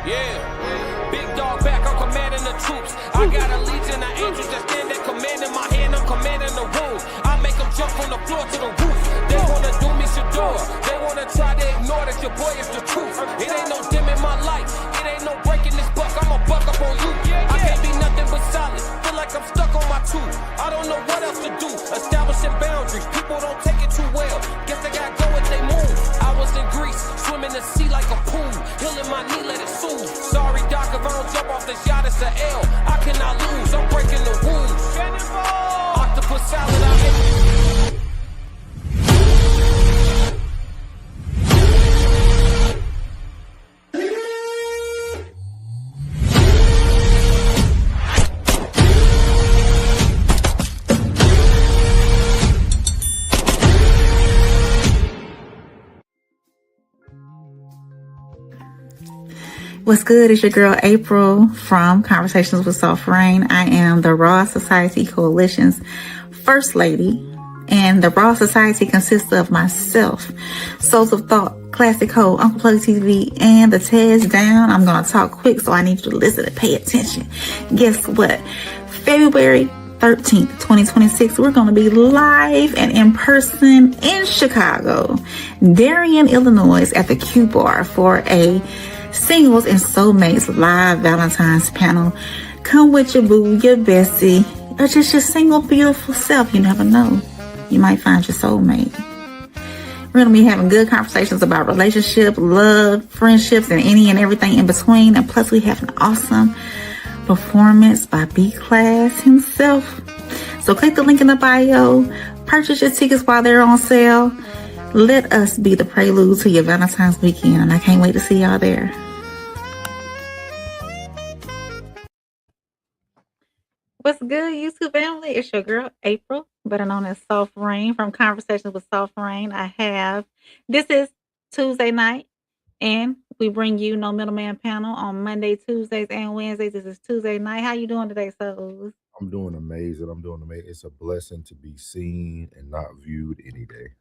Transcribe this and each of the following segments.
Yeah. Big dog back, I'm commanding the troops. I got a legion of angels that stand there commanding my hand, I'm commanding the room. I make them jump from the floor to the roof. They wanna do me Shador. They wanna try to ignore that your boy is the truth. It ain't no dim in my light. It ain't no breaking this buck. I'ma buck up on you. I can't be nothing but solid. Feel like I'm stuck on my tooth. I don't know what else to do. Establishing boundaries. People don't take it too well. Guess they gotta go if they move. I was in Greece, swimming the sea like a pool. Healing my knee, let it soothe. Sorry, doc, if I don't jump off this yacht, it's an L. I cannot lose. I'm breaking the rules. Octopus salad, I hate. What's good? It's your girl April from Conversations with Soft Rain. I am the Raw Society Coalition's First Lady, and the Raw Society consists of myself, Souls of Thought, Classic Ho, Uncle Plug TV, and the Tez Down. I'm going to talk quick, so I need you to listen and pay attention. Guess what? February 13th, 2026, we're going to be live and in person in Chicago, Darien, Illinois, at the Q Bar for a Singles and Soulmates live Valentine's panel. Come with your boo, your bestie, or just your single beautiful self. You never know. You might find your soulmate. We're going to be having good conversations about relationship, love, friendships, and any and everything in between. And plus, we have an awesome performance by B-Class himself. So click the link in the bio. Purchase your tickets while they're on sale. Let us be the prelude to your Valentine's weekend. And I can't wait to see y'all there. What's good, YouTube family? It's your girl, April, better known as Soft Rain from Conversations with Soft Rain. This is Tuesday night, and we bring you No Middleman panel on Monday, Tuesdays, and Wednesdays. This is Tuesday night. How you doing today, Souls? I'm doing amazing. It's a blessing to be seen and not viewed any day.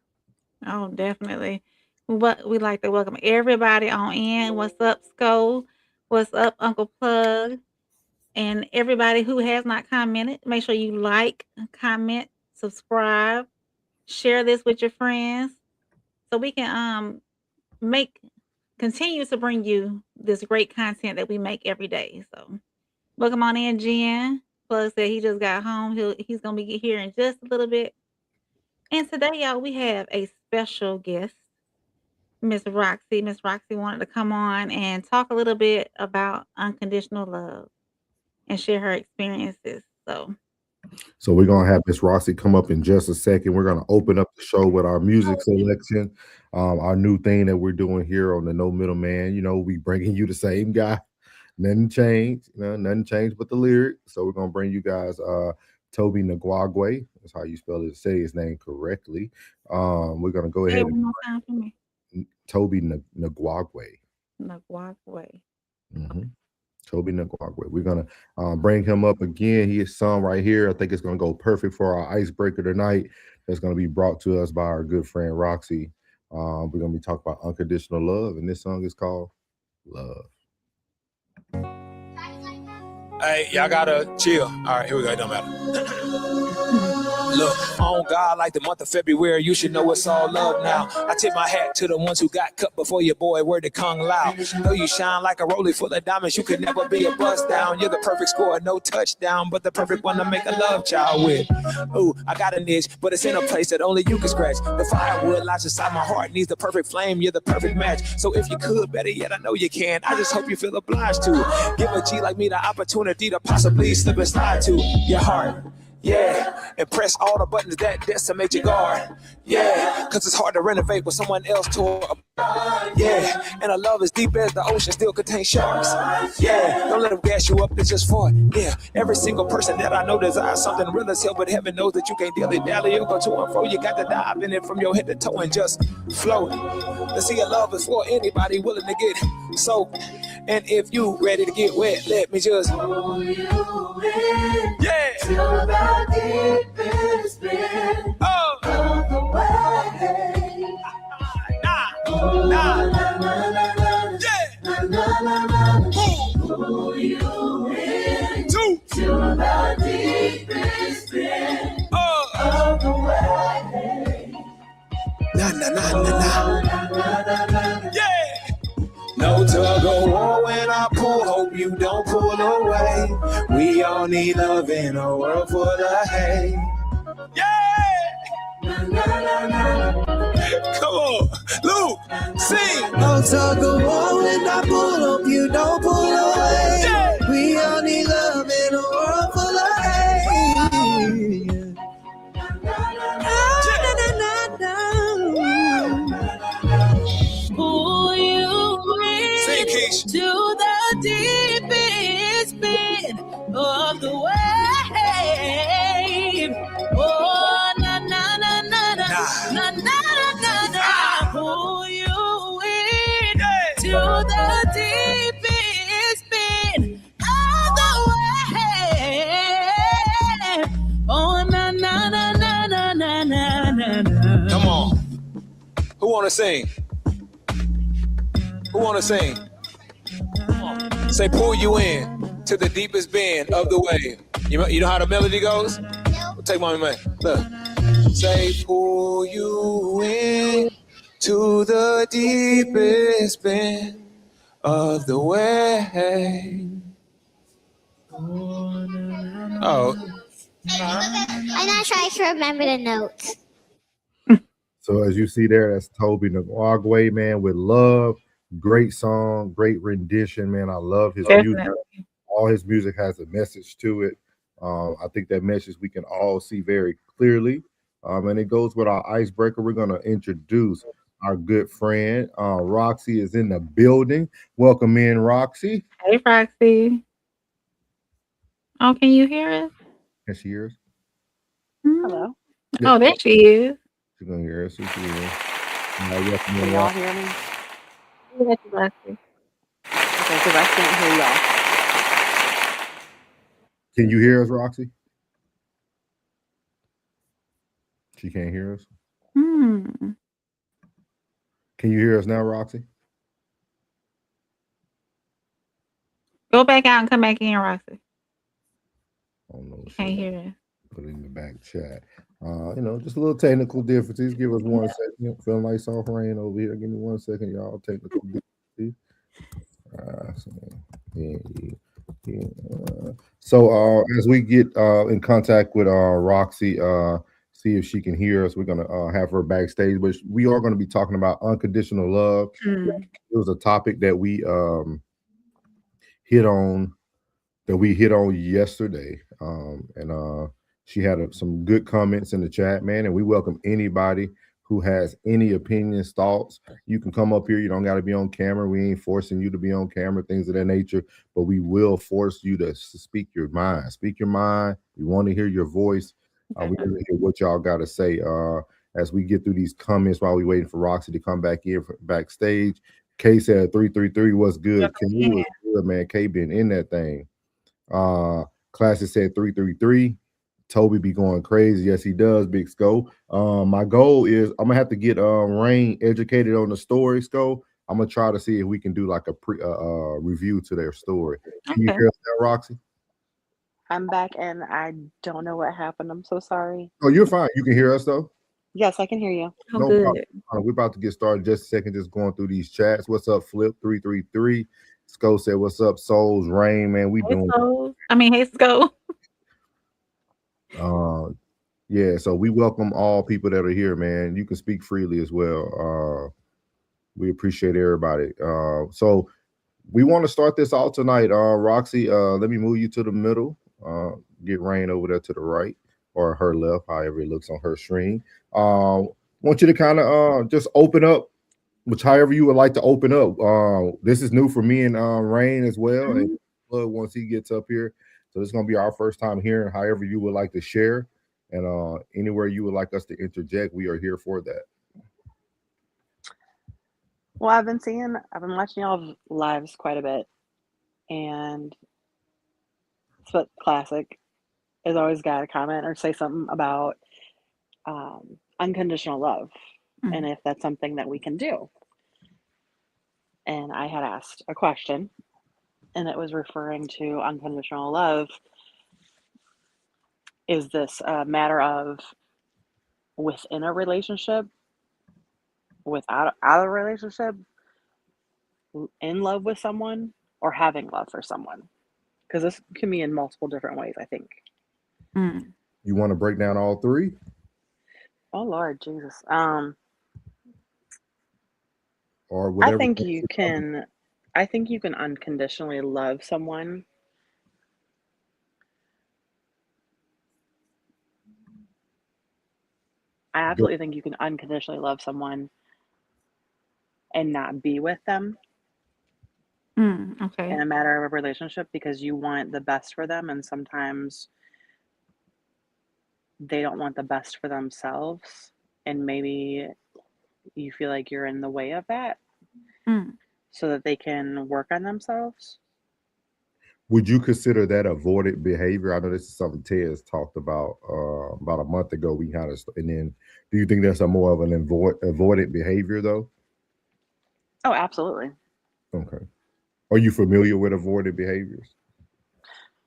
Oh, definitely. But we like to welcome everybody on in. What's up, Sko? What's up, Uncle Plug? And everybody who has not commented, make sure you like, comment, subscribe, share this with your friends, so we can continue to bring you this great content that we make every day. So welcome on in, Jen. Plug said he just got home. He's gonna be here in just a little bit. And today, y'all, we have a special guest, Miss Roxy. Miss Roxy wanted to come on and talk a little bit about unconditional love and share her experiences. So we're going to have Miss Roxy come up in just a second. We're going to open up the show with our music selection, our new thing that we're doing here on the No Middleman. You know, we bringing you the same guy. Nothing changed, nothing changed but the lyric. So we're going to bring you guys Toby Nagwagwe. That's how you spell it, say his name correctly. We're going to go ahead. One more time for me. Toby Nagwagwe. Nagwagwe. Mm-hmm. Toby Nagwagwe. We're going to bring him up again. He is sung right here. I think it's going to go perfect for our icebreaker tonight. That's going to be brought to us by our good friend Roxy. We're going to be talking about unconditional love, and this song is called Love. Hey, y'all gotta chill. All right, here we go. It don't matter. Look, on God, like the month of February, you should know it's all love now. I tip my hat to the ones who got cut before your boy, word to Kung Lao. Though you shine like a rollie full of diamonds, you could never be a bust down. You're the perfect score, no touchdown, but the perfect one to make a love child with. Ooh, I got a niche, but it's in a place that only you can scratch. The firewood lies inside my heart, needs the perfect flame, you're the perfect match. So if you could, better yet, I know you can. I just hope you feel obliged to give a G like me the opportunity to possibly slip and slide to your heart. Yeah, and press all the buttons that decimate your guard. Yeah, cause it's hard to renovate what someone else tore apart. Yeah, and a love as deep as the ocean still contains sharks. Yeah, don't let them gas you up, it's just for it. Yeah, every single person that I know desires something real as hell, but heaven knows that you can't dilly-dally or go to and fro. You got to dive in it from your head to toe and just float. To see a love is for anybody willing to get soaked. And if you ready to get wet, let me just pull you in. Yeah. Till the deepest bend of the way. Nah. Yeah. No tug of war when I pull, hope you don't pull away. We all need love in a world full of hate. Yeah! Come on, Luke, sing. No tug of war when I pull, hope you don't pull away. Yeah. We all need love in a world full of hate. Pull you Sing, in Keish. to the deepest bit of the wave. Oh, na na na na na na na na na. Pull you in to the deepest bit of the wave. Oh, na na na na na na na na. Come on. Who wanna sing? Who wanna sing? Come on. Say, pull you in to the deepest bend of the wave. You know how the melody goes? No. Take mommy, man. Look. Say, pull you in to the deepest bend of the wave. Oh. I'm not trying to remember the notes. So as you see there, that's Toby Nagway, man, with love. Great song, great rendition, man. I love his music. Definitely. All his music has a message to it. I think that message we can all see very clearly. And it goes with our icebreaker. We're going to introduce our good friend. Roxy is in the building. Welcome in, Roxy. Hey, Roxy. Oh, can you hear us? Can she hear us? Hello. Oh, there she is. She's going to hear us. She's here. Welcome Can in, y'all Roxy. hear me? Yes, Roxy. Okay, because I can't hear y'all. Can you hear us, Roxy? She can't hear us. Hmm. Can you hear us now, Roxy? Go back out and come back in, Roxy. I don't know. Can't hear us. Put it in the back chat. Just a little technical differences. Give us 1 second. Feeling like soft rain over here. Give me 1 second, y'all. Technical differences. So as we get in contact with Roxy, see if she can hear us. We're gonna have her backstage, but we are going to be talking about unconditional love. It was a topic that we hit on yesterday, and she had some good comments in the chat, man. And we welcome anybody who has any opinions, thoughts. You can come up here. You don't got to be on camera. We ain't forcing you to be on camera, things of that nature. But we will force you to speak your mind. Speak your mind. We want to hear your voice. We want to hear what y'all got to say as we get through these comments while we waiting for Roxy to come back in backstage. Kay said 333 was good. Kay was good, man. Kay been in that thing. Classic said 333. Toby be going crazy. Yes, he does, Big Sco. My goal is I'm gonna have to get Rain educated on the story, Sco. I'm gonna try to see if we can do like a review to their story. Can you hear us now, Roxy? I'm back and I don't know what happened. I'm so sorry. Oh, you're fine. You can hear us though? Yes, I can hear you. Oh, No good. problem. We're about to get started. Just a second, just going through these chats. What's up, Flip 333? Sco said, "What's up, Souls Rain, man? We Hey, doing." hey, Sco. Yeah, so we welcome all people that are here, man. You can speak freely as well. We appreciate everybody. So we want to start this out tonight. Roxy, let me move you to the middle. Get Rain over there to the right or her left, however it looks on her screen. Want you to kind of just open up, which however you would like to open up. This is new for me and Rain as well. And once he gets up here. So this is going to be our first time hearing however you would like to share. And anywhere you would like us to interject, we are here for that. Well, I've been watching y'all lives quite a bit. And Split Classic has always got to comment or say something about unconditional love and if that's something that we can do. And I had asked a question, and it was referring to unconditional love. Is this a matter of within a relationship, without a relationship, in love with someone or having love for someone, because this can be in multiple different ways, I think. Mm. You want to break down all three, Oh Lord Jesus. or I whatever? think you can unconditionally love someone. I Go- absolutely think you can unconditionally love someone and not be with them Okay. in a matter of a relationship because you want the best for them, and sometimes they don't want the best for themselves, and maybe you feel like you're in the way of that Mm. so that they can work on themselves. Would you consider that avoidant behavior? I know this is something Tez talked about a month ago. We kind of, and then, do you think that's a more of an avoidant behavior though? Oh, absolutely. Okay. Are you familiar with avoidant behaviors?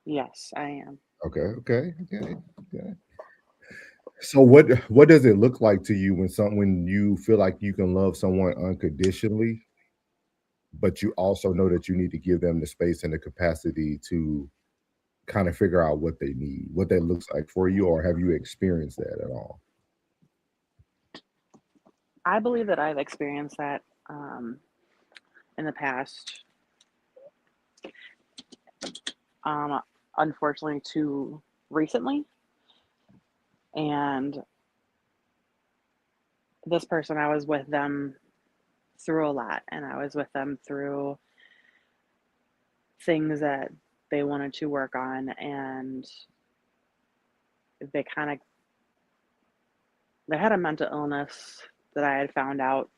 Yes, I am. Okay. So what does it look like to you when you feel like you can love someone unconditionally, but you also know that you need to give them the space and the capacity to kind of figure out what they need, what that looks like for you, or have you experienced that at all? I believe that I've experienced that in the past. Um, Unfortunately, too recently. And this person, I was with them through a lot, and I was with them through things that they wanted to work on, and they kind of they had a mental illness that I had found out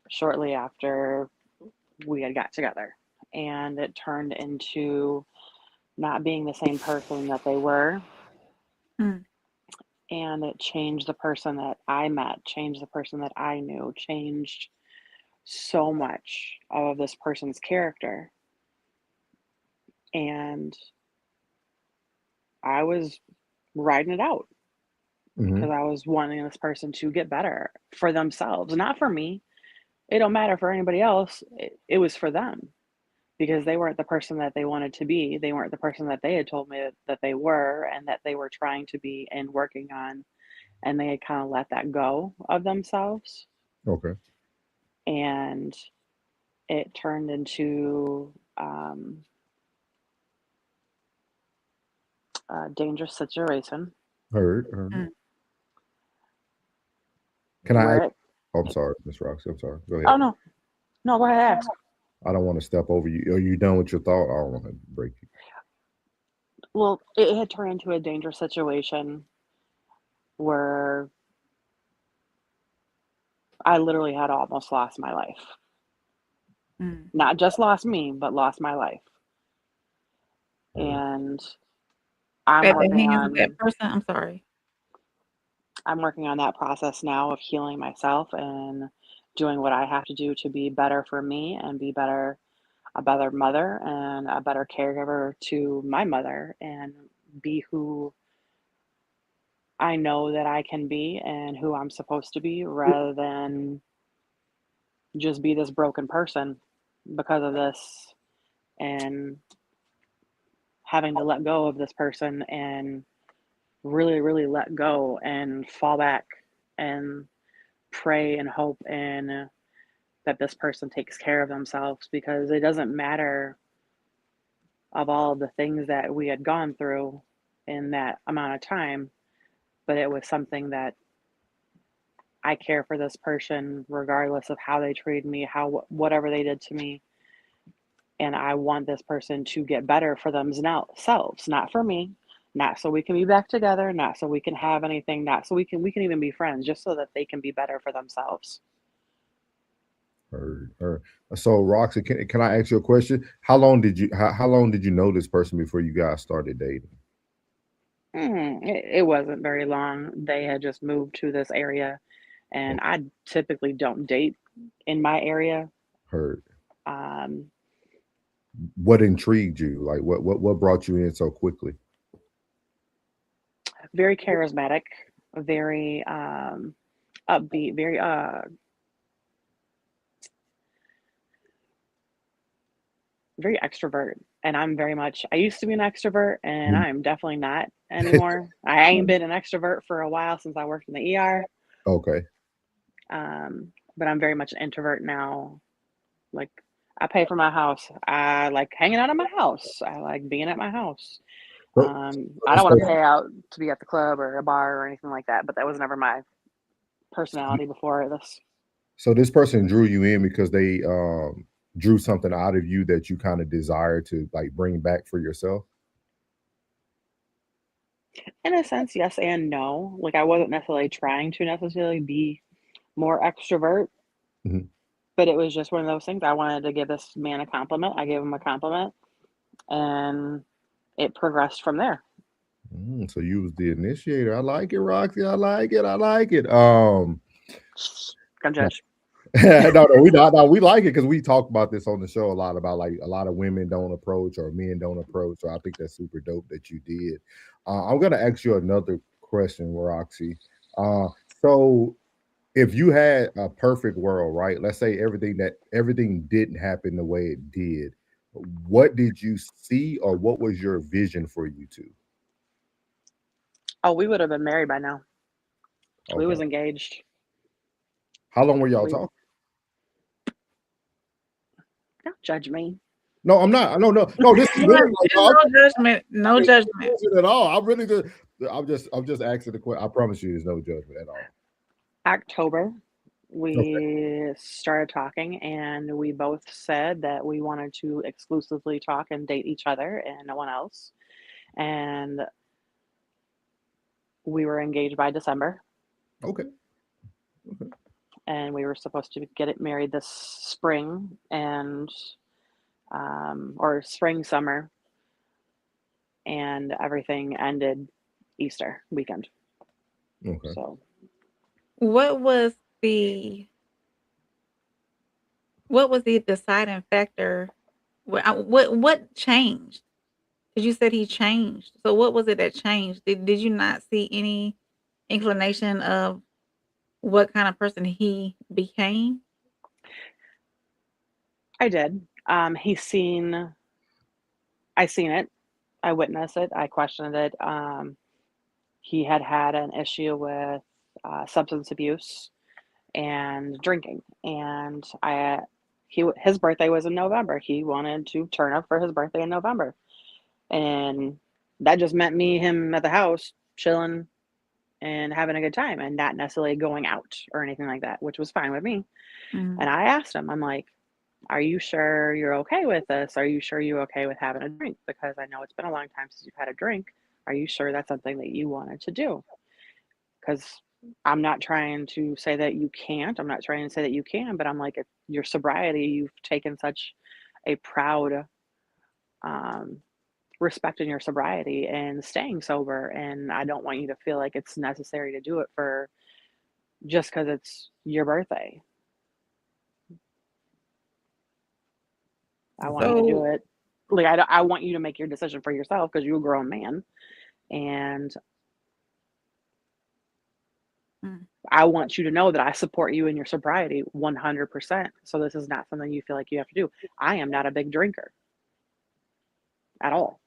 shortly after we had got together, and it turned into not being the same person that they were, Mm. and it changed the person that I met, changed the person that I knew, changed so much of this person's character. And I was riding it out because Hmm. I was wanting this person to get better for themselves, not for me. It don't matter for anybody else. It was for them because they weren't the person that they wanted to be. They weren't the person that they had told me that they were and that they were trying to be and working on. And they had kind of let that go of themselves. Okay. And it turned into a dangerous situation Heard. Mm. Can I ask? where it, Oh, I'm sorry, Miss Roxy. I'm sorry. Go oh ahead. no, no, go ahead, ask. I don't want to step over you. Are you done with your thought? I don't want to break you. Well, it had turned into a dangerous situation where I literally had almost lost my life. Mm. Not just lost me, but lost my life. Heard. And I'm At the working hands of that on person. I'm sorry. I'm working on that process now of healing myself and doing what I have to do to be better for me and be a better mother and a better caregiver to my mother and be who I know that I can be and who I'm supposed to be rather than just be this broken person because of this and having to let go of this person and really, really let go and fall back and pray and hope and that this person takes care of themselves because it doesn't matter of all the things that we had gone through in that amount of time, but it was something that I care for this person regardless of how they treated me, how whatever they did to me, and I want this person to get better for themselves, not for me, not so we can be back together, not so we can have anything, not so we can even be friends, just so that they can be better for themselves. Heard. So, Roxy, can I ask you a question? How long did you know this person before you guys started dating? It wasn't very long. They had just moved to this area, and Okay. I typically don't date in my area. Heard. Um, What intrigued you? Like what brought you in so quickly? Very charismatic, very upbeat, very very extrovert, and I'm very much. I used to be an extrovert, and Mhm. I'm definitely not anymore. I ain't been an extrovert for a while since I worked in the ER. Okay. But I'm very much an introvert now. Like, I pay for my house. I like hanging out at my house. I like being at my house. So, I don't so, want to pay out to be at the club or a bar or anything like that. But that was never my personality before this. so this person drew you in because they drew something out of you that you kind of desire to like bring back for yourself. In a sense, yes and no. Like, I wasn't necessarily trying to necessarily be more extrovert, Mhm. but it was just one of those things. I wanted to give this man a compliment. I gave him a compliment, and it progressed from there. So you was the initiator. I like it, Roxy. I like it. I like it. Come judge. No, we not. No, we like it because we talk about this on the show a lot about like a lot of women don't approach or men don't approach. So I think that's super dope that you did. I'm gonna ask you another question, Roxy. Uh, so if you had a perfect world, right? Let's say everything didn't happen the way it did. What did you see, or what was your vision for you two? Oh, we would have been married by now. We Okay. was engaged. How long were y'all We talking? don't judge me. No, I'm not. No. This is real. Like, There's no judgment. I No mean, judgment. at all. I'm really just. I'm just asking the question. I promise you, there's no judgment at all. October, Okay. we started talking, and we both said that we wanted to exclusively talk and date each other and no one else. And we were engaged by December, Okay. Okay. and we were supposed to get it married this spring and or spring summer, and everything ended Easter weekend. Okay. So What was the deciding factor? What changed? Because you said he changed. So what was it that changed? Did you not see any inclination of what kind of person he became? I did. I seen it. I witnessed it. I questioned it. He had had an issue with substance abuse and drinking, and his birthday was in November. He wanted to turn up for his birthday in November, and that just meant him at the house chilling and having a good time, and not necessarily going out or anything like that, which was fine with me. Mhm. And I asked him, I'm like, "Are you sure you're okay with this? Are you sure you're okay with having a drink? Because I know it's been a long time since you've had a drink. Are you sure that's something that you wanted to do? Because I'm not trying to say that you can't. I'm not trying to say that you can, but I'm like, your sobriety, you've taken such a proud um, respect in your sobriety and staying sober. And I don't want you to feel like it's necessary to do it for just because it's your birthday. I want you to do So it. Like, I want you to make your decision for yourself because you're a grown man. And mm, I want you to know that I support you in your sobriety 100%. So this is not something you feel like you have to do. I am not a big drinker at all.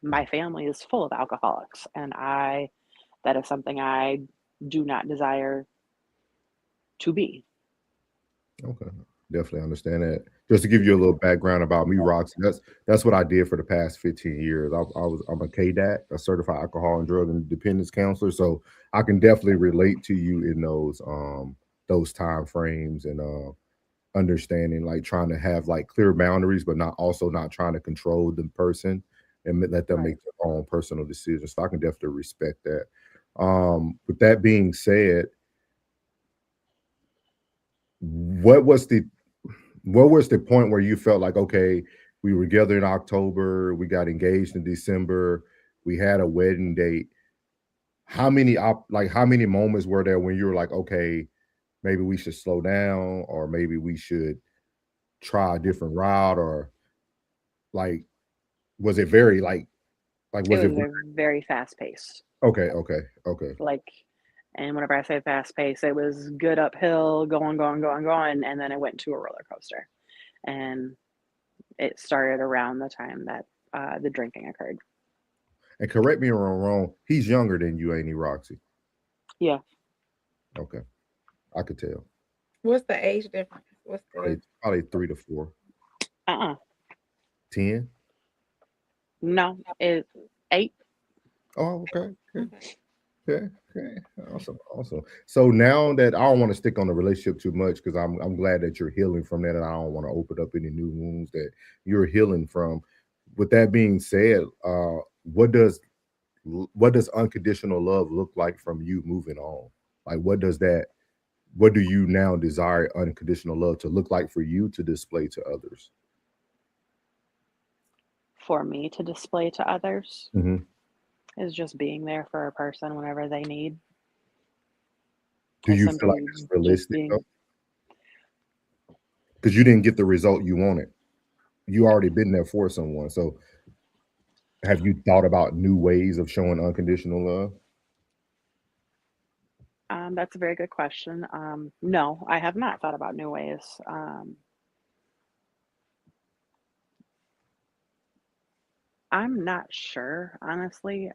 My family is full of alcoholics, and that is something I do not desire to be. Okay. Definitely understand that. Just to give you a little background about me, Roxy, that's what I did for the past 15 years. I'm a KDAC, a certified alcohol and drug and dependence counselor. So I can definitely relate to you in those time frames and understanding, like trying to have like clear boundaries, but not trying to control the person and let them Right. make their own personal decisions. So I can definitely respect that. With that being said, what was the point where you felt like, okay, we were together in October, we got engaged in December, we had a wedding date? How many moments were there when you were like, okay, maybe we should slow down, or maybe we should try a different route, or like was it very like It was was it a very fast pace. okay. Like, and whenever I say fast pace, it was good uphill, going, and then it went to a roller coaster. And it started around the time that the drinking occurred. And correct me if I'm wrong, he's younger than you, ain't he, Roxy? Yeah. Okay, I could tell. What's the age difference? What's the Probably 3 to 4. Uh-uh. 10. No, it's 8. Oh, okay. Okay. okay? Okay. Okay. Awesome. Awesome. So now that I don't want to stick on the relationship too much because I'm glad that you're healing from that, and I don't want to open up any new wounds that you're healing from. With that being said, what does unconditional love look like from you moving on? Like, what do you now desire unconditional love to look like for you to display to others? For me to display to others Hmm. is just being there for a person whenever they need. Do Is you feel like simply that's just realistic though? being. Because you didn't get the result you wanted. You already been there for someone. So have you thought about new ways of showing unconditional love? That's a very good question. No, I have not thought about new ways. I'm not sure, honestly.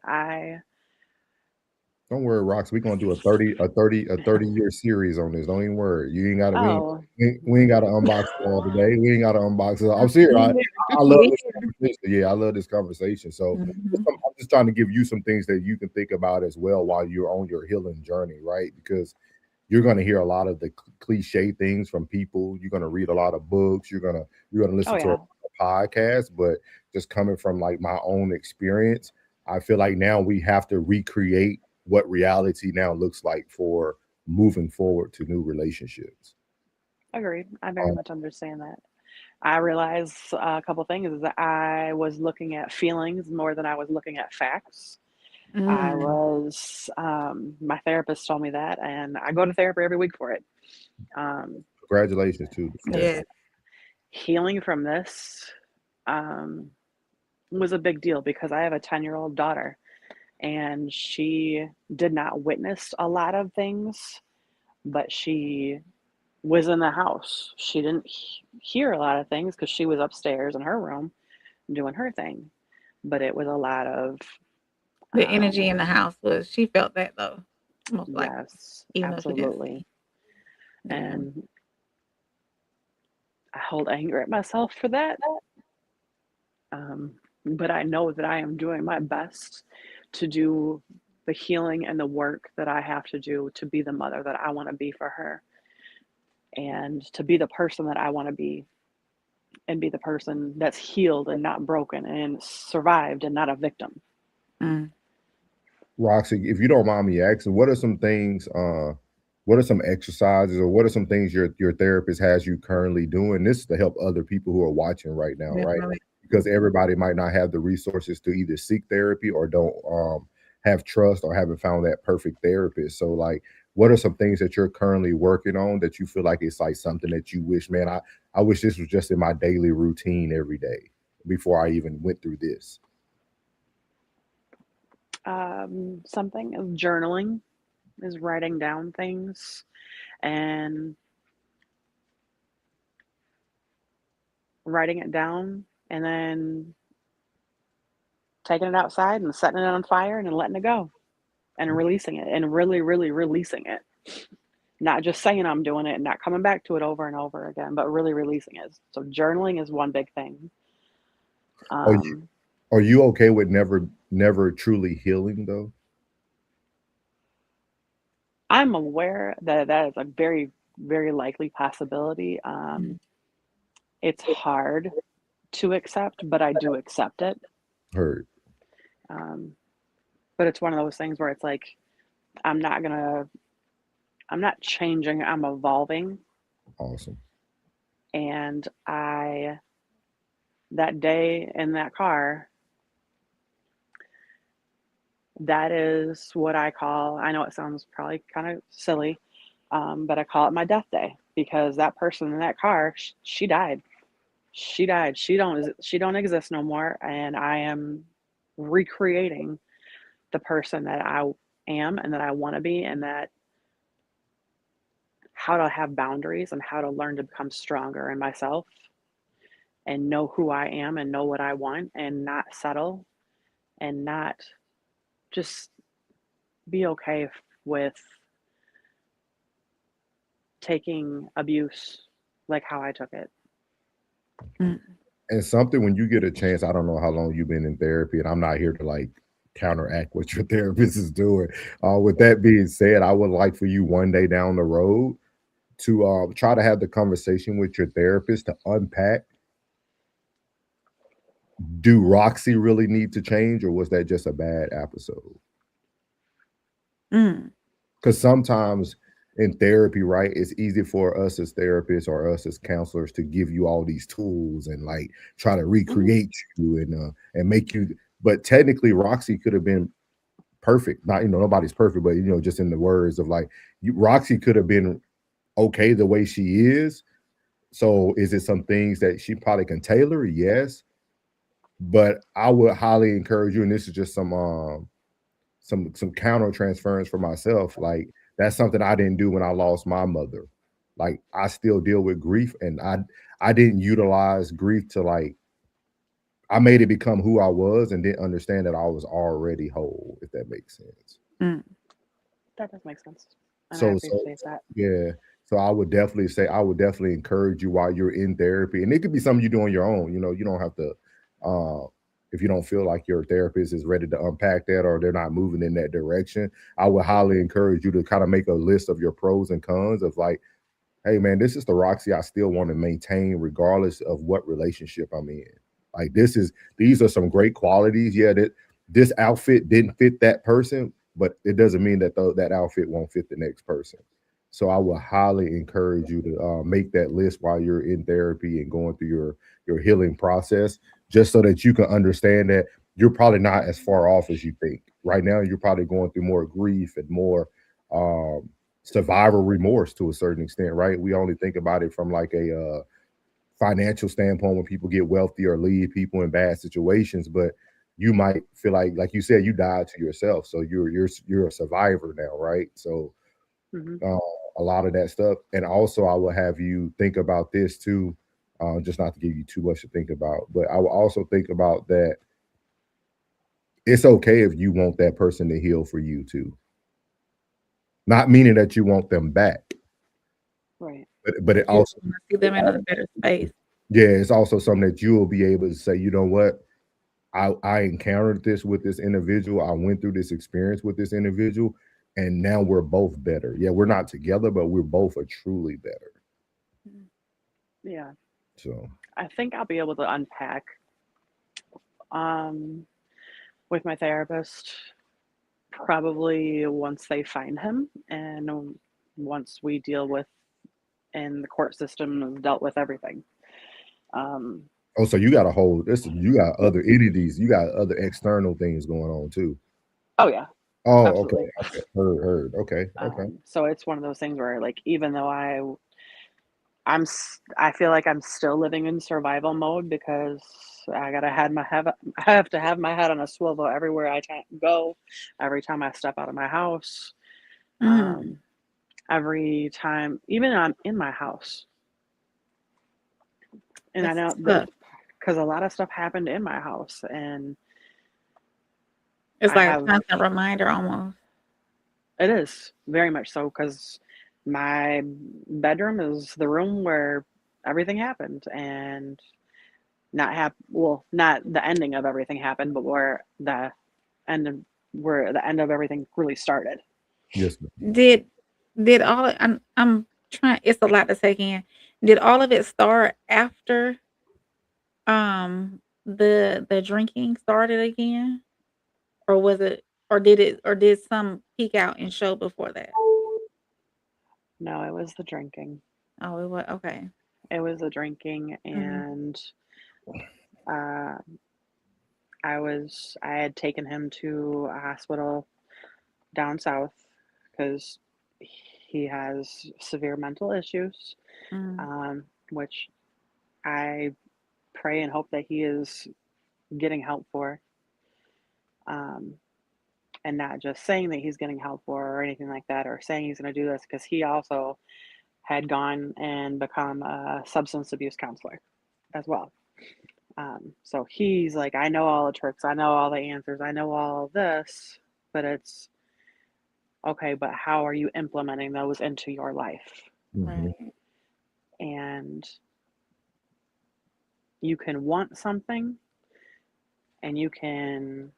Don't worry, Rox. We're gonna do a 30-year series on this. Don't even worry. You ain't gotta Oh, we ain't gotta unbox it all today. We ain't gotta unbox it. I'm serious. I love this conversation. Yeah, I love this conversation. So Mhm. I'm just trying to give you some things that you can think about as well while you're on your healing journey, right? Because you're going to hear a lot of the cliche things from people. You're going to read a lot of books. You're going to oh listen to a yeah, lot of podcasts. But just coming from like my own experience, I feel like now we have to recreate what reality now looks like for moving forward to new relationships. agreed. I very Um, much understand that. I realize a couple things is that I was looking at feelings more than I was looking at facts. Mm. My therapist told me that, and I go to therapy every week for it. Um, Congratulations to before. Yeah. Healing from this um, was a big deal because I have a 10-year-old daughter, and she did not witness a lot of things, but she was in the house. She didn't hear a lot of things because she was upstairs in her room doing her thing, but it was a lot of, The energy um, in the house was she felt that though, most likely, yes, even though she didn't absolutely. see. Yeah. And I hold anger at myself for that. But I know that I am doing my best to do the healing and the work that I have to do to be the mother that I want to be for her and to be the person that I want to be and be the person that's healed and not broken and survived and not a victim. Mm. Roxy, if you don't mind me asking, what are some things, what are some exercises or what are some things your therapist has you currently doing? This is to help other people who are watching right now, right? Definitely. Because everybody might not have the resources to either seek therapy or don't have trust or haven't found that perfect therapist. So like what are some things that you're currently working on that you feel like it's like something that you wish, man, I wish this was just in my daily routine every day before I even went through this. Something is journaling, is writing down things and writing it down and then taking it outside and setting it on fire and then letting it go and releasing it and really, really releasing it. Not just saying I'm doing it and not coming back to it over and over again, but really releasing it. So journaling is one big thing. Are you Um, are you okay with never truly healing though? I'm aware that that is a very, very likely possibility. Mm. It's hard to accept, but I do accept it. Heard. Um, but it's one of those things where it's like I'm not gonna, I'm not changing. I'm evolving, Awesome. and that day in that car, that is what I call. I know it sounds probably kind of silly, but I call it my death day because that person in that car, she died. She died. She don't exist no more, and I am recreating the person that I am and that I want to be, and that how to have boundaries and how to learn to become stronger in myself and know who I am and know what I want and not settle and not just be okay with taking abuse like how I took it. And something, when you get a chance, I don't know how long you've been in therapy, and I'm not here to like counteract what your therapist is doing. With that being said, I would like for you one day down the road to try to have the conversation with your therapist to unpack, do Roxy really need to change, or was that just a bad episode? Because sometimes in therapy, right, it's easy for us as therapists or us as counselors to give you all these tools and like try to recreate you and make you. But technically, Roxy could have been perfect. Not, nobody's perfect, but just in the words of like, Roxy could have been okay the way she is. So is it some things that she probably can tailor? Yes, but I would highly encourage you, and this is just some counter transference for myself. Like, that's something I didn't do when I lost my mother. Like, I still deal with grief, and I didn't utilize grief to like, I made it become who I was and didn't understand that I was already whole, if that makes sense. That does make sense. And I So appreciate that. yeah. So I would definitely say, I would definitely encourage you while you're in therapy, and it could be something you do on your own. You don't have to, if you don't feel like your therapist is ready to unpack that or they're not moving in that direction. I would highly encourage you to kind of make a list of your pros and cons of like, hey man, this is the Roxy I still want to maintain regardless of what relationship I'm in. Like, these are some great qualities. Yeah, that this outfit didn't fit that person, but it doesn't mean that that outfit won't fit the next person. So I will highly encourage you to make that list while you're in therapy and going through your healing process, just so that you can understand that you're probably not as far off as you think. Right now, you're probably going through more grief and more survival remorse to a certain extent, right? We only think about it from like a financial standpoint when people get wealthy or leave people in bad situations, but you might feel like you said, you died to yourself, so you're a survivor now, right? So a lot of that stuff. And also, I will have you think about this too, just not to give you too much to think about, but I will also think about that it's okay if you want that person to heal for you too. Not meaning that you want them back, Right. but it You also, want to see them in a better space. yeah, it's also something that you will be able to say, you know what, I encountered this with this individual. I went through this experience with this individual, and now we're both better. Yeah, we're not together, but we're both are truly better. Yeah. So I think I'll be able to unpack with my therapist probably once they find him and once we deal with and the court system has dealt with everything. oh, so you got a whole this you got other entities, you got other external things going on too. Oh yeah, Oh, okay. absolutely. Okay. Heard. Okay. Okay. So it's one of those things where like even though I feel like I'm still living in survival mode because I gotta I have to have my head on a swivel everywhere I go, every time I step out of my house, every time, even I'm in my house. And I know that because a lot of stuff happened in my house, and it's like a constant reminder almost. It is very much so because my bedroom is the room where everything happened, and not the ending of everything happened, but where the end of everything really started. Yes. Did all I'm trying, it's a lot to take in. Did all of it start after the drinking started again? Or was it or did some peak out and show before that? No, it was the drinking. Oh, it was okay. It was the drinking, and uh, I had taken him to a hospital down south because he has severe mental issues, which I pray and hope that he is getting help for, and not just saying that he's getting help for or anything like that, or saying he's going to do this, because he also had gone and become a substance abuse counselor as well. So he's like, I know all the tricks, I know all the answers, I know all of this, but it's okay, but how are you implementing those into your life? Right. And you can want something and you can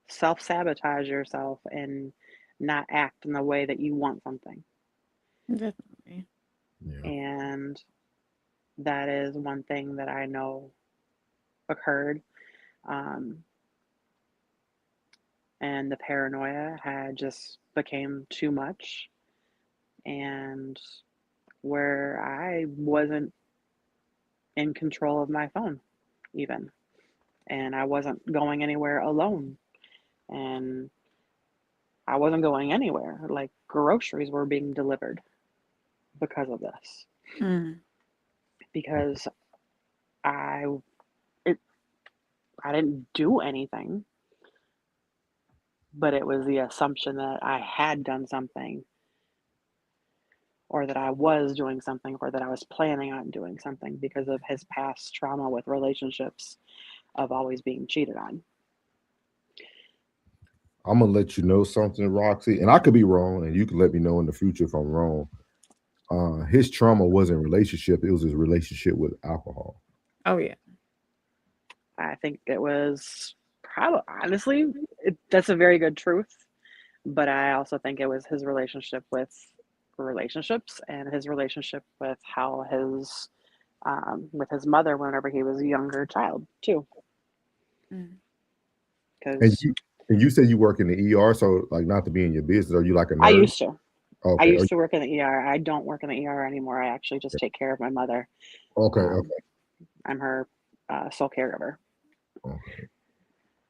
self-sabotage yourself and not act in the way that you want something. Definitely. Yeah. And that is one thing that I know occurred. And the paranoia had just became too much, and where I wasn't in control of my phone even, and I wasn't going anywhere alone, and I wasn't going anywhere. Like groceries were being delivered because of this, Mm. because I it I didn't do anything, but it was the assumption that I had done something, or that I was doing something, or that I was planning on doing something because of his past trauma with relationships of always being cheated on. I'm gonna let you know something, Roxy, and I could be wrong, and you can let me know in the future if I'm wrong. His trauma wasn't relationship; it was his relationship with alcohol. Oh yeah. I think it was probably, honestly, that's a very good truth. But I also think it was his relationship with relationships and his relationship with how with his mother whenever he was a younger child too. Mm. And Because you said you work in the ER, so like not to be in your business, are you like a I nurse? used to. I Okay. used to work in the ER. I don't work in the ER anymore. I actually just take care of my mother. Okay. Um, I'm her sole caregiver. Okay.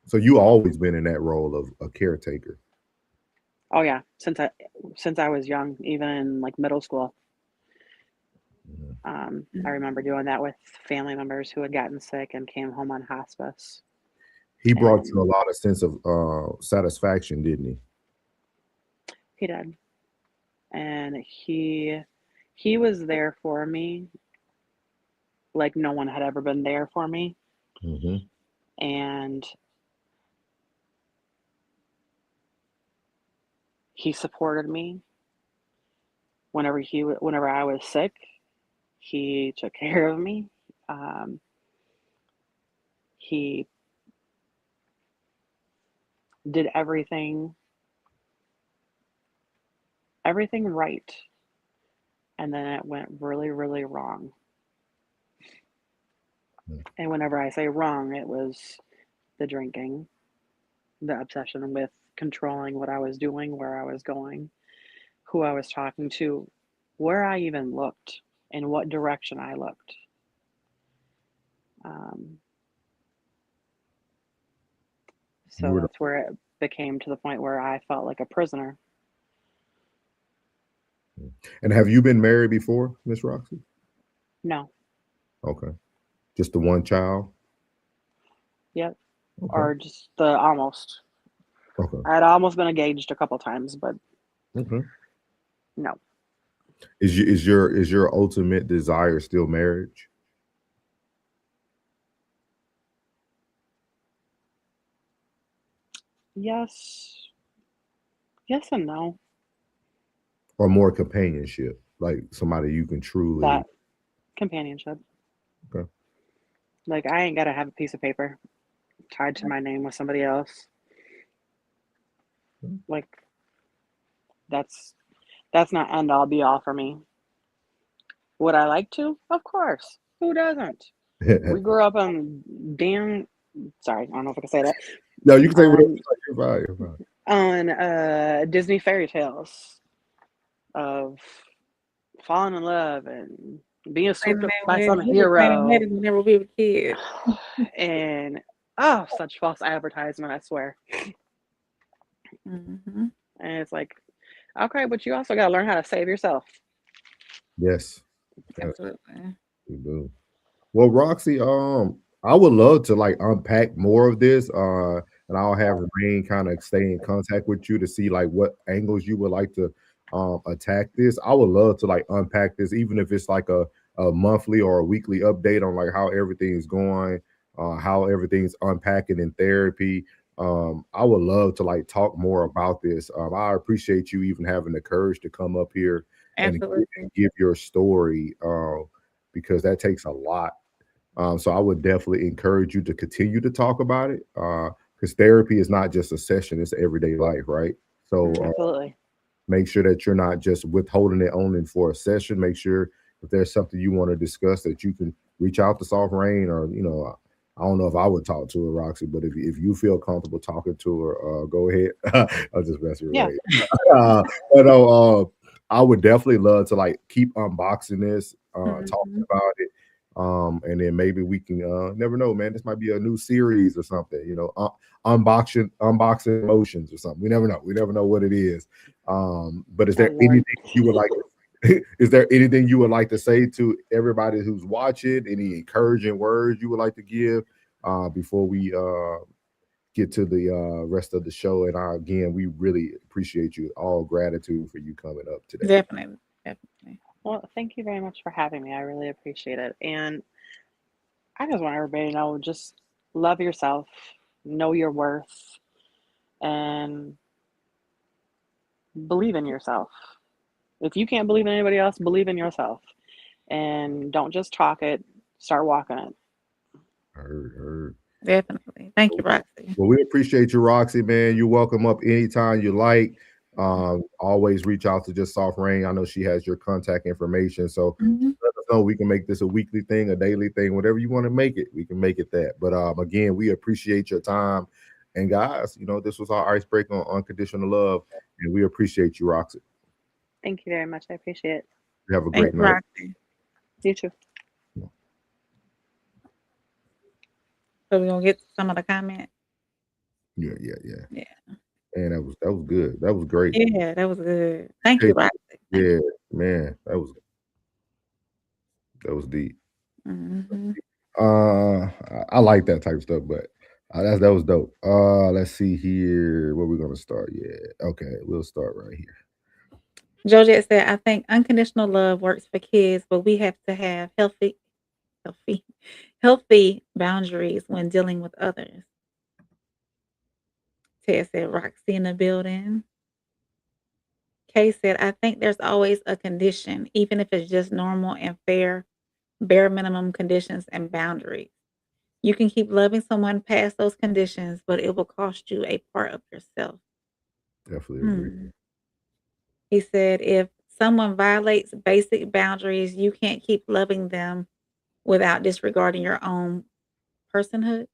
So you always been in that role of a caretaker. Oh yeah, since I was young, even in like middle school. I remember doing that with family members who had gotten sick and came home on hospice. He brought you a And lot of sense of satisfaction, didn't he? he did. And he was there for me like no one had ever been there for me. Mm-hmm. And he supported me whenever I was sick. He took care of me. He did everything right, and then it went really, really wrong. And whenever I say wrong, it was the drinking, the obsession with controlling what I was doing, where I was going, who I was talking to, where I even looked, in what direction I looked. You So were that's where it became to the point where I felt like a prisoner. and have you been married before, Miss Roxy? No. Okay. Just the one child? Yep. Okay. Or just the almost. Okay. I had almost been engaged a couple times, but Okay. no. Is your ultimate desire still marriage? Yes. Yes and no. Or more companionship? Like somebody you can truly That companionship. okay. Like I ain't gotta have a piece of paper tied to my name with somebody else. Like that's not end all be all for me. Would I like to? Of course. Who doesn't? We grew up on sorry, I don't know if I can say that. No, you can say whatever. On You're fine. You're fine. Disney fairy tales of falling in love and being swooped up by some hero. Whenever we were kids. And such false advertisement, I swear. Mm-hmm. And it's like, okay, but you also got to learn how to save yourself. Yes. Yes, Absolutely. we do. Well, Roxy, I would love to like unpack more of this. And I'll have Rain kind of stay in contact with you to see like what angles you would like to attack this. I would love to like unpack this, even if it's like a a monthly or a weekly update on like how everything's going, how everything's unpacking in therapy. I would love to like talk more about this. I appreciate you even having the courage to come up here and Absolutely. give your story, because that takes a lot. So I would definitely encourage you to continue to talk about it, because therapy is not just a session; it's everyday life, right? So Absolutely. make sure that you're not just withholding it only for a session. Make sure if there's something you want to discuss that you can reach out to Soft Rain, or I don't know if I would talk to her, Roxy, but if you feel comfortable talking to her, go ahead. I'll just mess with Yeah. Ray. But I would definitely love to like keep unboxing this, talking Mhm. about it. And then maybe we can never know, man. This might be a new series or something, unboxing emotions or something. We never know. We never know what it is. But is Oh there Lord. anything you would like is there anything you would like to say to everybody who's watching? Any encouraging words you would like to give before we get to the rest of the show? And again, we really appreciate you. All gratitude for you coming up today. Definitely. Definitely. Well, thank you very much for having me. I really appreciate it. And I just want everybody to know, just love yourself, know your worth, and believe in yourself. If you can't believe in anybody else, believe in yourself. And don't just talk it, start walking it. Heard. Definitely. Thank you, Roxy. Well, we appreciate you, Roxy, man. You're welcome up anytime you like. Always reach out to just Soft Rain. I know she has your contact information. So Mhm. let us know. We can make this a weekly thing, a daily thing, whatever you want to make it. We can make it that. But again, we appreciate your time. And guys, this was our icebreaker on unconditional love. And we appreciate you, Roxy. Thank you very much. I appreciate it. You have a Thank great you, night. Roxy. You too. So we're gonna get to some of the comments. Yeah. Yeah. Man, that was good. That was great. Yeah, that was good. Thank Hey, you, Roxy. Thank yeah, man, that was deep. you. Hmm. I like that type of stuff, but that was dope. Let's see here where we're gonna start. Yeah, okay, we'll start right here. Georgette said, I think unconditional love works for kids, but we have to have healthy, healthy boundaries when dealing with others. Ted said, Roxy in the building. Kay said, I think there's always a condition, even if it's just normal and fair, bare minimum conditions and boundaries. You can keep loving someone past those conditions, but it will cost you a part of yourself. Definitely agree. Hmm. He said, if someone violates basic boundaries, you can't keep loving them without disregarding your own personhood.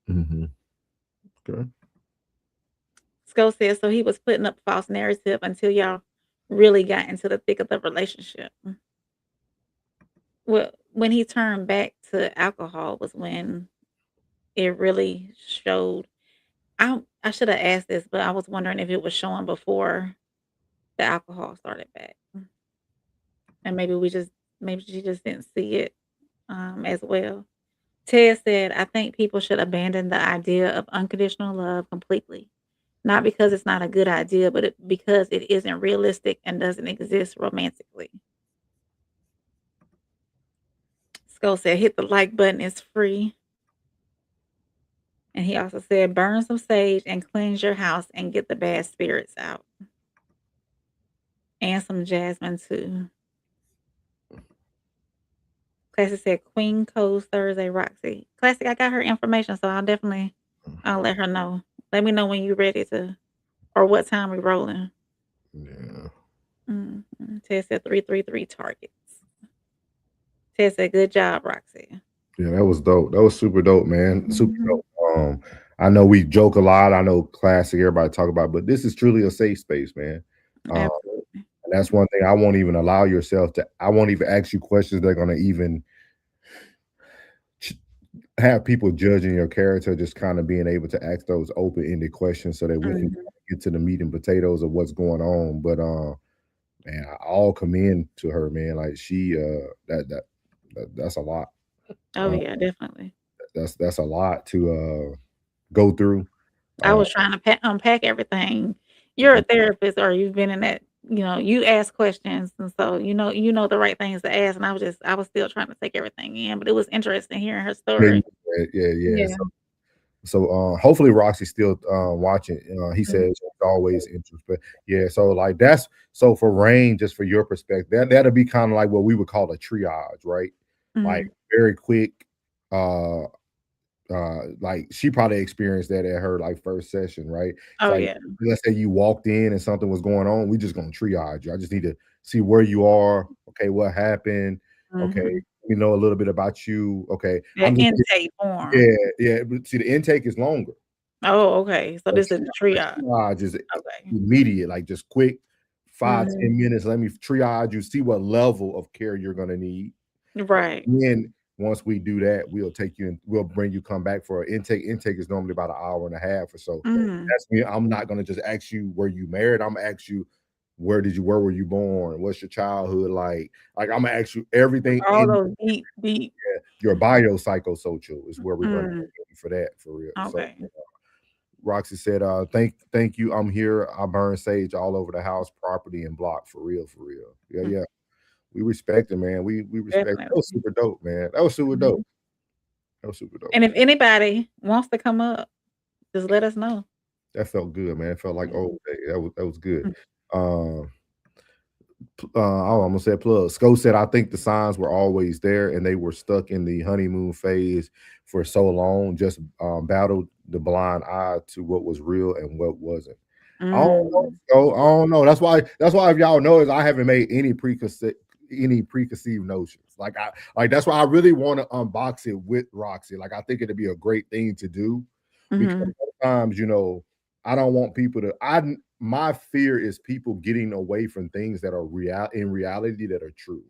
Mm-hmm. Okay. Sco says, so he was putting up false narrative until y'all really got into the thick of the relationship. Well, when he turned back to alcohol was when it really showed. I should have asked this, but I was wondering if it was showing before the alcohol started back. And maybe she just didn't see it as well. Ted said, I think people should abandon the idea of unconditional love completely. Not because it's not a good idea, but because it isn't realistic and doesn't exist romantically. Skull said, hit the like button, it's free. And he also said, burn some sage and cleanse your house and get the bad spirits out. And some jasmine too. Classic said, Queen Coast Thursday, Roxy. Classic, I got her information, so I'll let her know. Let me know when you're ready to, or what time we're rolling. Yeah. Ted said 333 targets. Ted said, good job, Roxy. Yeah, that was dope. That was super dope, man. Super Mhm. dope. I know we joke a lot. I know classic, everybody talk about, but this is truly a safe space, man. Um, Absolutely. and that's one thing I won't even allow yourself to. I won't even ask you questions that are gonna even have people judging your character. Just kind of being able to ask those open-ended questions so that we can Mhm. get to the meat and potatoes of what's going on. But man, I all commend to her, man. Like she that's a lot. Oh, Uh, yeah, definitely. that's a lot to go through. I Uh, was trying to unpack everything. You're a therapist, or you've been in that you ask questions, and so the right things to ask. And I was still trying to take everything in, but it was interesting hearing her Yeah, story. yeah. Yeah. So hopefully Roxy's still watching. He Mhm. says it's always interest, but yeah. So like that's so for Rain, just for your perspective, that'll be kind of like what we would call a triage, right? Like Mhm. very quick. Uh, like she probably experienced that at her like first session, right? It's Oh, like yeah. let's say you walked in and something was going on, we just gonna triage you. I just need to see where you are. Okay, what happened? Okay, Mhm. we know a little bit about you. Okay, The I'm just intake form. yeah, yeah. But see, the intake is longer. Oh, okay. So The this is the triage. triage is Okay. immediate, like just quick, 5, Mhm. 10 minutes. Let me triage you, see what level of care you're gonna need. Right. Then once we do that, we'll take you and we'll bring you come back for an intake. Intake is normally about an hour and a half or so. Mhm. That's me. I'm not gonna just ask you were you married. I'm gonna ask you where were you born? What's your childhood like? Like I'm gonna ask you everything All in those deep. your biopsychosocial is where we're gonna Mm. go for that for real. So Okay. Roxy said, thank you. I'm here. I burn sage all over the house, property, and block for real, for real. Yeah, Mm. yeah. We respect it, man. We respect that was Definitely. super dope, man. That was super dope. Mhm. That was super dope. And if anybody wants to come up, just let us know. That felt good, man. It felt like Mhm. old day. That was good. Mm. Um, I almost said plug. Sco said, I think the signs were always there and they were stuck in the honeymoon phase for so long, just battled the blind eye to what was real and what wasn't. I don't know. Mm. So I don't know. That's why if y'all notice, I haven't made any preconceived notions. Like that's why I really want to unbox it with Roxy. Like I think it'd be a great thing to do because Mhm. sometimes, I don't want people to my fear is people getting away from things that are in reality that are true.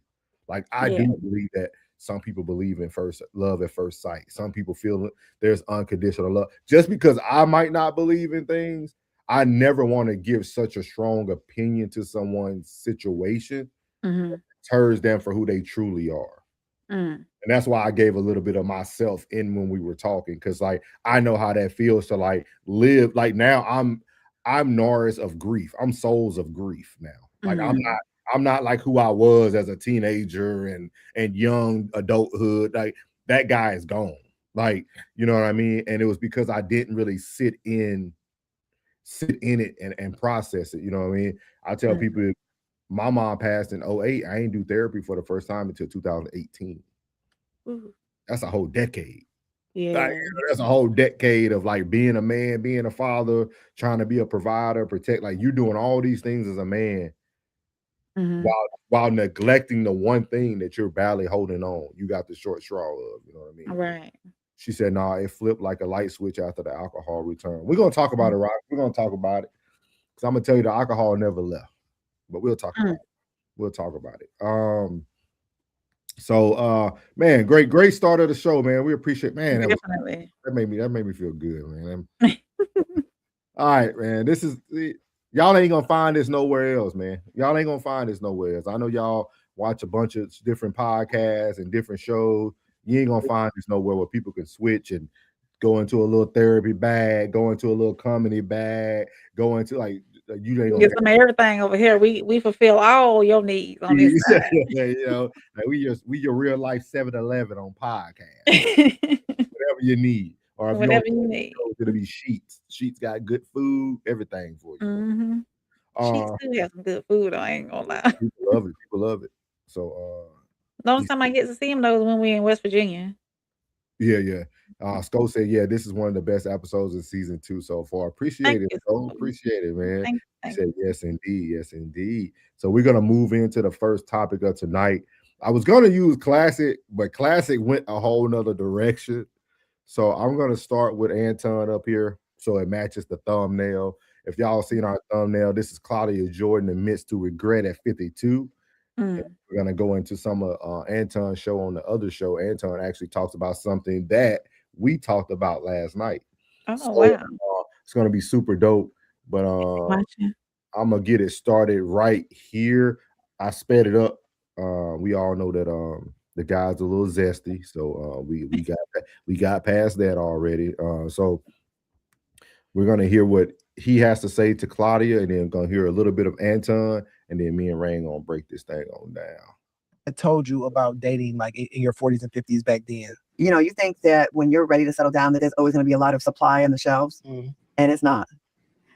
Like I Yeah. do believe that some people believe in first love at first sight. Some people feel there's unconditional love. Just because I might not believe in things, I never want to give such a strong opinion to someone's situation Mhm. turns them for who they truly are. Mm. And that's why I gave a little bit of myself in when we were talking, because like I know how that feels to like live. Like now I'm Norris of grief. I'm souls of grief now. Like Mhm. I'm not like who I was as a teenager and young adulthood. Like that guy is gone. Like, you know what I mean? And it was because I didn't really sit in it and process it. You know what I mean? I tell Mm. people my mom passed in '08. I ain't do therapy for the first time until 2018. Ooh. That's a whole decade. Like, Yeah. that's a whole decade of like being a man, being a father, trying to be a provider, protect. Like you're doing all these things as a man Mhm. while neglecting the one thing that you're badly holding on. You got the short straw of. You know what I mean? Right. She said, "Nah, it flipped like a light switch after the alcohol return." We're gonna talk about Mm. it, right? We're gonna talk about it because I'm gonna tell you the alcohol never left, but we'll talk about Mm. it. We'll talk about it. So man, great start of the show, man. We appreciate, man. Definitely. That made me feel good, man. All right, man. Y'all ain't gonna find this nowhere else, man. Y'all ain't gonna find this nowhere else. I know y'all watch a bunch of different podcasts and different shows. You ain't gonna find this nowhere where people can switch and go into a little therapy bag, go into a little comedy bag, go into like you ain't You gonna get some of everything over here. We fulfill all your needs on this yeah, like we your real life 7-Eleven on podcast. side. Whatever you need. Or if you don't, Whatever you need. it's gonna be Sheets. Sheets got good food, everything for you. Mhm. Sheets Uh, do have some good food, I ain't gonna lie. people love it. People love it. So The only he's time I get to see him though is when we in West Virginia. yeah. Sco said, yeah, this is one of the best episodes of season 2 so far. Thank Appreciate it, you. Sco. Appreciate it, man. He Thank said, you. yes, indeed. Yes, indeed. So we're gonna move into the first topic of tonight. I was gonna use classic, but classic went a whole nother direction. So I'm gonna start with Anton up here so it matches the thumbnail. If y'all seen our thumbnail, this is Claudia Jordan admits to regret at 52. And Mm. we're gonna go into some of Anton's show on the other show. Anton actually talks about something that we talked about last night. Oh, So wow. it's gonna be super dope. But Watching. I'm gonna get it started right here. I sped it up. We all know that the guy's a little zesty, so we got past that already. So we're gonna hear what he has to say to Claudia, and then gonna hear a little bit of Anton, and then me and Rain gonna break this thing on down. I told you about dating like in your 40s and 50s back then. You think that when you're ready to settle down, that there's always going to be a lot of supply on the shelves, and it's not.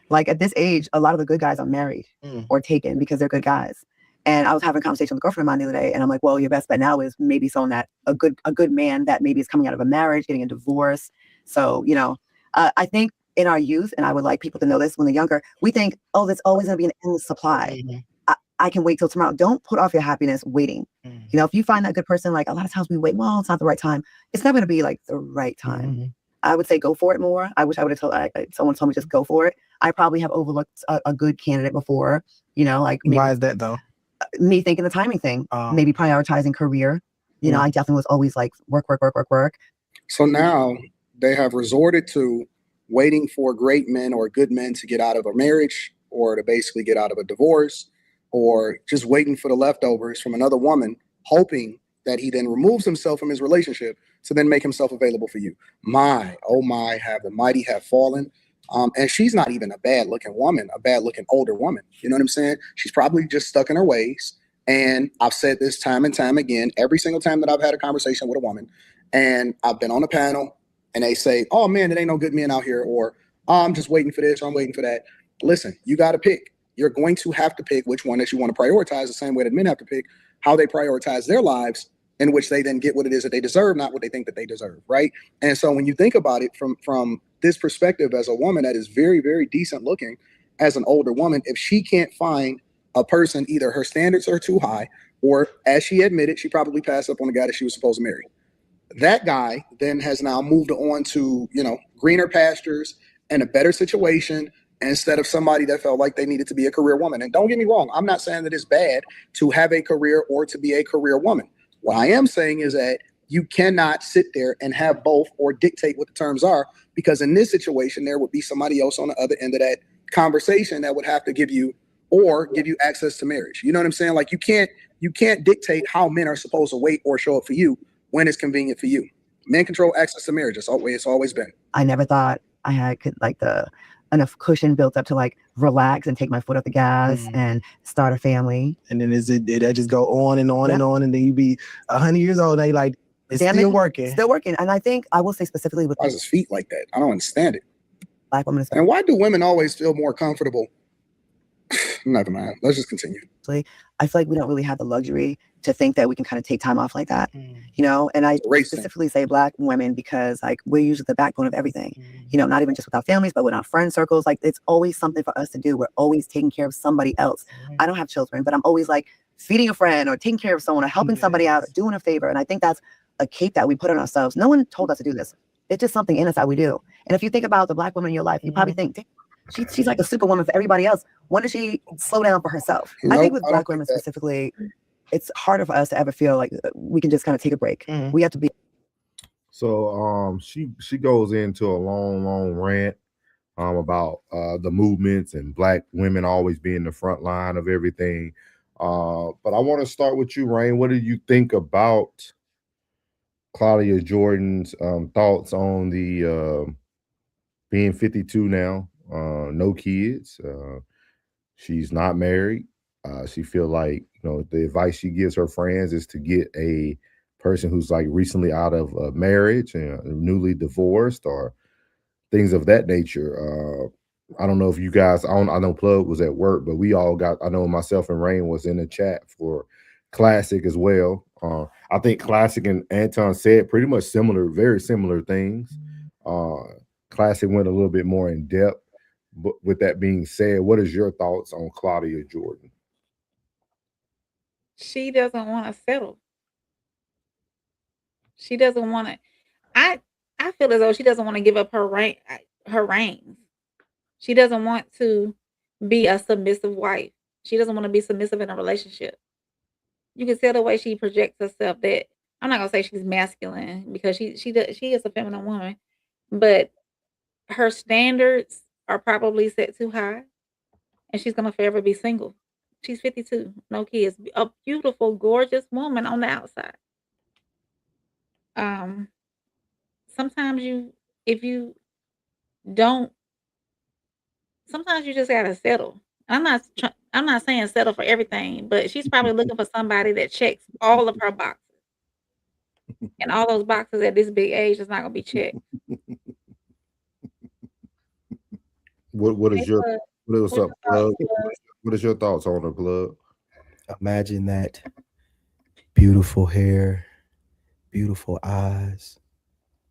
Like at this age, a lot of the good guys are married or taken because they're good guys. And I was having a conversation with a girlfriend of mine the other day, and I'm like, well, your best bet now is maybe someone that a good man that maybe is coming out of a marriage, getting a divorce. So, I think in our youth, and I would like people to know this when they're younger, we think, oh, there's always going to be an endless supply. I can wait till tomorrow. Don't put off your happiness waiting. If you find that good person, like a lot of times we wait, well, it's not the right time. It's never going to be like the right time. I would say go for it more. I wish I would have told someone told me just go for it. I probably have overlooked a good candidate before, like maybe, why is that though? Me thinking the timing thing, maybe prioritizing career. I definitely was always like work. So now they have resorted to waiting for great men or good men to get out of a marriage or to basically get out of a divorce, or just waiting for the leftovers from another woman, hoping that he then removes himself from his relationship to then make himself available for you. My, oh my, have the mighty have fallen. And she's not even a bad looking woman, a bad looking older woman. You know what I'm saying? She's probably just stuck in her ways. And I've said this time and time again, every single time that I've had a conversation with a woman, and I've been on a panel and they say, oh man, there ain't no good men out here, or oh, I'm just waiting for this, or I'm waiting for that. Listen, you got to pick. You're going to have to pick which one that you want to prioritize, the same way that men have to pick how they prioritize their lives, in which they then get what it is that they deserve, not what they think that they deserve, right? And so when you think about it from this perspective, as a woman that is very, very decent looking, as an older woman, if she can't find a person, either her standards are too high, or as she admitted, she probably passed up on the guy that she was supposed to marry. That guy then has now moved on to, greener pastures and a better situation, instead of somebody that felt like they needed to be a career woman. And don't get me wrong, I'm not saying that it's bad to have a career or to be a career woman. What I am saying is that you cannot sit there and have both or dictate what the terms are, because in this situation, there would be somebody else on the other end of that conversation that would have to give you access to marriage. You know what I'm saying? Like you can't dictate how men are supposed to wait or show up for you when it's convenient for you. Men control access to marriage. It's always been. I never thought I had enough cushion built up to like relax and take my foot off the gas and start a family. And then did that just go on and on and on, and then you be 100 years old and they like it's still working. And I think I will say specifically with why is his feet like that? I don't understand it. Black women. And why do women always feel more comfortable? Never mind. Let's just continue. I feel like we don't really have the luxury to think that we can kind of take time off like that, and I specifically say Black women because like we're usually the backbone of everything, not even just with our families, but with our friend circles. Like it's always something for us to do. We're always taking care of somebody else. I don't have children, but I'm always like feeding a friend or taking care of someone or helping somebody out or doing a favor. And I think that's a cape that we put on ourselves. No one told us to do this. It's just something in us that we do. And if you think about the Black woman in your life, you probably think, she's like a superwoman for everybody else. When does she slow down for herself? I think with Black women specifically, it's harder for us to ever feel like we can just kind of take a break. We have to be. So she goes into a long rant about the movements and Black women always being the front line of everything. But I want to start with you, Rain. What do you think about Claudia Jordan's thoughts on the being 52 now, no kids, she's not married. She feel like the advice she gives her friends is to get a person who's like recently out of a marriage and newly divorced or things of that nature. I don't know if you guys, I know Plug was at work, but we all got, I know myself and Rain was in the chat for Classic as well. I think Classic and Anton said pretty much very similar things. Classic went a little bit more in depth. But with that being said, what is your thoughts on Claudia Jordan? She doesn't want to settle. She doesn't want to. I feel as though she doesn't want to give up her reins. She doesn't want to be a submissive wife. She doesn't want to be submissive in a relationship. You can tell the way she projects herself that I'm not gonna say she's masculine because she is a feminine woman, but her standards are probably set too high, and she's gonna forever be single. She's 52, no kids, a beautiful, gorgeous woman on the outside. Sometimes you just gotta settle. I'm not saying settle for everything, but she's probably looking for somebody that checks all of her boxes. And all those boxes at this big age is not gonna be checked. What Hey, is your Plug, what's what's up, your Plug? thoughts, Plug? What is your thoughts on the Plug? Imagine that beautiful hair, beautiful eyes,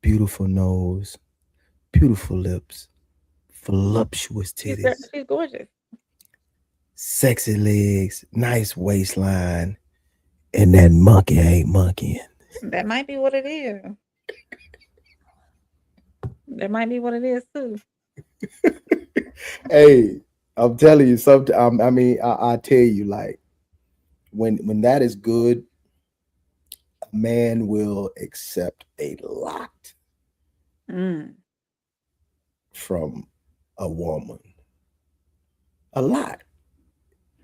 beautiful nose, beautiful lips, voluptuous titties, She's gorgeous. sexy legs, nice waistline, and that monkey ain't monkeying. That might be what it is. That might be what it is too. Hey, I'm telling you, sometimes I tell you, like when that is good, a man will accept a lot Mm. from a woman. A lot.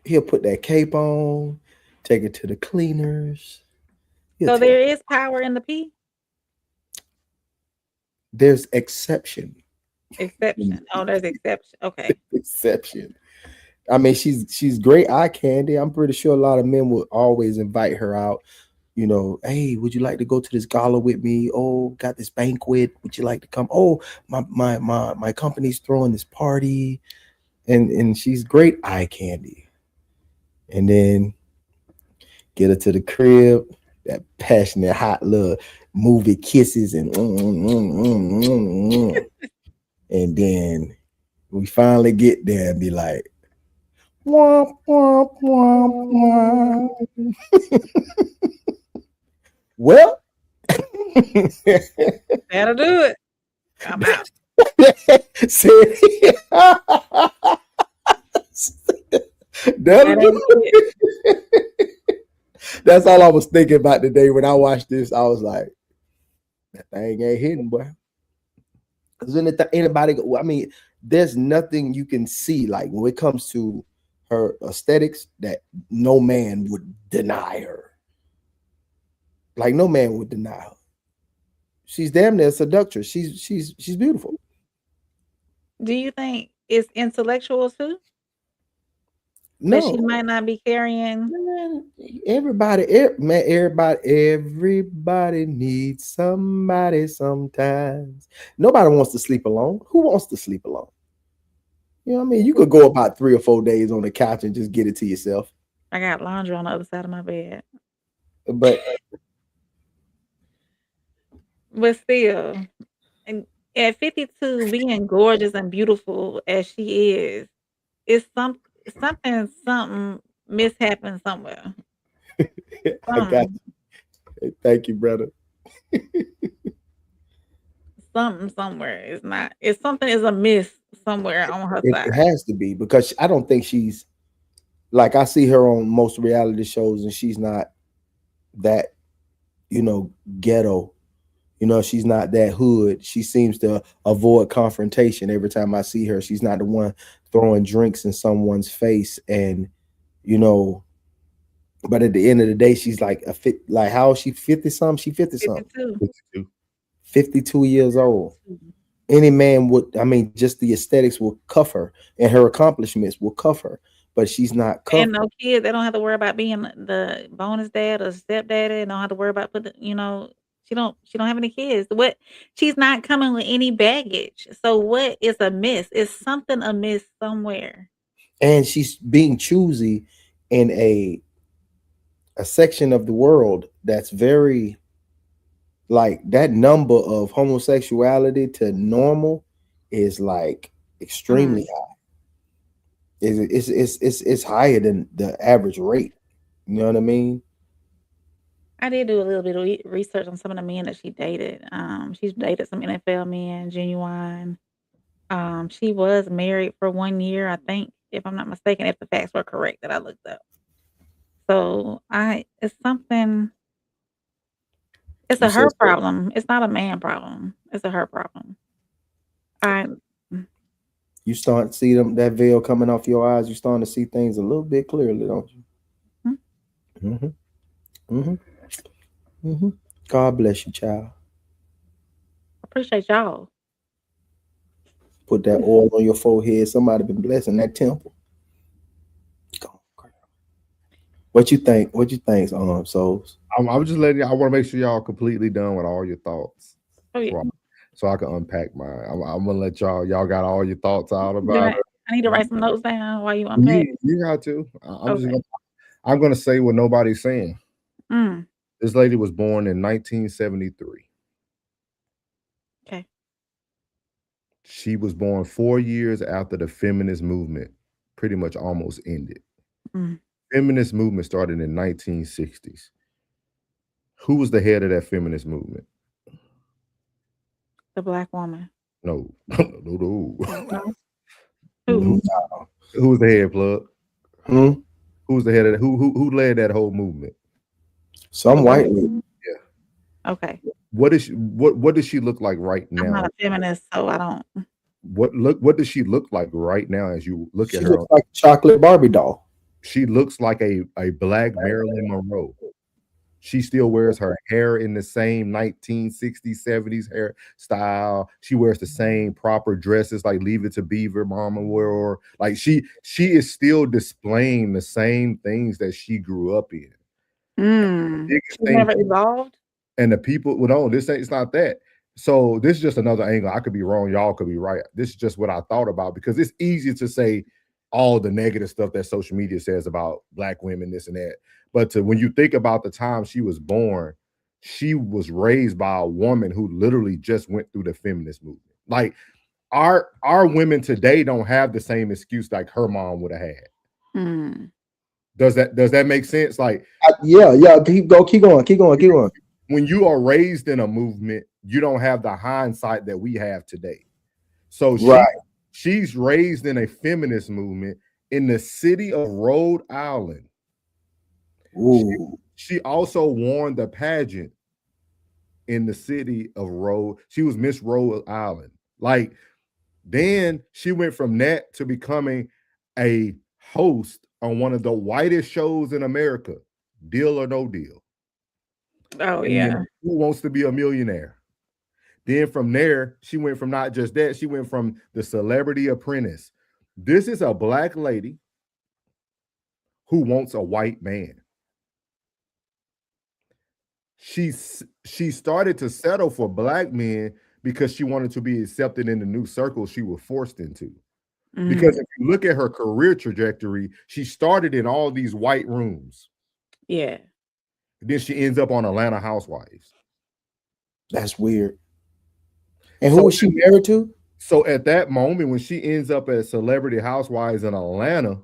He'll put that cape on, take it to the cleaners. So there is power in the P? There's exception. Exception. Oh, there's exception. Okay. Exception. I mean, she's great eye candy. I'm pretty sure a lot of men would always invite her out. You know, hey, would you like to go to this gala with me? Oh, got this banquet. Would you like to come? Oh, my company's throwing this party, and she's great eye candy. And then get her to the crib, that passionate, hot little movie kisses and and then we finally get there and be like, womp womp womp womp. Well, That'll do it. I'm out. That's all I was thinking about today when I watched this. I was like, that thing ain't hidden, boy. Because anybody, I mean, there's nothing you can see like when it comes to her aesthetics that no man would deny her. Like no man would deny her. She's damn near a seductress. She's beautiful. Do you think it's intellectual too? No, that she might not be carrying. Everybody needs somebody sometimes. Nobody wants to sleep alone. Who wants to sleep alone? You know what I mean? You could go about 3 or 4 days on the couch and just get it to yourself. I got laundry on the other side of my bed. But still, and at 52, being gorgeous and beautiful as she is, it's something mishappened somewhere. I got you. Thank you, brother. Something somewhere is not. It's something is amiss somewhere on her side. It has to be because I don't think she's like I see her on most reality shows and she's not that, ghetto. She's not that hood. She seems to avoid confrontation every time I see her. She's not the one throwing drinks in someone's face. And, but at the end of the day, she's like how old is she? 50 something? She 50 something. 52 years old. Any man would, just the aesthetics will cuff her and her accomplishments will cuff her, but she's not cuffed. And no kids. They don't have to worry about being the bonus dad or stepdaddy. They don't have to worry about she don't have any kids. She's not coming with any baggage. So what is amiss? Is something amiss somewhere? And she's being choosy in a section of the world that's very like that number of homosexuality to normal is like extremely high. It's higher than the average rate. You know what I mean? I did do a little bit of research on some of the men that she dated. She's dated some NFL men, Genuine. She was married for 1 year, I think, if I'm not mistaken, if the facts were correct that I looked up. So it's something. It's a her problem. It's not a man problem. It's a her problem. You start to see that veil coming off your eyes. You're starting to see things a little bit clearly, don't you? God bless you, child. Appreciate y'all. Put that oil on your forehead. Somebody been blessing that temple. What you think? Souls? I'm just letting you. I want to make sure y'all completely done with all your thoughts, Oh, yeah. so I can unpack mine. I'm gonna let y'all got all your thoughts out about it. I need to write some notes down while you unpack. You got to. I'm gonna say what nobody's saying. Mm. This lady was born in 1973. Okay. She was born 4 years after the feminist movement pretty much almost ended. Mm. Feminist movement started in 1960s. Who was the head of that feminist movement? The black woman. No. No. Who? Who was the head, Plug? Hmm? Who was the head of that? Who led that whole movement? Some white lady. Yeah. Okay. What does she look like right now? I'm not a feminist, so I don't. What does she look like right now as you look at her? She looks like a chocolate Barbie doll. She looks like a black Marilyn Monroe. She still wears her hair in the same 1960s, 70s hairstyle. She wears the same proper dresses like Leave It to Beaver Mama wore. Like she is still displaying the same things that she grew up in. She never evolved. And the people, well, no, it's not that. So this is just another angle. I could be wrong. Y'all could be right. This is just what I thought about, because it's easy to say all the negative stuff that social media says about black women, this and that. But when you think about the time she was born, she was raised by a woman who literally just went through the feminist movement. Like our women today don't have the same excuse like her mom would have had. Does that make sense? Like, yeah. Keep going. When you are raised in a movement, you don't have the hindsight that we have today. So she's raised in a feminist movement in the city of Rhode Island. Ooh. She also won the pageant in the city of Rhode. She was Miss Rhode Island. Like, then she went from that to becoming a host on one of the whitest shows in America, Deal or No Deal. Oh, yeah. Who Wants to Be a Millionaire? Then from there, she went from not just that, she went from The Celebrity Apprentice. This is a black lady who wants a white man. She started to settle for black men because she wanted to be accepted in the new circle she was forced into. Because if you look at her career trajectory, she started in all these white rooms. Yeah. Then she ends up on Atlanta Housewives. That's weird. And who was she married to? So at that moment, when she ends up as Celebrity Housewives in Atlanta,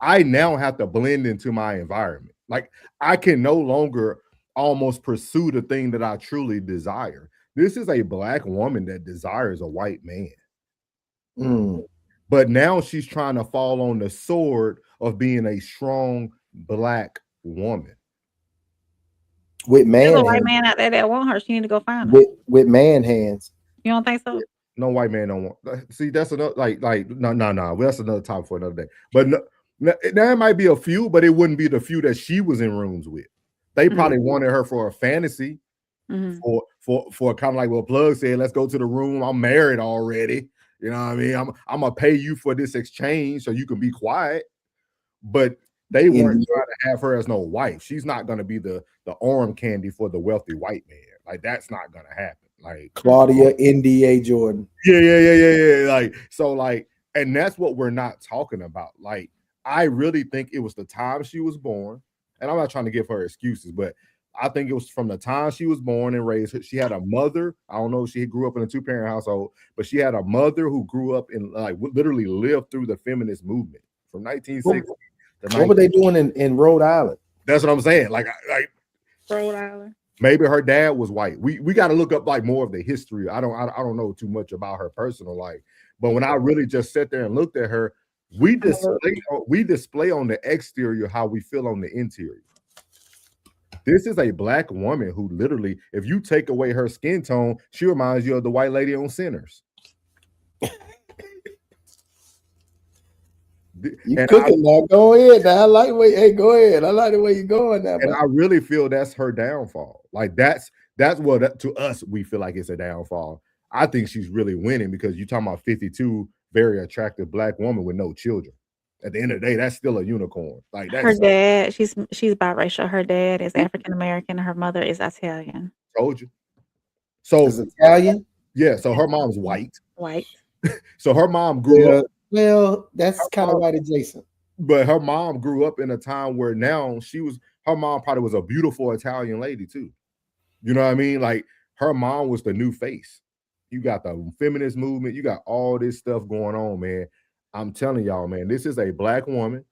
I now have to blend into my environment. Like, I can no longer almost pursue the thing that I truly desire. This is a black woman that desires a white man. But now she's trying to fall on the sword of being a strong black woman. With man There's a hands. white man out there that want her. She need to go find her. With man hands. You don't think so? No white man don't want. See, that's another no. That's another topic for another day. But there might be a few, but it wouldn't be the few that she was in rooms with. They probably wanted her for a fantasy, for kind of like what Plug said. Let's go to the room. I'm married already. You know what I mean? I'm gonna pay you for this exchange so you can be quiet. But they weren't trying to have her as no wife. She's not gonna be the arm candy for the wealthy white man. Like, that's not gonna happen. Like Claudia Jordan. Yeah. Like, so, like, and that's what we're not talking about. Like, I really think it was the time she was born, and I'm not trying to give her excuses, but I think it was from the time she was born and raised. She had a mother. I don't know if she grew up in a 2-parent household, but she had a mother who grew up in, like, literally lived through the feminist movement from 1960. What were they doing in Rhode Island? That's what I'm saying. Like Rhode Island. Maybe her dad was white. We got to look up like more of the history. I don't know too much about her personal life, but when I really just sat there and looked at her, we display on the exterior how we feel on the interior. This is a black woman who literally, if you take away her skin tone, she reminds you of the white lady on Sinners. You cooking now? Go ahead. Now, I like the way. Hey, go ahead. I like the way you're going now. And I really feel that's her downfall. Like, that's what to us we feel like it's a downfall. I think she's really winning because you're talking about 52 very attractive black woman with no children. At the end of the day, that's still a unicorn. Like Her that's dad, she's biracial. Her dad is African American. Her mother is Italian. told you. So Is Italian? yeah, so her mom's white. White. So her mom grew up. Well, that's kind of white adjacent. But her mom grew up in a time where now her mom probably was a beautiful Italian lady too. You know what I mean? Like her mom was the new face. You got the feminist movement. You got all this stuff going on, man. I'm telling y'all, man, this is a Black woman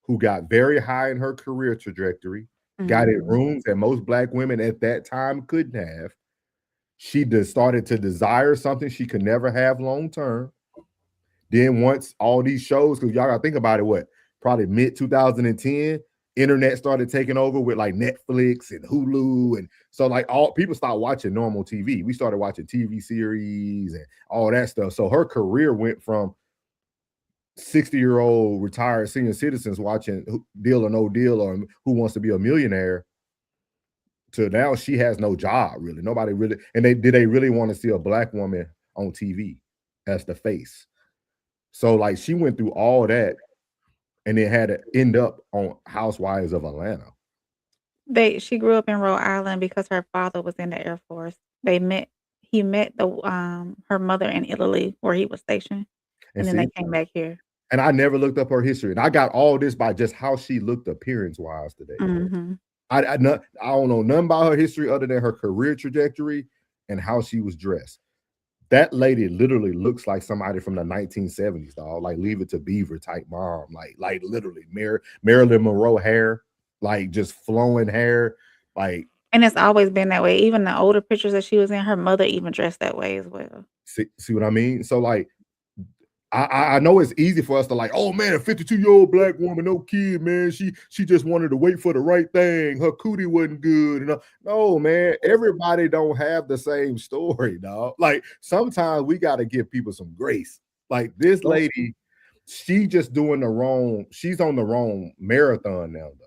who got very high in her career trajectory, got in rooms that most Black women at that time couldn't have. She just started to desire something she could never have long term. Then once all these shows, because y'all gotta think about it, probably mid 2010, internet started taking over with like Netflix and Hulu, and so like all people stopped watching normal TV. We started watching TV series and all that stuff. So her career went from 60-year-old retired senior citizens watching Deal or No Deal or Who Wants to Be a Millionaire to now she has no job really. Nobody really, and they really want to see a Black woman on TV as the face. So like she went through all that and then had to end up on Housewives of Atlanta. She grew up in Rhode Island because her father was in the Air Force. He met her mother in Italy where he was stationed. And then they came back here. And I never looked up her history. And I got all this by just how she looked appearance-wise today. Mm-hmm. I don't know nothing about her history other than her career trajectory and how she was dressed. That lady literally looks like somebody from the 1970s, dog. Like Leave It to Beaver type mom. Like literally Marilyn Monroe hair, like just flowing hair. Like, and it's always been that way. Even the older pictures that she was in, her mother even dressed that way as well. See what I mean? So like, I know it's easy for us to like, oh man, a 52-year-old Black woman, no kid, man. She just wanted to wait for the right thing. Her cootie wasn't good. No, man, everybody don't have the same story, dog. Like sometimes we got to give people some grace. Like this lady, she's on the wrong marathon now, though.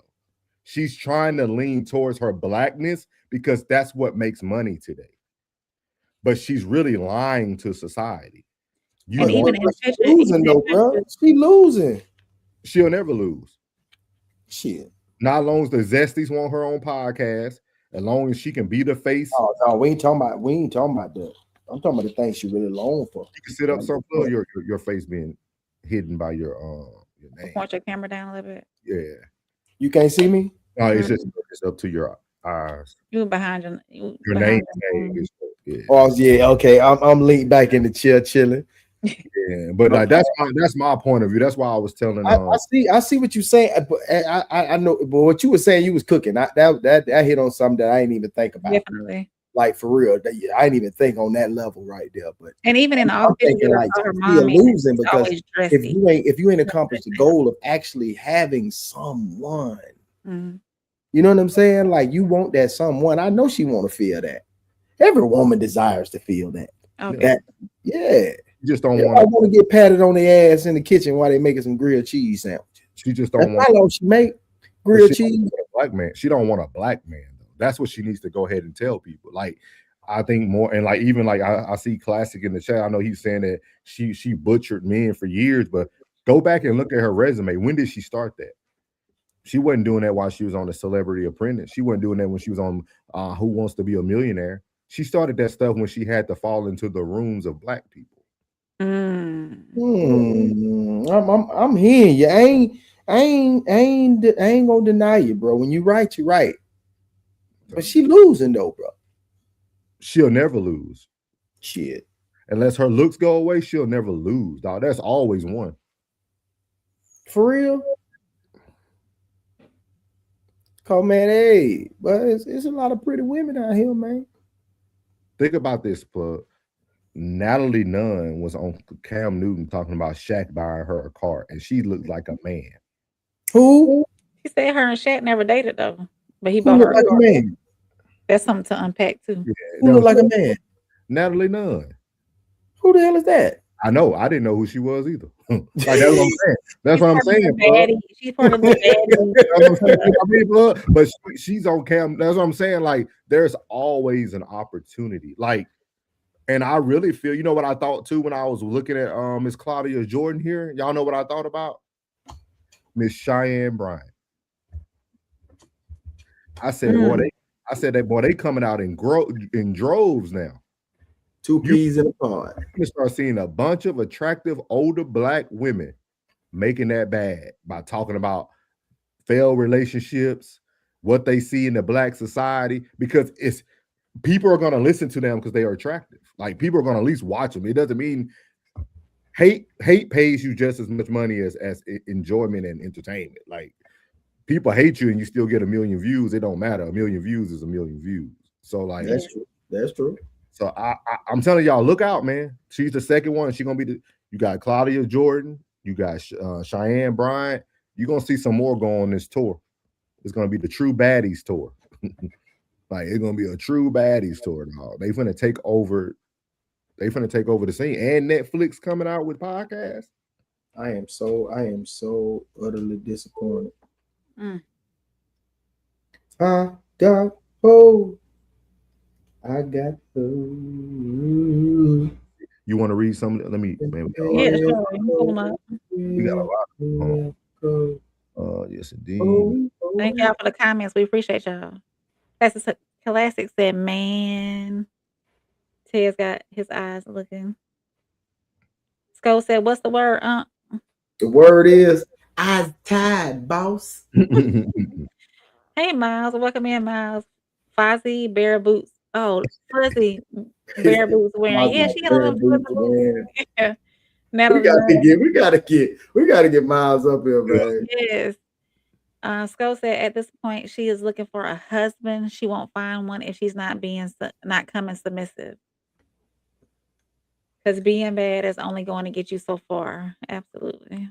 She's trying to lean towards her Blackness because that's what makes money today. But she's really lying to society. And even losing though, bro. She losing. She'll never lose. Shit. Not as long as the Zesties want her own podcast, as long as she can be the face. Oh no, we ain't talking about that. I'm talking about the things she really long for. You can sit up some your face being hidden by your name. Point your camera down a little bit. Yeah. You can't see me? No, it's just up to your eyes. You behind your name is yeah. Oh yeah, okay. I'm leaned back in the chair chilling. Yeah, but like that's my point of view. That's why I was telling. I see what you're saying, but I know. But what you were saying, you was cooking. That hit on something that I ain't even think about. Definitely, like for real. I didn't even think on that level right there. But and even in all thinking like her mom losing because if you ain't accomplished the goal of actually having someone, you know what I'm saying? Like you want that someone. I know she want to feel that. Every woman desires to feel that. Okay. Yeah. You just don't want to get patted on the ass in the kitchen while they making some grilled cheese sandwiches. She just don't want. How long she make grilled cheese? Black man. She don't want a Black man though. That's what she needs to go ahead and tell people. Like I think more and like even like I see Classic in the chat. I know he's saying that she butchered men for years, but go back and look at her resume. When did she start that? She wasn't doing that while she was on The Celebrity Apprentice. She wasn't doing that when she was on Who Wants to Be a Millionaire. She started that stuff when she had to fall into the rooms of Black people. I'm hearing you. I ain't gonna deny you, bro. When you right, you right. But she losing though, bro. She'll never lose. Shit. Unless her looks go away, she'll never lose, dog. That's always one. For real? Call man, hey, but it's a lot of pretty women out here, man. Think about this, plug. Natalie Nunn was on Cam Newton talking about Shaq buying her a car, and she looked like a man. Who? He said her and Shaq never dated though, but he bought her like a man. That's something to unpack too. Yeah, who looked like a man? Natalie Nunn. Who the hell is that? I know. I didn't know who she was either. Like, that's what I'm saying. That's what I'm saying. She's part of the daddy. But she's on Cam. That's what I'm saying. Like, there's always an opportunity. Like, And I really feel, you know what I thought too when I was looking at Miss Claudia Jordan here? Y'all know what I thought about? Miss Cheyenne Bryant. I said, boy, they coming out in droves now. Two peas in a pod. You can start seeing a bunch of attractive older black women making that bad by talking about failed relationships, what they see in the black society, because it's people are going to listen to them because they are attractive. Like people are going to at least watch them. It doesn't mean hate pays you just as much money as enjoyment and entertainment. Like people hate you and you still get 1 million views. It don't matter. 1 million views is 1 million views. So like that's true. That's true. So I'm telling y'all, look out, man. She's the second one. She's gonna be you got Claudia Jordan, you got Cheyenne Bryant. You're gonna see some more go on this tour. It's gonna be the True Baddies tour. Like it's gonna be a True Baddies tour. Dog. They finna take over. They finna take over the scene. And Netflix coming out with podcasts. I am so utterly disappointed. I got hope. I got hope. You want to read some? Let me. Man, Yeah, sure. We got a lot. Yes, indeed. Thank y'all for the comments. We appreciate y'all. Classic said, man. Ted's got his eyes looking. Skull said, what's the word, The word is eyes tied, boss. Hey, Miles. Welcome in, Miles. Fozzie, Bear Boots. Oh, Fuzzy, Bear Boots wearing. Yeah, she got a little boots. Yeah. We gotta get Miles up here, man. Yes. Skull said at this point she is looking for a husband. She won't find one if she's not coming submissive. Because being bad is only going to get you so far. Absolutely.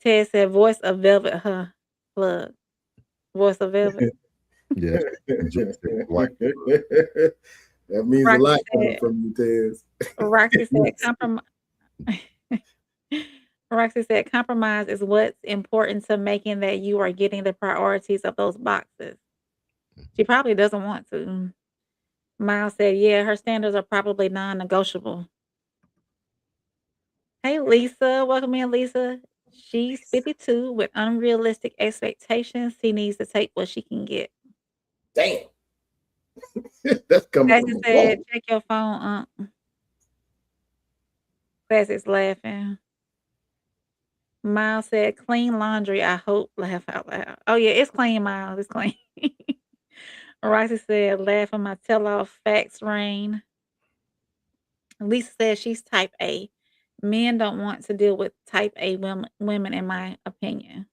Ted said, voice of velvet, huh? Plug. Voice of velvet. Yeah. That means Roxy a lot said, from you, Tez. Roxy said, Roxy said, compromise is what's important to making that you are getting the priorities of those boxes. She probably doesn't want to. Miles said, yeah, her standards are probably non-negotiable. Hey, Lisa. Welcome in, Lisa. She's 52 with unrealistic expectations. She needs to take what she can get. Damn. That's coming from said, check your phone. Classic's laughing. Miles said, clean laundry. I hope. Laugh out loud. Oh, yeah, it's clean, Miles. It's clean. Roxy said, laugh on my tell-off. Facts rain. Lisa said she's type A. Men don't want to deal with type A women, in my opinion.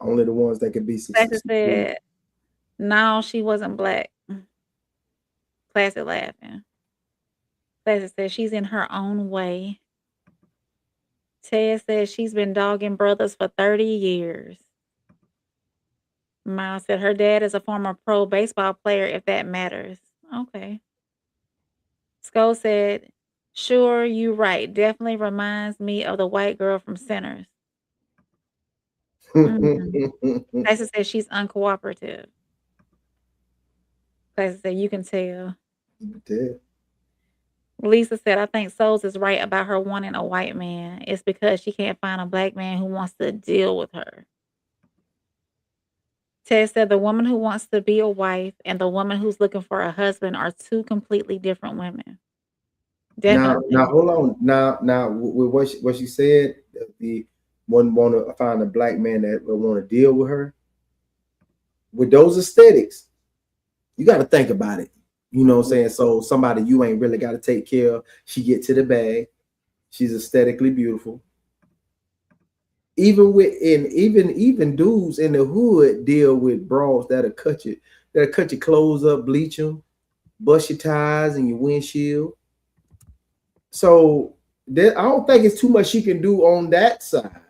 Only the ones that can be successful. Classic said, no, she wasn't black. Classic laughing. Classic said she's in her own way. Ted says she's been dogging brothers for 30 years. Miles said her dad is a former pro baseball player, if that matters. Okay. Skull said, sure, you right. Definitely reminds me of the white girl from Sinners. Classic said she's uncooperative. Classic said you can tell. Lisa said, I think Souls is right about her wanting a white man. It's because she can't find a black man who wants to deal with her. Ted said the woman who wants to be a wife and the woman who's looking for a husband are two completely different women. Definitely. Now hold on. Now with what she said, the one want to find a black man that will want to deal with her. With those aesthetics, you got to think about it. You know what I'm saying? So somebody you ain't really got to take care of. She get to the bag. She's aesthetically beautiful. Even dudes in the hood deal with bras that'll cut your clothes up, bleach them, bust your tires and your windshield. So I don't think it's too much she can do on that side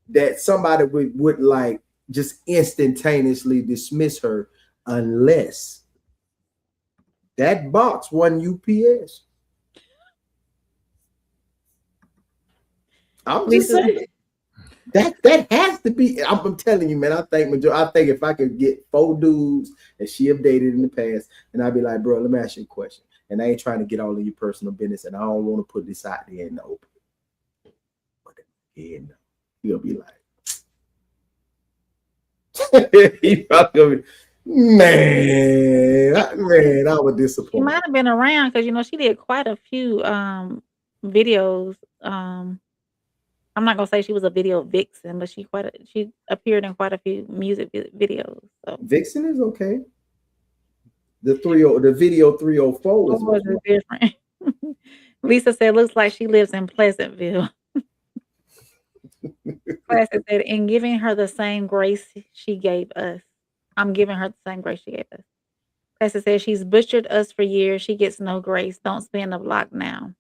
that somebody would like just instantaneously dismiss her unless that box won UPS. I'm just saying. That has to be. I'm telling you, man. I think if I could get 4 dudes that she have dated in the past, and I'd be like, bro, let me ask you a question. And I ain't trying to get all of your personal business, and I don't want to put this out there in the open. But yeah, no, you'll be like, man, I was disappointed. She might have been around because she did quite a few videos. I'm not gonna say she was a video vixen, but she appeared in quite a few music videos. So Vixen is okay. The video 304 is different. Lisa said, "Looks like she lives in Pleasantville." Classic said, "In giving her the same grace she gave us, I'm giving her the same grace she gave us." Classic said, "She's butchered us for years. She gets no grace. Don't spin the block now."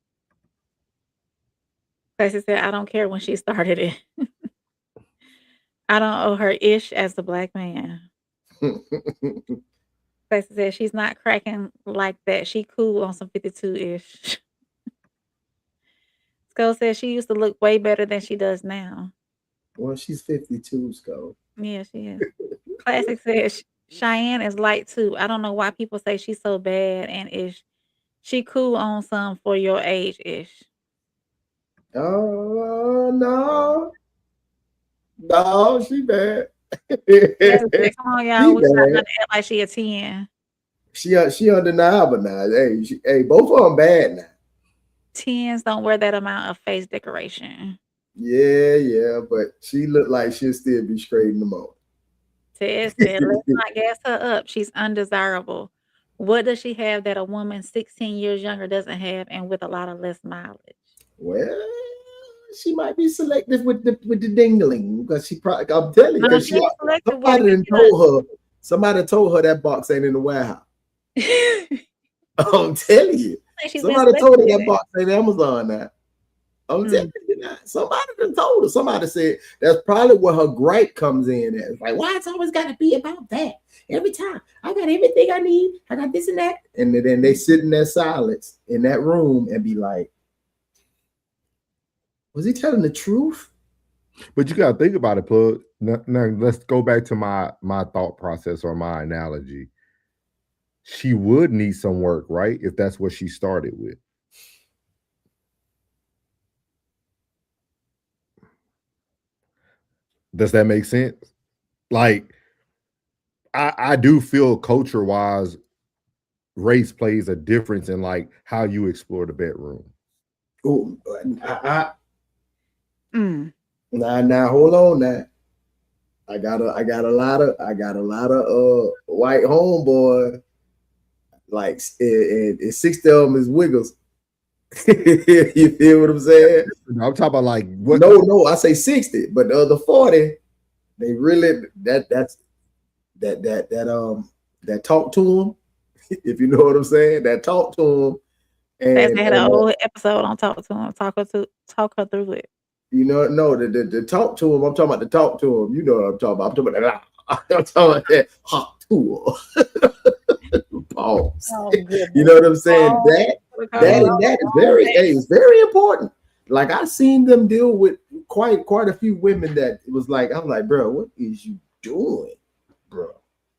Classic said, "I don't care when she started it. I don't owe her ish as a black man." Classic said, "She's not cracking like that. She cool on some 52-ish." Skull says she used to look way better than she does now. Well, she's 52, Skull. Yeah, she is. Classic says Cheyenne is light too. I don't know why people say she's so bad and ish. She cool on some for your age ish. Oh no, she bad. Come on, y'all. We trying to act like she a 10. She undeniable now. Hey, both of them bad now. 10s don't wear that amount of face decoration. Yeah, but she looked like she'll still be straight in the moment. Ted said, "Let's not gas her up. She's undesirable. What does she have that a woman 16 years younger doesn't have and with a lot of less mileage?" Well, she might be selective with the dingling because she probably. I'm telling you, because somebody told her that box ain't in the warehouse. I'm telling you, somebody told her that box ain't Amazon now. I'm telling you now. Somebody done told her. Somebody said that's probably where her gripe comes in. It's like, why it's always got to be about that? Every time I got everything I need, I got this and that, and then they sit in that silence in that room and be like, was he telling the truth? But you got to think about it, Plug. Now let's go back to my thought process or my analogy. She would need some work, right? If that's what she started with. Does that make sense? Like, I do feel culture-wise, race plays a difference in like how you explore the bedroom. Oh, Now hold on now. I got a lot of white homeboy, like and 60 of them is wiggles. You feel what I'm saying? I'm talking about like what? No, I say 60, but the other 40, they really that talk to them. If you know what I'm saying, that talk to them. And they had a whole episode on talk to him, talk her through it. You know, no, the talk to him. I'm talking about the talk to him. You know what I'm talking about. I'm talking about that hot tool. Pause. Oh, you know what I'm saying? That is very important. Like I seen them deal with quite a few women that it was like, I'm like, bro, what is you doing, bro?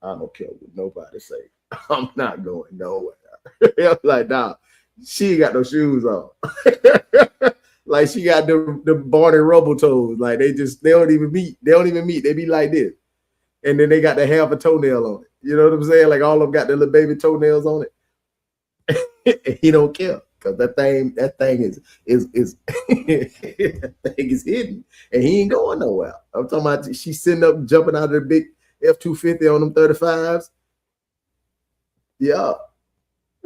I don't care what nobody say. I'm not going nowhere. I'm like, nah, she ain't got no shoes on. Like she got the Barney Rubble toes. Like they don't even meet. They be like this. And then they got the half a toenail on it. You know what I'm saying? Like all of them got the little baby toenails on it. He don't care. Because that thing is that thing is hidden. And he ain't going nowhere. I'm talking about she's sitting up jumping out of the big F-250 on them 35s. Yeah.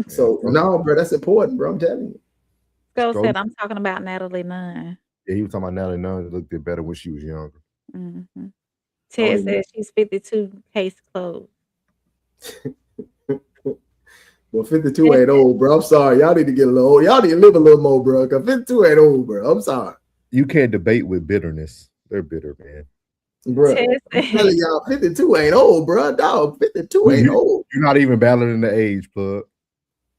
So no, bro, that's important, bro. I'm telling you. Go said, I'm talking about Natalie Nunn. Yeah, he was talking about Natalie Nunn looked better when she was younger. Mm-hmm. Ted said she's 52, case closed. Well, 52 ain't old, bro. I'm sorry. Y'all need to get a little old. Y'all need to live a little more, bro. Because 52 ain't old, bro. I'm sorry. You can't debate with bitterness. They're bitter, man. Bro, I'm telling y'all, 52 ain't old, bro. Dog, 52 ain't old. You're not even battling the age, Plug.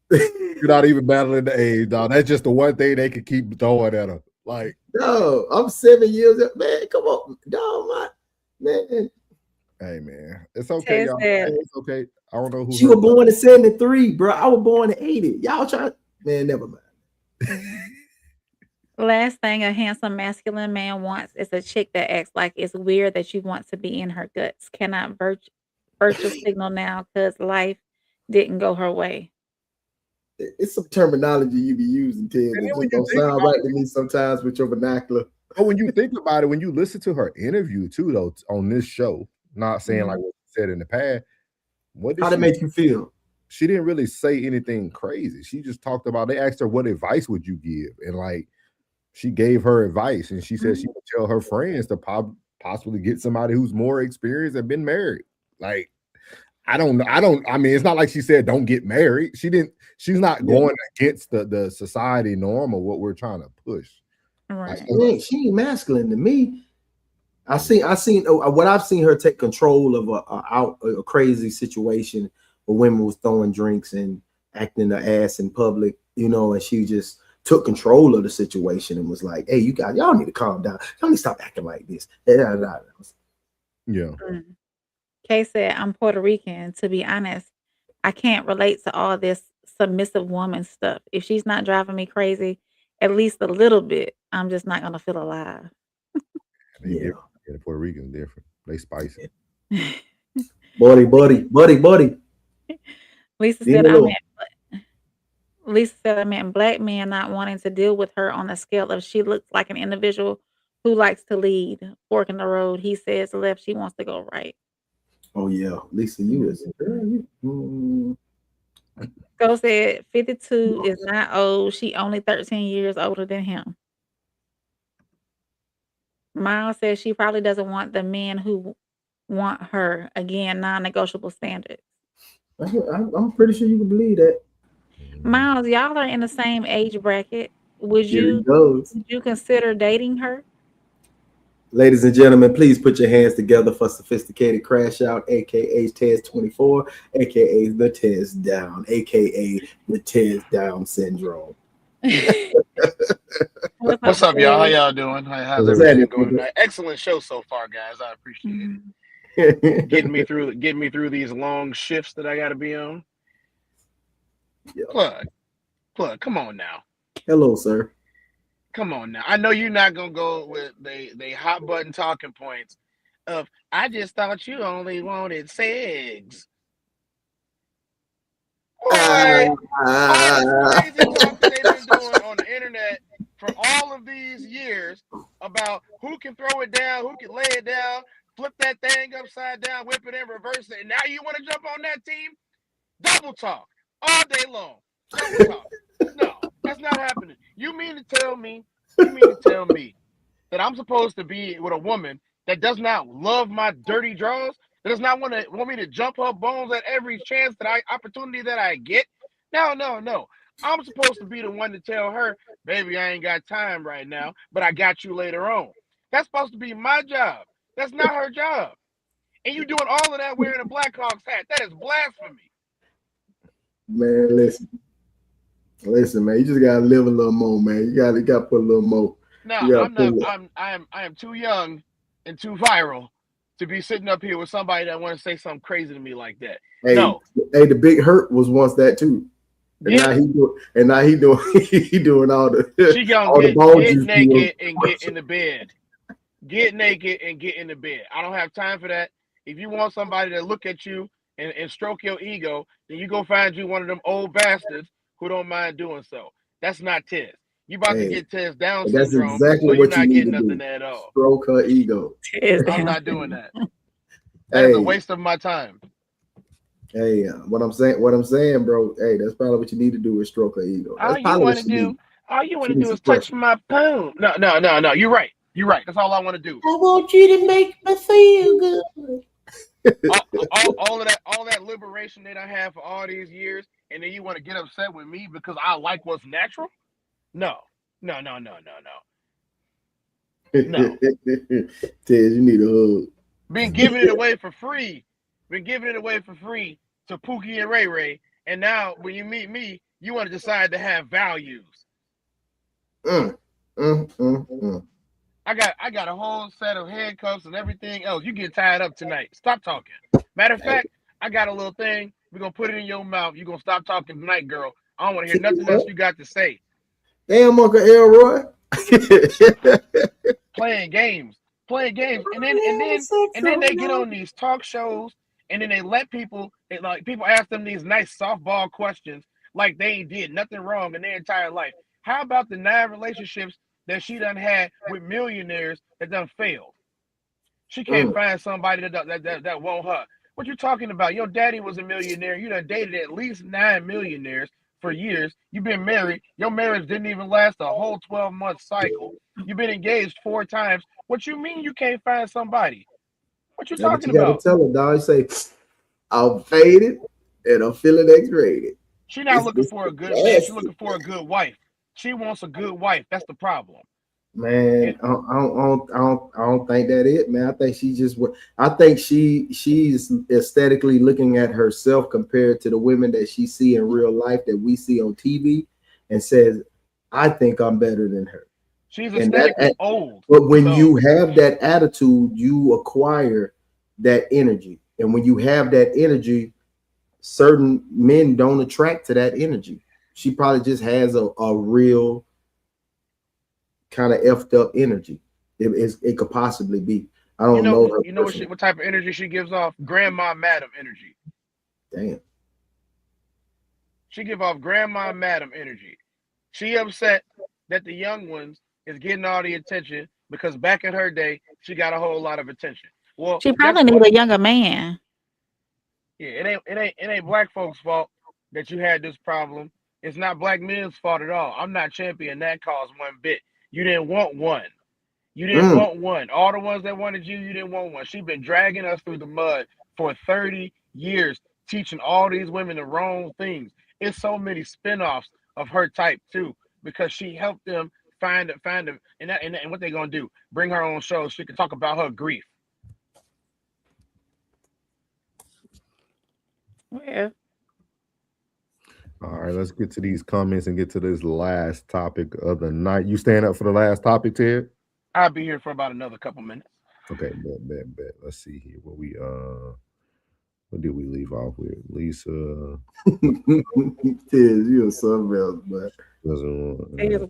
You're not even battling the age, dog. That's just the one thing they can keep throwing at her. Like, no, I'm 7 years old. Man, come on. No, man. hey, man. It's okay, y'all. Hey, it's okay. I don't know who. She was born in 73, bro. I was born in 80. Y'all trying, man, never mind. Last thing a handsome masculine man wants is a chick that acts like it's weird that you want to be in her guts. Cannot virtual signal now because life didn't go her way. It's some terminology you be using, Ted. It just don't sound right to me sometimes with your vernacular. But when you think about it, when you listen to her interview too, though, on this show, not saying like what she said in the past, how did it make you feel? She didn't really say anything crazy. She just talked about, they asked her, what advice would you give? And like, she gave her advice, and she said she would tell her friends to possibly get somebody who's more experienced and been married. Like, I mean, it's not like she said don't get married. She's not going against the society norm or what we're trying to push. Right. Like, she ain't masculine to me. I seen what I've seen her take control of a crazy situation where women was throwing drinks and acting their ass in public, and she just took control of the situation and was like, hey, y'all need to calm down. Y'all need to stop acting like this. Yeah. Kay said, I'm Puerto Rican. To be honest, I can't relate to all this submissive woman stuff. If she's not driving me crazy, at least a little bit, I'm just not going to feel alive. Yeah. The Puerto Ricans different. They spicy. Buddy. Lisa said, I meant black men not wanting to deal with her on a scale of she looks like an individual who likes to lead. Fork in the road. He says left. She wants to go right. Oh, yeah. Lisa, you is. Go said 52 is not old. She only 13 years older than him. Miles says she probably doesn't want the men who want her. Again, non-negotiable standards. I'm pretty sure you can believe that. Miles, y'all are in the same age bracket. Would you consider dating her? Ladies and gentlemen, please put your hands together for Sophisticated Crash Out, aka Tez24, aka the Tez Down, aka the Tez Down Syndrome. What's up, y'all? How y'all doing? How's everything going tonight? Excellent show so far, guys. I appreciate it. Getting me through these long shifts that I got to be on. Plug, come on now. Hello, sir. Come on now. I know you're not gonna go with the hot button talking points of I just thought you only wanted sex. Boy, all this crazy talk that they've been doing on the internet for all of these years about who can throw it down, who can lay it down, flip that thing upside down, whip it in, reverse it, and now you want to jump on that team? Double talk all day long. Double talk. No, that's not happening. You mean to tell me that I'm supposed to be with a woman that does not love my dirty draws, that does not want me to jump her bones at every chance opportunity that I get? No. I'm supposed to be the one to tell her, baby, I ain't got time right now, but I got you later on. That's supposed to be my job. That's not her job. And you doing all of that wearing a Blackhawks hat. That is blasphemy. Man, listen, man. You just gotta live a little more, man. You gotta put a little more. No, I am too young and too viral to be sitting up here with somebody that want to say something crazy to me like that. Hey, no. Hey, the Big Hurt was once that too. And now he doing all the she gonna all get the naked and get in the bed. Get naked and get in the bed. I don't have time for that. If you want somebody to look at you and stroke your ego, then you go find you one of them old bastards who don't mind doing so. That's not Tez. You about to get Tez Down syndrome, exactly so you're what not you getting need to nothing do. at all. Stroke her ego. I'm not doing that. That is a waste of my time. Hey, what I'm saying, bro. Hey, that's probably what you need to do is stroke her ego. All you want to do is touch my poon. No. You're right. That's all I want to do. I want you to make me feel good. all that liberation that I have for all these years, and then you want to get upset with me because I like what's natural? No. Ted, you need a hug. Been giving it away for free. To Pookie and Ray Ray, and now when you meet me, you want to decide to have values. I got a whole set of handcuffs and everything else. You get tied up tonight. Stop talking. Matter of fact, I got a little thing. We're gonna put it in your mouth. You're gonna stop talking tonight, girl. I don't want to hear nothing else you got to say. Damn, Uncle Elroy. Playing games. And then they get on these talk shows and then they let people ask them these nice softball questions like they ain't did nothing wrong in their entire life. How about the 9 relationships that she done had with millionaires that done failed? She can't find somebody that want her. What you talking about? Your daddy was a millionaire. You done dated at least 9 millionaires for years. You've been married. Your marriage didn't even last a whole 12-month cycle. You've been engaged 4 times. What you mean you can't find somebody? What you talking about? You gotta tell her, dog. You say, I'm faded and I'm feeling X-rated. She's not looking for a good man. She's looking for a good wife. She wants a good wife. That's the problem. Man, I don't think that it, man. I think she's aesthetically looking at herself compared to the women that she see in real life that we see on TV and says, I think I'm better than her. She's aesthetically old. But when you have that attitude, you acquire that energy. And when you have that energy, certain men don't attract to that energy. She probably just has a real kind of effed up energy. It could possibly be. I don't know her. You know what type of energy she gives off? Grandma Madam energy. Damn. She give off Grandma Madam energy. She upset that the young ones is getting all the attention because back in her day, she got a whole lot of attention. Well, she probably need a younger man. Yeah, it ain't black folks' fault that you had this problem. It's not black men's fault at all. I'm not championing that cause one bit. You didn't want one. You didn't want one. All the ones that wanted you didn't want one. She's been dragging us through the mud for 30 years, teaching all these women the wrong things. It's so many spinoffs of her type too, because she helped them find it, and what they gonna do? Bring her on show so she can talk about her grief. Yeah. All right, let's get to these comments and get to this last topic of the night. You stand up for the last topic, Ted? I'll be here for about another couple minutes. Okay, bet. Let's see here. What did we leave off with? Lisa. Ted, you're something else, but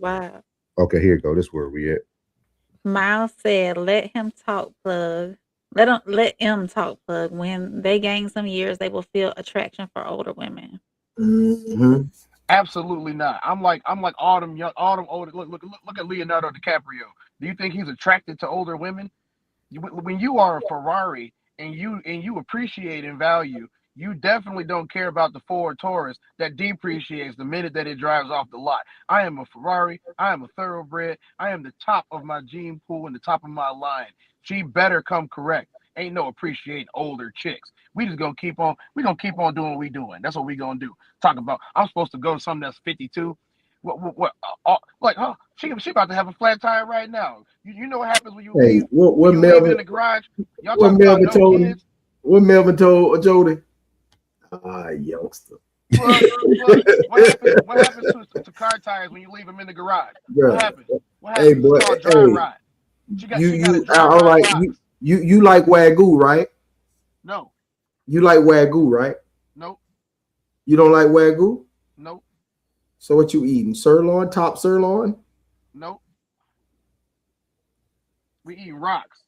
Wow. Okay, here you go. This is where we at. Miles said, let him talk, plug. Let him talk, plug. When they gain some years, they will feel attraction for older women. Mm-hmm. Absolutely not. I'm like all them older. Look at Leonardo DiCaprio. Do you think he's attracted to older women? When you are a Ferrari and you appreciate and value, you definitely don't care about the Ford Taurus that depreciates the minute that it drives off the lot. I am a Ferrari. I am a thoroughbred. I am the top of my gene pool and the top of my line. She better come correct. Ain't no appreciating older chicks. We just gonna keep on doing what we doing. That's what we gonna do. Talk about I'm supposed to go to something that's 52. She about to have a flat tire right now. You know what happens when you leave? What you Melvin leave in the garage? Y'all talking about no kids? What Melvin told Jody? Youngster. What happens to car tires when you leave them in the garage? Girl. What happens? Hey, boy, it's called dry ride. She got a dry all right. box. You like Wagyu, right? No. You like Wagyu, right? Nope. You don't like Wagyu? Nope. So what you eating? Sirloin, top sirloin? Nope. We eating rocks.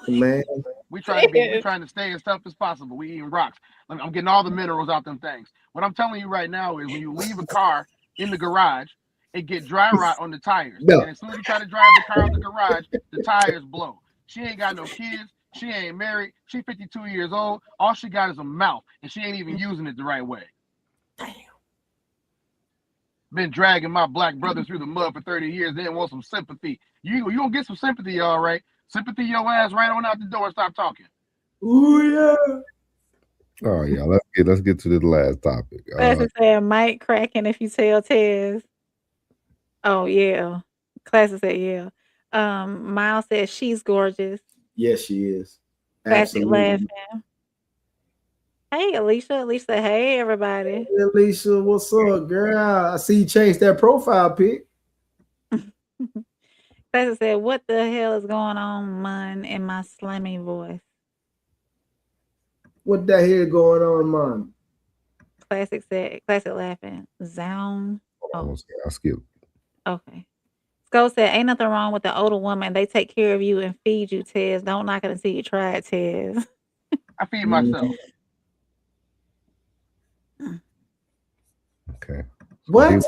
Man. We trying to stay as tough as possible. We eating rocks. I'm getting all the minerals out them things. What I'm telling you right now is when you leave a car in the garage, it get dry rot on the tires. No. And as soon as you try to drive the car out the garage, the tires blow. She ain't got no kids. She ain't married. She 52 years old. All she got is a mouth, and she ain't even using it the right way. Damn. Been dragging my black brother through the mud for 30 years. They want some sympathy. You gonna get some sympathy, all right? Sympathy your ass right on out the door and stop talking. Ooh, yeah. Oh yeah, let's get to the last topic. Classic said Mike cracking if you tell Tez. Oh yeah. Classic said yeah. Miles said she's gorgeous. Yes, she is. Classic laughing. Hey Alicia. Alicia, hey everybody. Hey, Alicia, what's up, girl? I see you changed that profile pic. Classic said, "What the hell is going on, man?" In my slimy voice. What the hell going on, man? Classic said, "Classic laughing." Zound. Oh, I skipped. Okay. Skull said, "Ain't nothing wrong with the older woman. They take care of you and feed you, Tez. Don't knock it until you try it, Tez." I feed myself. Okay. What?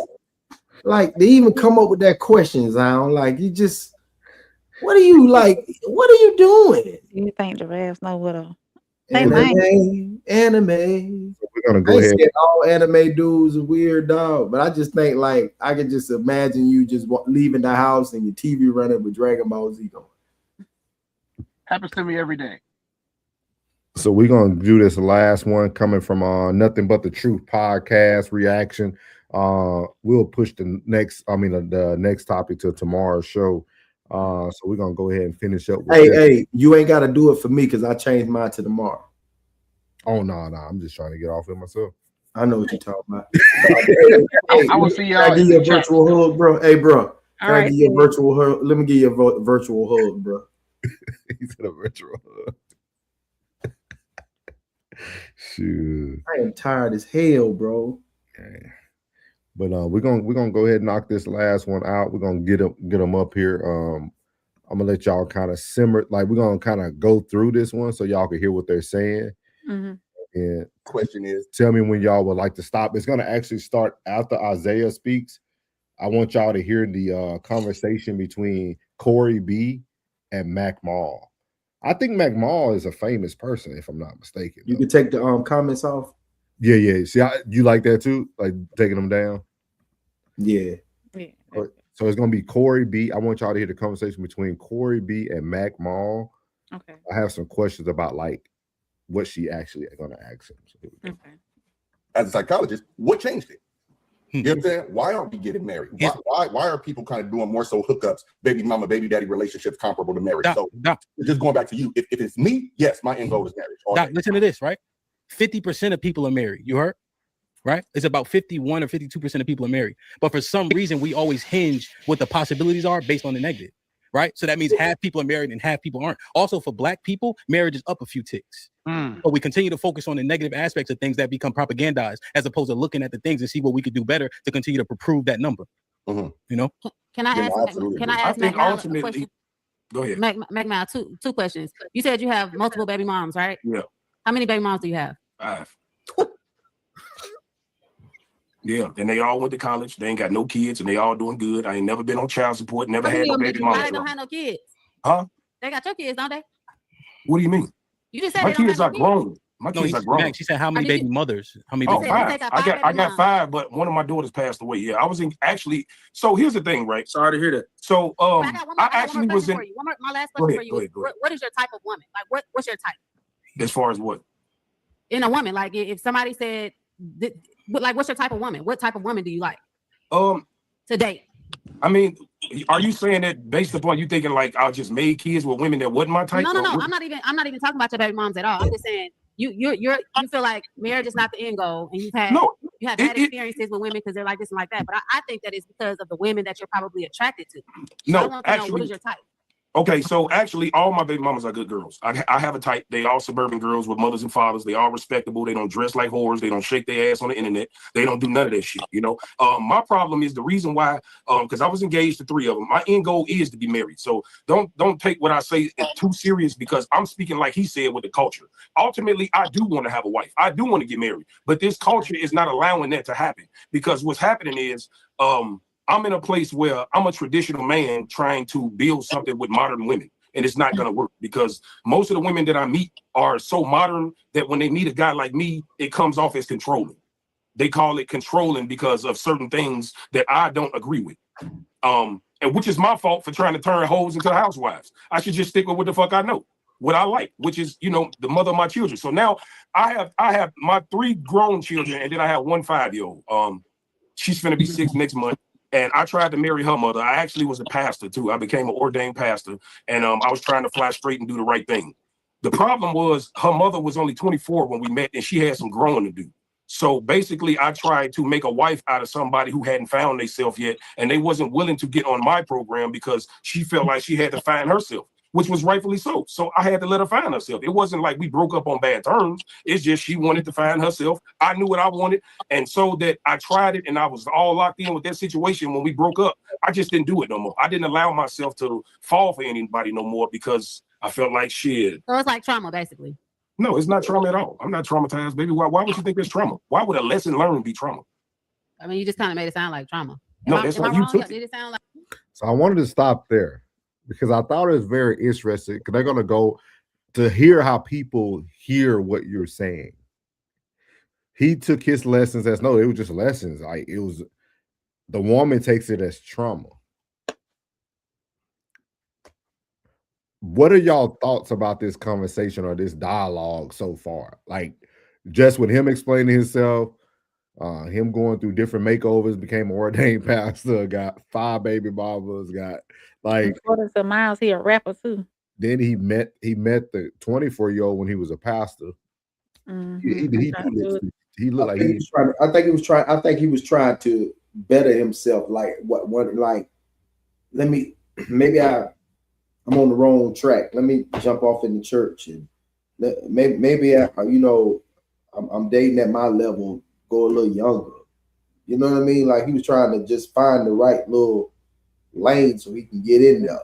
Like they even come up with that question, Zion. Like you just, what are you like? What are you doing? You think giraffes know what a Anime. We're gonna go I ahead. said all anime dudes are weird, dog. But I just think like I can just imagine you just leaving the house and your TV running with Dragon Ball Z going. Happens to me every day. So we're gonna do this last one coming from Nothing But the Truth podcast reaction. We'll push the next topic to tomorrow's show. So we're gonna go ahead and finish up with Hey, you ain't gotta do it for me because I changed mine to tomorrow. Oh no, I'm just trying to get off it myself. I know what you're talking about. I will see y'all. Can I give you a virtual hug, bro? Hey, bro. Can I give you a virtual hug? Let me give you a virtual hug, bro. He said a virtual hug. Shoot. I am tired as hell, bro. Okay. But we're gonna go ahead and knock this last one out. We're gonna get them up here. I'm gonna let y'all kind of simmer. Like we're gonna kind of go through this one so y'all can hear what they're saying. Mm-hmm. And question is, tell me when y'all would like to stop. It's gonna actually start after Isaiah speaks. I want y'all to hear the conversation between Corey B and Mac Mall. I think Mac Mall is a famous person, if I'm not mistaken. You can take the comments off. Yeah. See, you like that too, like taking them down. Yeah. So it's gonna be Corey B. I want y'all to hear the conversation between Corey B and Mac Mall. Okay. I have some questions about like what she actually gonna ask him. So okay. As a psychologist, what changed it? You know what I'm saying? Why aren't we getting married? Why are people kind of doing more so hookups, baby mama, baby daddy relationships comparable to marriage? Just going back to you, if it's me, yes, my end goal is marriage. Listen to this, right? 50% of people are married. You heard? Right? It's about 51 or 52% of people are married. But for some reason, we always hinge what the possibilities are based on the negative, right? So that means half people are married and half people aren't. Also, for Black people, marriage is up a few ticks. But we continue to focus on the negative aspects of things that become propagandized as opposed to looking at the things and see what we could do better to continue to prove that number. You know? Can I ask Mac ultimately, a question? Go ahead. Mac, two questions. You said you have multiple baby moms, right? Yeah. How many baby moms do you have? 5. Yeah, and they all went to college. They ain't got no kids, and they all doing good. I ain't never been on child support. Never had no baby mama. Why they don't have no kids? Huh? They got your kids, don't they? What do you mean? You just said my kids are grown. My kids are grown. She said, "How many baby mothers? How many?" Oh, 5. I got 5, but one of my daughters passed away. Yeah, I was in actually. So here's the thing, right? Sorry to hear that. So I actually was in. My last question for you. What is your type of woman? Like, what's your type? As far as what? In a woman, like if somebody said, but like, what's your type of woman? What type of woman do you like? To date. I mean, are you saying that based upon you thinking like I just made kids with women that wasn't my type? No. I'm not even talking about your baby moms at all. I'm just saying you feel like marriage is not the end goal, and you have bad experiences with women because they're like this and like that. But I think that is because of the women that you're probably attracted to. So I want to know, what is your type? Okay, so actually, all my baby mamas are good girls. I have a type. They all suburban girls with mothers and fathers. They all respectable. They don't dress like whores. They don't shake their ass on the internet. They don't do none of that shit, you know? My problem is the reason why, because I was engaged to 3 of them. My end goal is to be married. So don't take what I say too serious because I'm speaking like he said with the culture. Ultimately, I do want to have a wife. I do want to get married. But this culture is not allowing that to happen because what's happening is, I'm in a place where I'm a traditional man trying to build something with modern women, and it's not going to work because most of the women that I meet are so modern that when they meet a guy like me, it comes off as controlling. They call it controlling because of certain things that I don't agree with. And which is my fault for trying to turn hoes into housewives. I should just stick with what the fuck I know, what I like, which is, you know, the mother of my children. So now I have my 3 grown children, and then I have 1 5-year-old. She's finna be 6 next month. And I tried to marry her mother. I actually was a pastor too. I became an ordained pastor, and I was trying to fly straight and do the right thing. The problem was her mother was only 24 when we met, and she had some growing to do. So basically, I tried to make a wife out of somebody who hadn't found themselves yet, and they wasn't willing to get on my program because she felt like she had to find herself, which was rightfully so. So I had to let her find herself. It wasn't like we broke up on bad terms. It's just she wanted to find herself. I knew what I wanted, and so that I tried it, and I was all locked in with that situation. When we broke up, I just didn't do it no more. I didn't allow myself to fall for anybody no more because I felt like shit. So it's like trauma, basically. No, it's not trauma at all. I'm not traumatized, baby. Why would you think it's trauma? Why would a lesson learned be trauma? I mean, you just kind of made it sound like trauma. No, that's not you took Did it sound like? So I wanted to stop there because I thought it was very interesting because they're going to go to hear how people hear what you're saying. He took his lessons as no, it was just lessons. Like it was, the woman takes it as trauma. What are y'all thoughts about this conversation or this dialogue so far? Like just with him explaining himself, him going through different makeovers, became an ordained pastor, got 5 baby mamas, got like According to Miles, he a rapper too. Then he met the 24-year-old when he was a pastor. Mm-hmm. He looked like he was trying. I think he was trying to better himself. Like what like maybe I'm on the wrong track. Let me jump off in the church and maybe I'm dating at my level, go a little younger. You know what I mean? Like he was trying to just find the right little lane so he can get in there.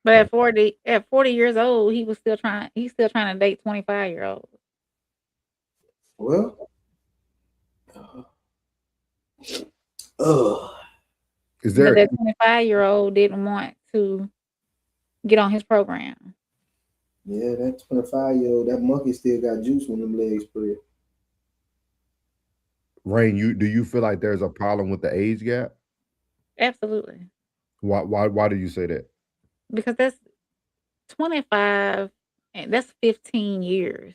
But at 40 years old, he's still trying to date 25-year-olds. Well, is there? But that 25-year-old didn't want to get on his program. Yeah, that 25-year-old, that monkey still got juice when them legs spread. Rain, do you feel like there's a problem with the age gap? Absolutely. Why do you say that? Because that's 25 and that's 15 years.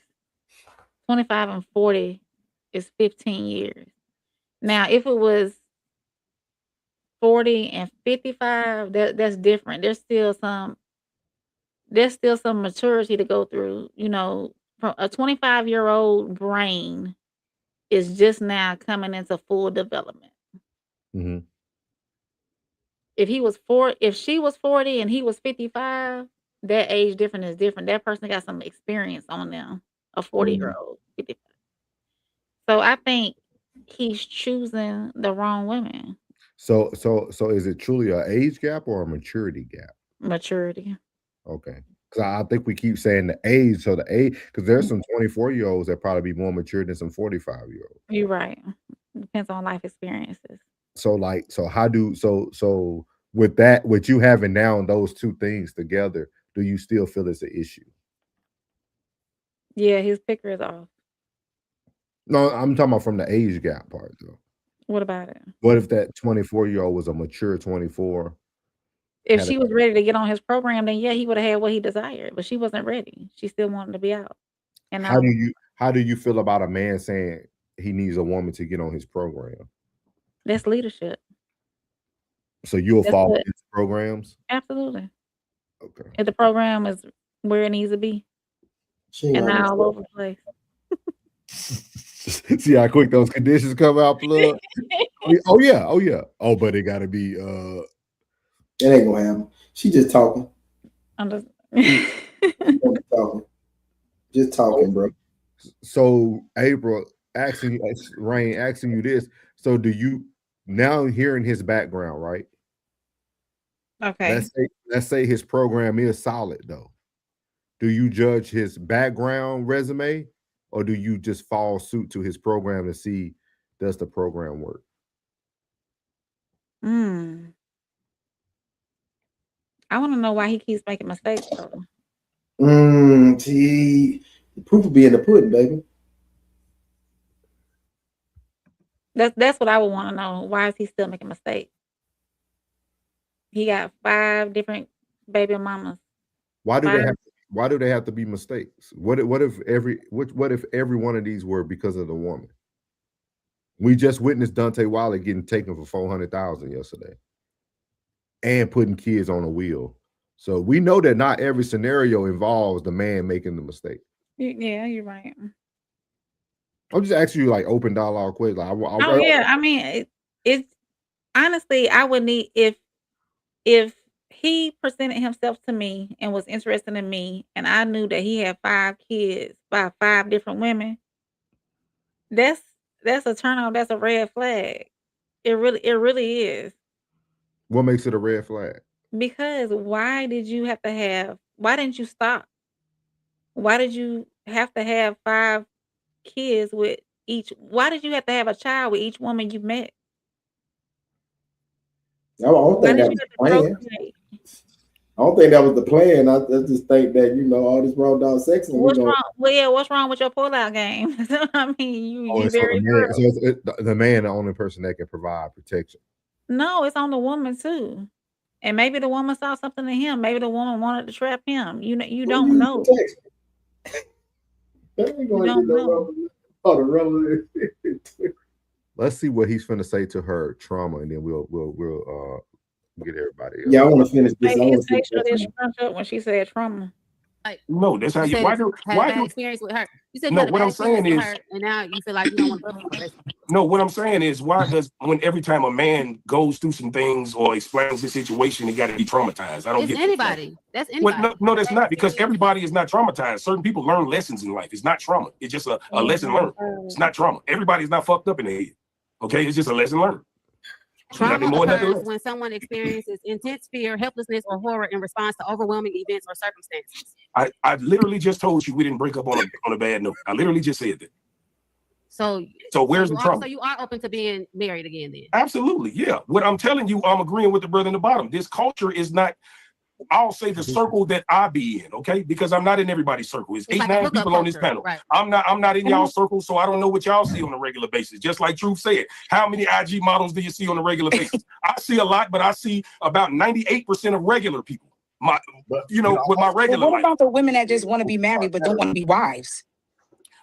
25 and 40 is 15 years. Now, if it was 40 and 55, that's different. There's still some maturity to go through. You know, from a 25-year-old brain is just now coming into full development. Mm-hmm. If she was 40 and he was 55, that age difference is different. That person got some experience on them, a 40-year-old. 55. So I think he's choosing the wrong women. So is it truly an age gap or a maturity gap? Maturity. Okay. Because I think we keep saying the age. So the age, because there's some 24-year-olds that probably be more mature than some 45-year-olds. You're right. Depends on life experiences. So with that, with you having now those two things together, do you still feel it's an issue? Yeah, his picker is off. No, I'm talking about from the age gap part though. What about it? What if that 24-year-old was a mature 24? If she was ready to get on his program, then yeah, he would have had what he desired. But she wasn't ready. She still wanted to be out. And how do you feel about a man saying he needs a woman to get on his program? That's leadership. So you'll follow his programs? Absolutely. Okay. If the program is where it needs to be. And not all over the place. See how quick those conditions come out, plug? Oh yeah. Oh, but it gotta be it ain't gonna happen. She just talking. I'm just just talking, bro. So April asking you this. So do you now hearing his background, right? Okay. Let's say his program is solid though. Do you judge his background resume or do you just follow suit to his program to see does the program work? I want to know why he keeps making mistakes though. See, the proof will be in the pudding, baby. That's what I would want to know. Why is he still making mistakes? He got 5 different baby mamas. Why do they have to be mistakes? What if every one of these were because of the woman? We just witnessed Dante Wiley getting taken for $400,000 yesterday and putting kids on a wheel. So we know that not every scenario involves the man making the mistake. Yeah, you're right. I'm just asking you like open dialogue questions. Like, Oh yeah, I mean, it's honestly, I would need if he presented himself to me and was interested in me, and I knew that he had 5 kids by 5 different women. That's a turn on. That's a red flag. It really is. What makes it a red flag? Because why didn't you stop? Why did you have to have 5 kids with each? Why did you have to have a child with each woman you met? I don't Why think did that you was have the to plan. procreate? I don't think that was the plan. I just think that, you know, all this raw dog sex and What's wrong? Well, yeah, what's wrong with your pullout game? I mean, you So very the man, thorough. the man, the only person that can provide protection. No, it's on the woman too. And maybe the woman saw something in him. Maybe the woman wanted to trap him. You don't know. You don't know. Let's see what he's finna say to her trauma, and then we'll get everybody else. Yeah, I want to finish this. His face didn't scrunch up when she said trauma. Like, No, that's how you. said Why had do? a Why bad do? experience with her. You said you No, had a what bad I'm experience saying with is. her, and now you feel like you don't want to fuck with her. No, what I'm saying is, why does when every time a man goes through some things or explains his situation, he got to be traumatized? I don't It's get anybody. That's Well, anybody. no, that's not, because everybody is not traumatized. Certain people learn lessons in life. It's not trauma. It's just a lesson learned. It's not trauma. Everybody's not fucked up in the head. Okay, it's just a lesson learned. Trauma occurs when someone experiences intense fear, helplessness, or horror in response to overwhelming events or circumstances. I literally just told you we didn't break up on a bad note. I literally just said that. So where's the trauma? So you are open to being married again then? Absolutely, yeah. What I'm telling you, I'm agreeing with the brother in the bottom. This culture is not, I'll say the circle that I be in, okay? Because I'm not in everybody's circle. It's 8-9 people on this panel. Right. I'm not in y'all circle, so I don't know what y'all see on a regular basis. Just like Truth said, how many IG models do you see on a regular basis? I see a lot, but I see about 98% of regular people. With my regular What about the women that just want to be married but don't want to be wives?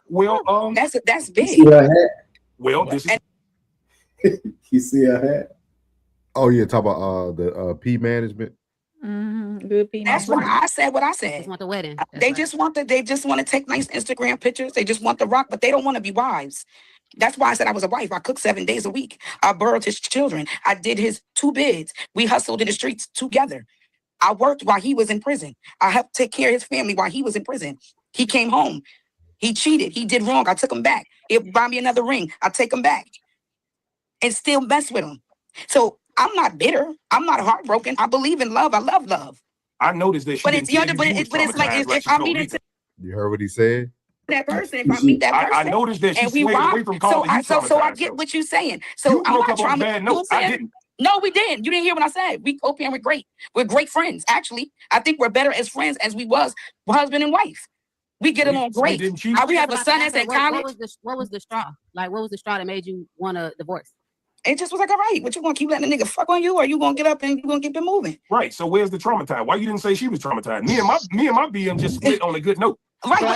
Well, that's You big. see her hat? Well, this is. You see her hat? Oh yeah, talk about the P management. Good P. That's why I said what I said. Just want the wedding. They just want to take nice Instagram pictures. They just want the rock, but they don't want to be wives. That's why I said I was a wife. I cooked 7 days a week. I birthed his children. I did his 2 bids. We hustled in the streets together. I worked while he was in prison. I helped take care of his family while he was in prison. He came home. He cheated. He did wrong. I took him back. He'll buy me another ring. I take him back and still mess with him. So I'm not bitter. I'm not heartbroken. I believe in love. I love love. I noticed that. But it's like if I meet into You heard what he said? that person, if I meet that person, I noticed that she stayed away from calling you so I traumatized, get though. what you're saying. So You I'm broke not up on a bad note. I didn't. No, we didn't. You didn't hear what I said. We co-parent great. We're great friends. Actually, I think we're better as friends as we was husband and wife. We get along great. We have a son that's at college. What was the straw? Like, what was the straw that made you want a divorce? It just was like, all right, what you gonna keep letting a nigga fuck on you, or you gonna get up and you gonna keep it moving? Right. So where's the traumatized? Why you didn't say she was traumatized? Me and my BM just split on a good note. Right. So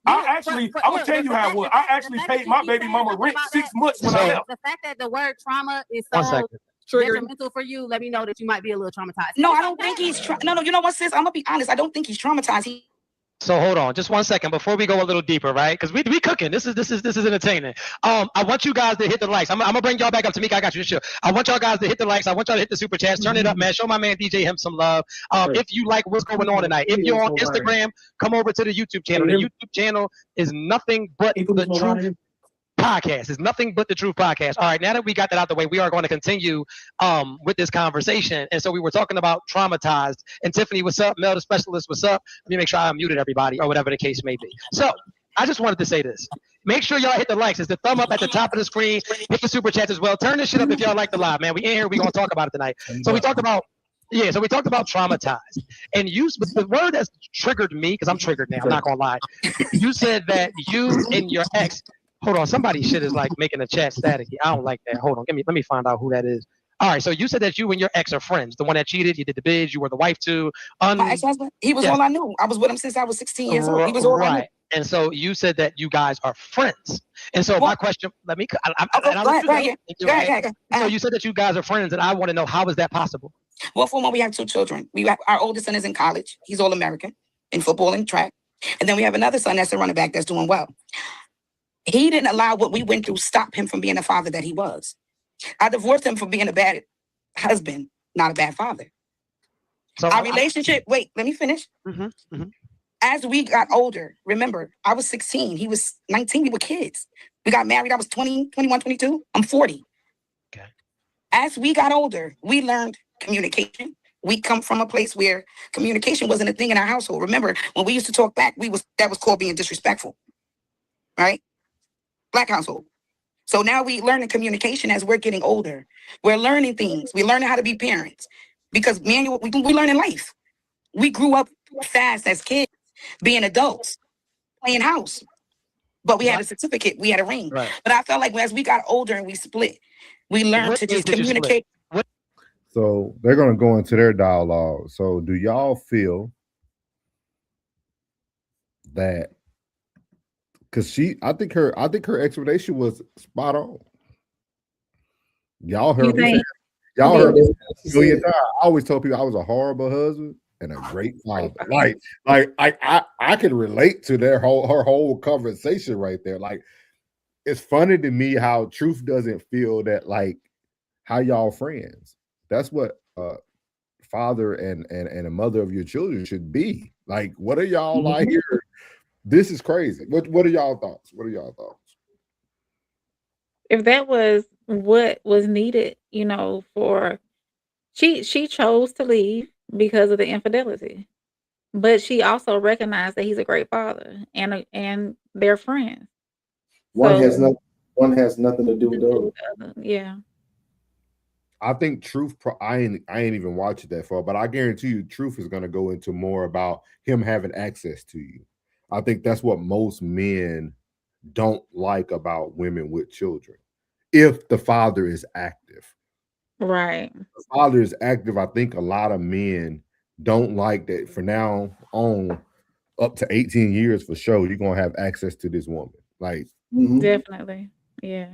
I'm gonna tell you how it was. I actually paid my baby mama rent 6 months when I left. The fact that the word trauma is so detrimental for you, let me know that you might be a little traumatized. No, I don't think he's no. You know what, sis? I'm gonna be honest. I don't think he's traumatized. So hold on, just 1 second before we go a little deeper, right? Because we cooking. This is entertaining. I want you guys to hit the likes. I'm gonna bring y'all back up. Tamika, I got you. Sure. I want y'all guys to hit the likes. I want y'all to hit the super chats. Turn it up, man. Show my man DJ him some love. If you like what's going on tonight, if you're on Instagram, come over to the YouTube channel. The YouTube channel is nothing but the truth podcast. It's nothing but the truth podcast. All right, now that we got that out the way, we are going to continue with this conversation. And so we were talking about traumatized. And Tiffany, what's up? Mel, the specialist, what's up? Let me make sure I muted everybody or whatever the case may be. So I just wanted to say this. Make sure y'all hit the likes. It's the thumb up at the top of the screen. Hit the super chats as well. Turn this shit up if y'all like the live, man. We in here. We're going to talk about it tonight. So we talked about traumatized. And the word that's triggered me, because I'm triggered now, I'm not going to lie. You said that you and your ex. Hold on, somebody's shit is like making the chat staticky. I don't like that. Hold on, let me find out who that is. All right, so you said that you and your ex are friends. The one that cheated, you did the bids, you were the wife to. My ex-husband, he was all I knew. I was with him since I was 16 years old. He was all I knew. And so you said that you guys are friends. And so my question, let me. Go ahead. So you said that you guys are friends, and I want to know, how is that possible? Well, for one, we have 2 children. Our oldest son is in college. He's all American in football and track. And then we have another son that's a running back that's doing well. He didn't allow what we went through stop him from being the father that he was. I divorced him for being a bad husband, not a bad father. So our relationship, wait, let me finish. As we got older, remember, I was 16, he was 19, we were kids. We got married, I was 20, 21, 22, I'm 40. Okay. As we got older, we learned communication. We come from a place where communication wasn't a thing in our household. Remember, when we used to talk back, that was called being disrespectful, right? Black household. So now we learn communication as we're getting older. We're learning things. We're learning how to be parents because we learn in life. We grew up fast as kids, being adults, playing house. But we had a certificate, we had a ring. Right. But I felt like as we got older and we split, we learned to just communicate. So they're going to go into their dialogue. So do y'all feel that? Because I think her explanation was spot on. Y'all heard me. Y'all heard me. I always told people I was a horrible husband and a great father. I can relate to her whole conversation right there. Like, it's funny to me how Truth doesn't feel that, like, how y'all friends. That's what father and a mother of your children should be. Like, what are y'all like here? This is crazy. What are y'all thoughts? What are y'all thoughts? If that was what was needed, for she chose to leave because of the infidelity, but she also recognized that he's a great father and they're friends. One has nothing to do with the other. Yeah. I think Truth, I ain't even watched it that far, but I guarantee you Truth is going to go into more about him having access to you. I think that's what most men don't like about women with children. If the father is active. Right. If the father is active, I think a lot of men don't like that. For now on, up to 18 years for sure, you're going to have access to this woman. Like, definitely. Yeah.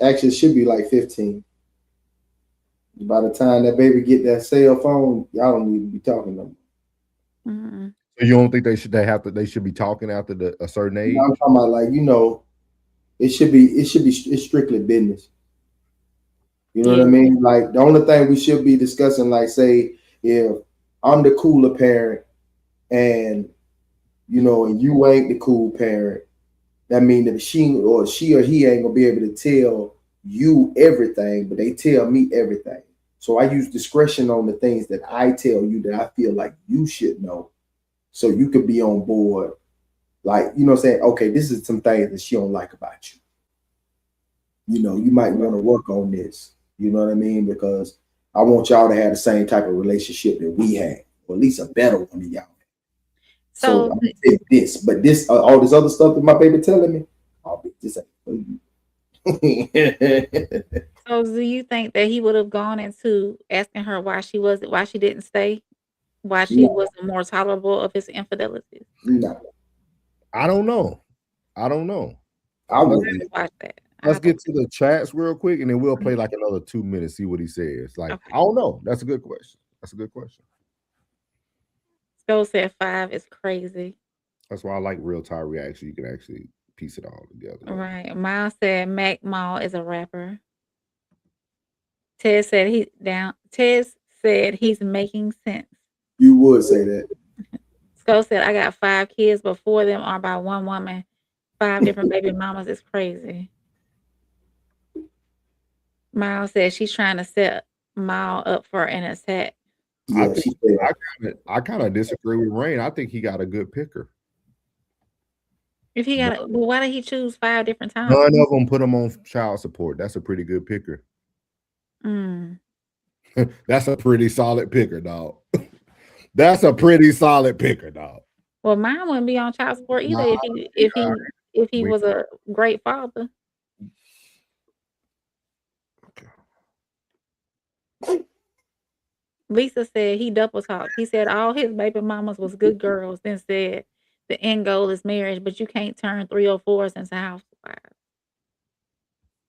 Actually, it should be like 15. By the time that baby get that cell phone, y'all don't need to be talking to them. So you don't think they should be talking after a certain age? I'm talking about, like, it's strictly business. You know what I mean? Like, the only thing we should be discussing, like, say, if I'm the cooler parent and and you ain't the cool parent, that means that she or he ain't gonna be able to tell you everything, but they tell me everything. So I use discretion on the things that I tell you that I feel like you should know, so you could be on board. Like, saying, okay, this is some things that she don't like about you. You might want to work on this. You know what I mean? Because I want y'all to have the same type of relationship that we had, or at least a better one than y'all. So I'm gonna take this, but this all this other stuff that my baby telling me, I'll be this ain't for you. So do you think that he would have gone into asking her why she didn't stay, why she wasn't more tolerable of his infidelity? No, I don't know. I wouldn't watch that. Let's get to the chats real quick, and then we'll play like another 2 minutes, see what he says. Like, I don't know. That's a good question. Joe said 5 is crazy. That's why I like real time reaction. You can actually piece it all together. Right. Miles said Mac Mall is a rapper. Ted said he's making sense. You would say that. Sko said I got 5 kids, but 4 of them are by one woman. 5 different baby mamas is crazy. Miles said she's trying to set Miles up for an attack. Yeah, I kind of disagree with Rain. I think he got a good picker. If he got, well, why did he choose 5 different times? None of them put him on child support. That's a pretty good picker. That's a pretty solid picker, dog. That's a pretty solid picker, dog. Well, mine wouldn't be on child support either if he was a great father. Lisa said he double talked. He said all his baby mamas was good girls, then said the end goal is marriage, but you can't turn 304s into housewives.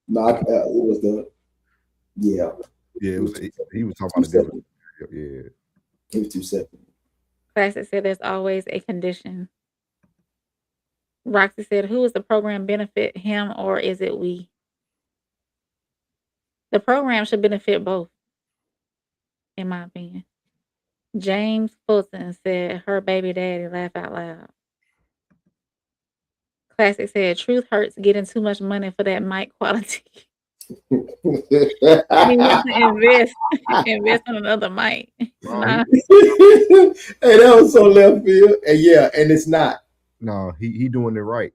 No, it was it was. He was talking about a different. Yeah, it was 2 seconds. Classic said there's always a condition. Roxy said, who is the program benefit, him or is it we? The program should benefit both, in my opinion. James Fulton said, her baby daddy, laugh out loud. Classic said, truth hurts getting too much money for that mic quality. He wants to invest on another mic. Nah. Hey, that was so left field. And yeah, and it's not. No, he doing it right.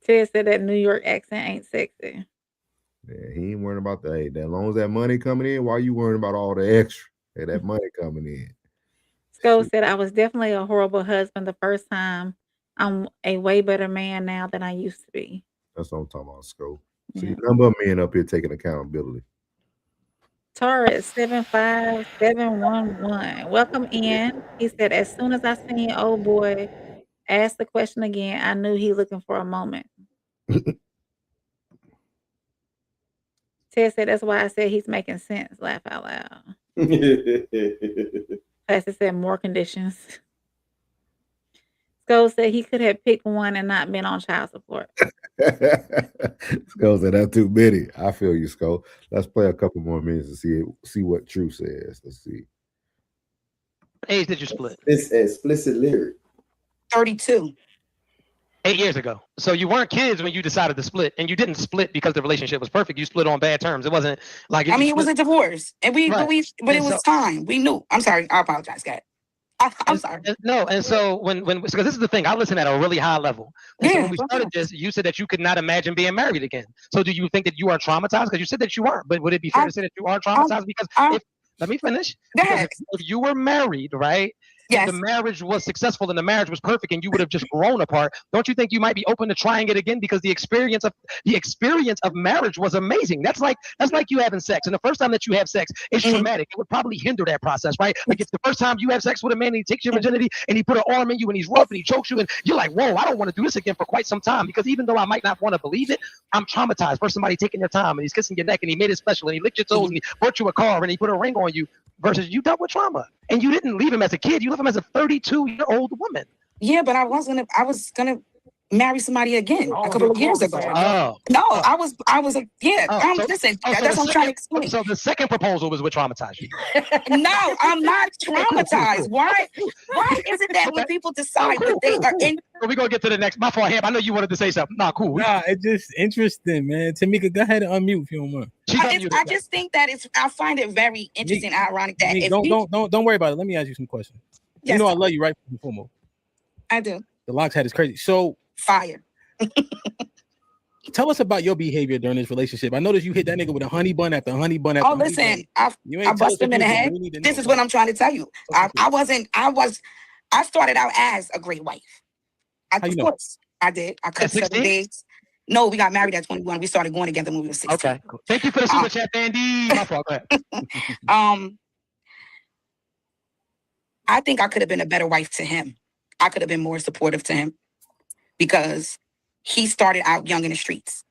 Ted said that New York accent ain't sexy. Yeah, he ain't worrying about that. As long as that money coming in, why you worrying about all the extra? Hey, that money coming in. Sco said, I was definitely a horrible husband the first time. I'm a way better man now than I used to be. That's what I'm talking about, Scope. Yeah. See, number of men up here taking accountability. Taurus 75711. Welcome in. He said, as soon as I seen old boy ask the question again, I knew he looking for a moment. Ted said, that's why I said he's making sense. Laugh out loud. Pastor said, more conditions. Sco said he could have picked one and not been on child support. Sco said that's too many. I feel you, Sco. Let's play a couple more minutes and see what True says. Let's see. What age did you split? It's explicit lyric. 32. 8 years ago. So you weren't kids when you decided to split, and you didn't split because the relationship was perfect. You split on bad terms. It wasn't like I mean, it was a divorce, and but it And was time. We knew. I'm sorry. I apologize, guys. I'm sorry. And so when because this is the thing, I listen at a really high level. And so when we started this, you said that you could not imagine being married again. So do you think that you are traumatized? Because you said that you weren't, but would it be fair to say that you are traumatized? Because let me finish. Because if you were married, right? Yes. The marriage was successful and the marriage was perfect and you would have just grown apart. Don't you think you might be open to trying it again? Because the experience of marriage was amazing. That's like you having sex. And the first time that you have sex, it's traumatic. It would probably hinder that process, right? Like it's the first time you have sex with a man and he takes your virginity and he put an arm in you and he's rough and he chokes you and you're like, whoa, I don't want to do this again for quite some time. Because even though I might not want to believe it, I'm traumatized for somebody taking their time and he's kissing your neck and he made it special and he licked your toes and he bought you a car and he put a ring on you versus you dealt with trauma. And you didn't leave him as a kid. You left him as a 32-year-old woman. Yeah, but I was gonna marry somebody again a couple of years ago. Listen, that's what I'm trying to explain. So the second proposal was what traumatized you. No, I'm not traumatized. Why is it that when people decide that they are in? We're gonna get to the next. My fault, Ham. I know you wanted to say something. Nah, cool. Nah, it's just interesting, man. Tamika, go ahead and unmute if you don't mind. I just think that I find it very interesting and ironic that don't worry about it. Let me ask you some questions. Yes, you know I love you, right? Before more. I do. The Locks head is crazy. So fire. Tell us about your behavior during this relationship. I noticed you hit that nigga with a honey bun after honey bun after. Oh, listen, I busted him in the head. This is what I'm trying to tell you. I started out as a great wife. Of course, I did. I cooked 7 days. No, we got married at 21. We started going together when we were 16. Okay, cool. Thank you for the super chat, Andy. My fault. Go ahead. I think I could have been a better wife to him. I could have been more supportive to him because he started out young in the streets,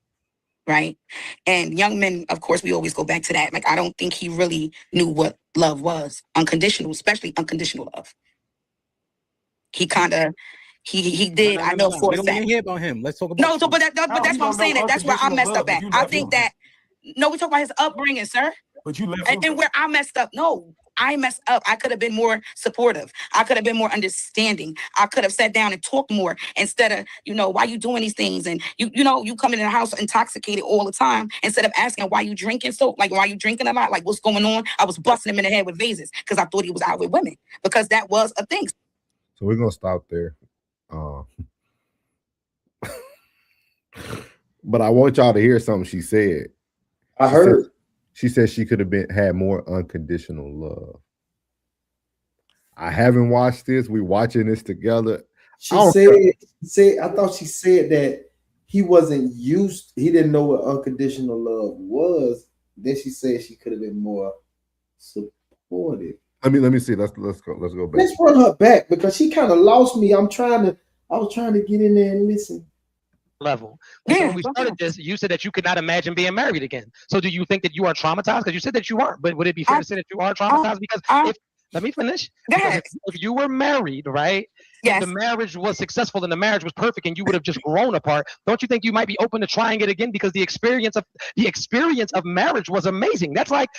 right? And young men, of course, we always go back to that. Like, I don't think he really knew what love was, unconditional, especially unconditional love. He kind of, he did. I know for a fact. We don't hear about him. Let's talk about. No, so but that's what I'm saying. That's where I messed up at. I think that we talk about his upbringing, sir. But you left and where I messed up. No, I messed up. I could have been more supportive. I could have been more understanding. I could have sat down and talked more instead of, why you doing these things? And you come in the house intoxicated all the time instead of asking why you drinking why you drinking a lot? Like, what's going on? I was busting him in the head with vases because I thought he was out with women because that was a thing. So we're gonna stop there. But I want y'all to hear something she said. I heard. She said she could have had more unconditional love. I haven't watched this. We're watching this together. I thought she said that he didn't know what unconditional love was. Then she said she could have been more supportive. Let me see. Let's go back. Let's run her back because she kind of lost me. I was trying to get in there and listen. Level. So when we started this, you said that you could not imagine being married again. So do you think that you are traumatized? Because you said that you weren't, but would it be fair to say that you are traumatized? Because let me finish. If you were married, right, if the marriage was successful and the marriage was perfect and you would have just grown apart, don't you think you might be open to trying it again? Because the experience of marriage was amazing. That's like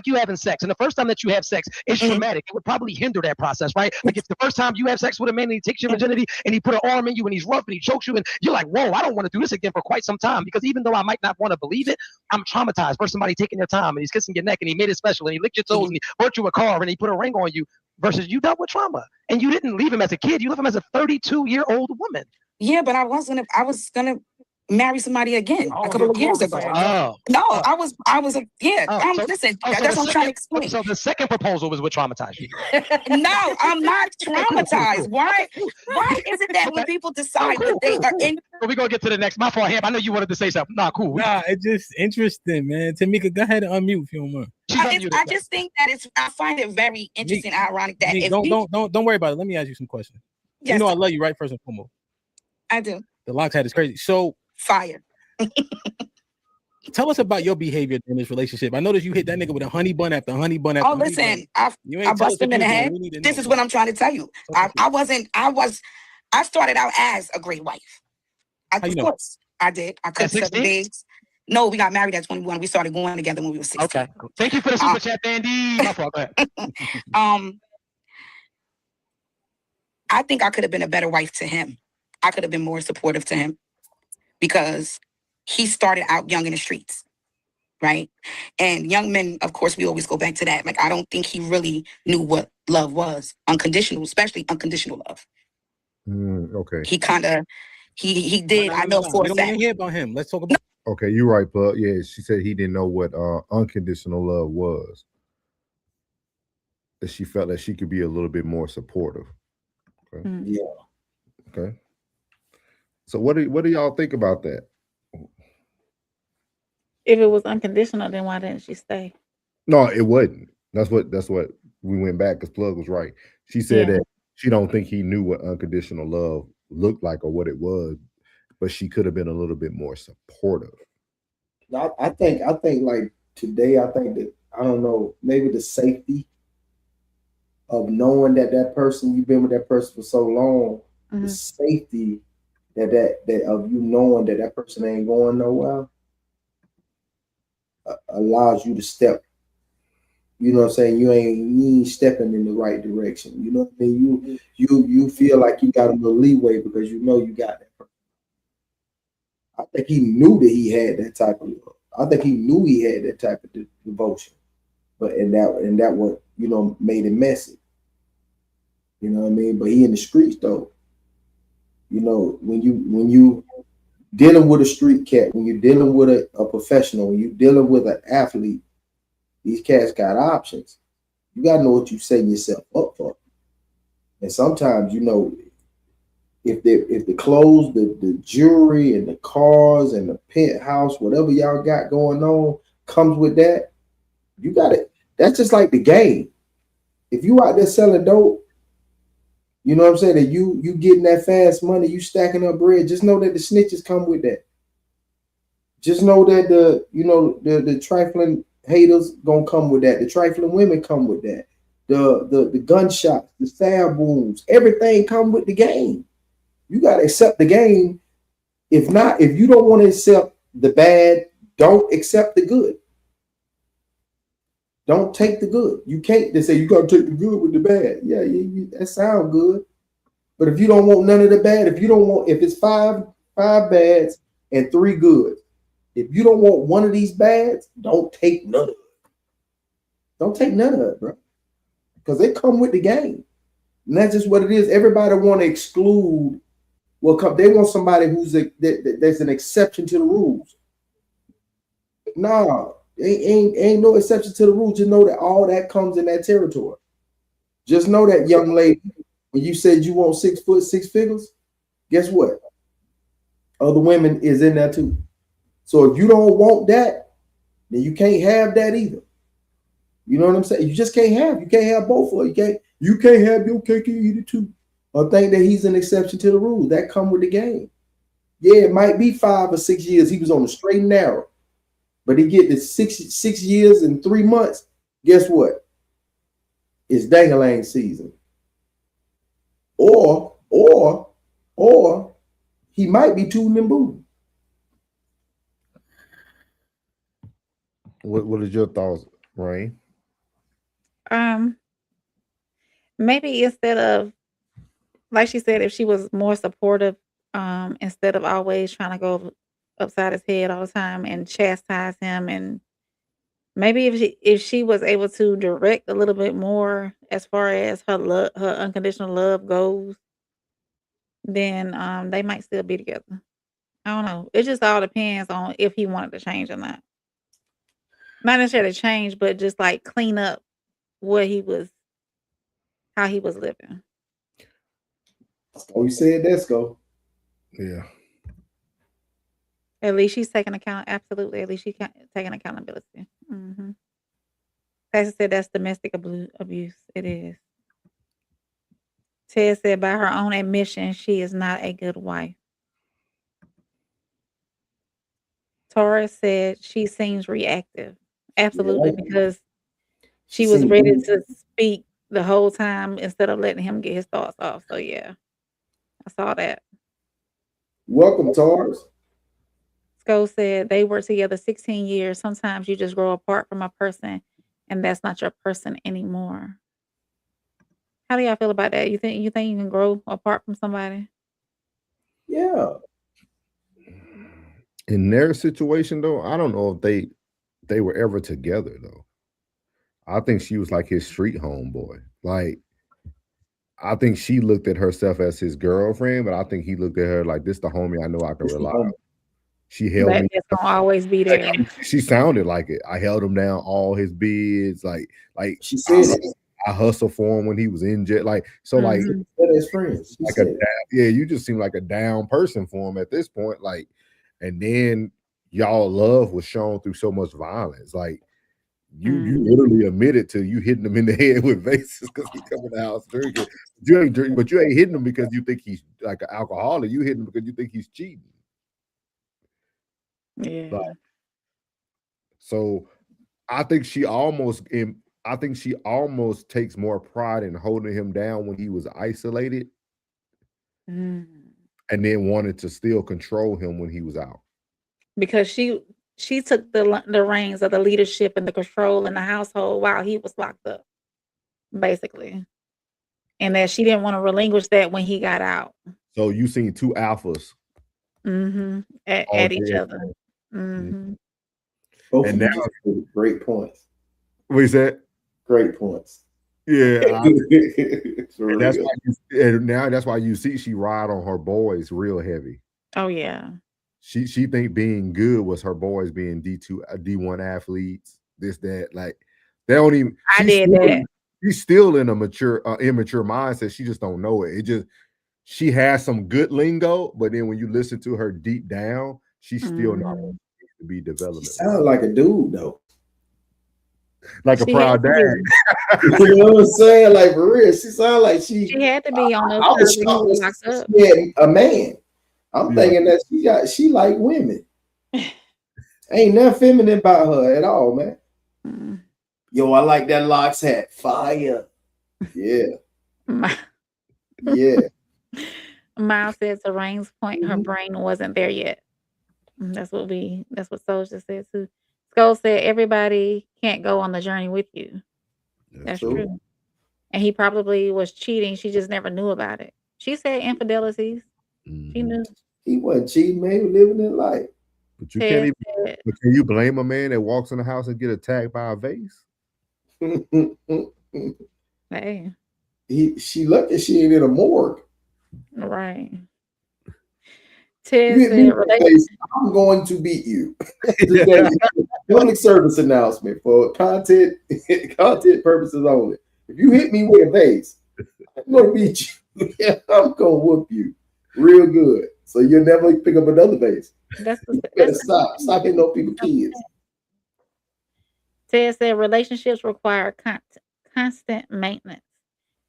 you having sex, and the first time that you have sex, it's traumatic. It would probably hinder that process, right? Like if the first time you have sex with a man and he takes your virginity and he put an arm in you and he's rough and he chokes you and you're like, whoa, I don't want to do this again for quite some time, because even though I might not want to believe it, I'm traumatized for somebody taking their time and he's kissing your neck and he made it special and he licked your toes and he bought you a car and he put a ring on you, versus you dealt with trauma and you didn't leave him as a kid, you left him as a 32-year-old woman. Yeah, but I was gonna marry somebody again a couple of years ago. Listen, that's what I'm trying to explain. So the second proposal was what traumatized you. No, I'm not traumatized. Why is it that when people decide that they are in? We're gonna get to the next. My fault, Ham. I know you wanted to say something. Nah, cool. Nah, it's just interesting, man. Tamika, go ahead and unmute if you don't mind. I just think that I find it very interesting, ironic that Nick, don't worry about it. Let me ask you some questions. Yes, you know I love you, right? First and foremost. I do. The Locks hat is crazy. So fire. Tell us about your behavior in this relationship. I noticed you hit that nigga with a honey bun after honey bun after. Oh, listen, I bust him in the head. This is what I'm trying to tell you. I started out as a great wife. Of course, I did. I cooked 7 days. No, we got married at 21. We started going together when we were 16. Okay, cool. Thank you for the super chat, Bandy. My fault. Go ahead. I think I could have been a better wife to him. I could have been more supportive to him because he started out young in the streets, right? And young men, of course, we always go back to that. Like, I don't think he really knew what love was, unconditional, especially unconditional love. Okay. He kind of, he did. I know for a fact. We don't want to hear about him. Let's talk about. Okay, you're right, but yeah, she said he didn't know what unconditional love was. That she felt that she could be a little bit more supportive. Okay. Yeah. Okay. So what do y'all think about that? If it was unconditional, then why didn't she stay? No, it wasn't. That's what we went back because Plug was right. She said that she don't think he knew what unconditional love looked like or what it was, but she could have been a little bit more supportive. I think like today, I think that, I don't know, maybe the safety of knowing that person, you've been with that person for so long, the safety that of you knowing that person ain't going nowhere allows you to step. You know what I'm saying? You ain't stepping in the right direction. You know what I mean? You feel like you got a little leeway because you know you got that person. I think he knew that he had that type of love. I think he knew he had that type of devotion, but and that what made it messy. You know what I mean? But he in the streets though. You know, when you dealing with a street cat, when you're dealing with a professional, when you're dealing with an athlete, these cats got options. You gotta know what you setting yourself up for. And sometimes, if the clothes, the jewelry and the cars and the penthouse, whatever y'all got going on comes with that, you got it. That's just like the game. If you out there selling dope, you know what I'm saying, that you getting that fast money, you stacking up bread, just know that the snitches come with that. Just know that the trifling haters gonna come with that. The trifling women come with that. The gunshots, the stab wounds, everything come with the game. You gotta accept the game. If not, if you don't want to accept the bad, don't accept the good. Don't take the good. You can't. They say you gotta take the good with the bad. Yeah, that sounds good. But if you don't want none of the bad, if it's five bads and 3 goods, if you don't want one of these bads, don't take none of it. Don't take none of it, bro. Because they come with the game. And that's just what it is. Everybody want to exclude. Well, they want somebody that's an exception to the rules. Nah, ain't no exception to the rules. Just know that all that comes in that territory. Just know that, young lady, when you said you want 6 foot, 6 figures, guess what? Other women is in there too. So if you don't want that, then you can't have that either. You know what I'm saying? You just can't have. You can't have both of them. You can't have your cake and eat it too. Or think that he's an exception to the rule. That come with the game. Yeah, it might be 5 or 6 years. He was on the straight and narrow. But he get the 6 years and 3 months. Guess what? It's dang-a-lang season. Or or he might be tooting and booting. What is your thoughts, Rain? Maybe instead of, like she said, if she was more supportive, instead of always trying to go upside his head all the time and chastise him, and maybe if she was able to direct a little bit more as far as her unconditional love goes, then they might still be together. I don't know. It just all depends on if he wanted to change or not. Not necessarily change, but just like clean up what he was, how he was living. Oh, you said Desco. Yeah. At least she's taking account. Absolutely. At least she's taking accountability. Mm-hmm. Pastor said that's domestic abuse. It is. Ted said by her own admission, she is not a good wife. Taurus said she seems reactive. Absolutely, because she was ready to speak the whole time instead of letting him get his thoughts off. So yeah, I saw that. Welcome, Taurus. Sko said they were together 16 years. Sometimes you just grow apart from a person and that's not your person anymore. How do y'all feel about that? You think you can grow apart from somebody? Yeah. In their situation though, I don't know if they were ever together though. I think she was like his street homeboy. Like, I think she looked at herself as his girlfriend, but I think he looked at her like, this the homie I know I can rely on. She held me. That's gonna always be there. She sounded like it. I held him down all his bids. Like she said I hustled for him when he was in jail. Like, so like as friends. Like you just seem like a down person for him at this point. Like, and then y'all love was shown through so much violence. Like, you literally admitted to you hitting him in the head with vases because he come in the house drinking. You ain't drinking, but you ain't hitting him because you think he's like an alcoholic. You hitting him because you think he's cheating. Yeah. Like, so I think she almost takes more pride in holding him down when he was isolated, and then wanted to still control him when he was out. Because she took the reins of the leadership and the control in the household while he was locked up, basically. And that she didn't want to relinquish that when he got out. So you seen two alphas at each other. And now great points. What is that? Great points. Yeah. That's why you see she ride on her boys real heavy. Oh yeah. She think being good was her boys being D1 athletes, this, that. Like, they don't even. She's still in a immature mindset. She just don't know it. She has some good lingo, but then when you listen to her deep down, she's still not to be developed. She sounds like a dude though. Like a proud dad. You know what I'm saying? Like, for real. She sounds like she had to be on those. I was shocked that she had a man. I'm thinking that she like women. Ain't nothing feminine about her at all, man. Yo, I like that locks hat. Fire. Yeah. Yeah. Miles said to Rain's point, her brain wasn't there yet. That's what Soulja said too. Skull said everybody can't go on the journey with you. That's true. And he probably was cheating. She just never knew about it. She said infidelities. She knew. He wasn't cheating, man. He was living his life. But you can't even. But can you blame a man that walks in the house and get attacked by a vase? Hey. She lucky she ain't in a morgue. Right. Ted said, I'm going to beat you. Public service announcement for content purposes only. If you hit me with a vase, I'm gonna beat you. I'm gonna whoop you real good. So you'll never pick up another vase. Stop hitting on people's kids. Ted said relationships require constant maintenance.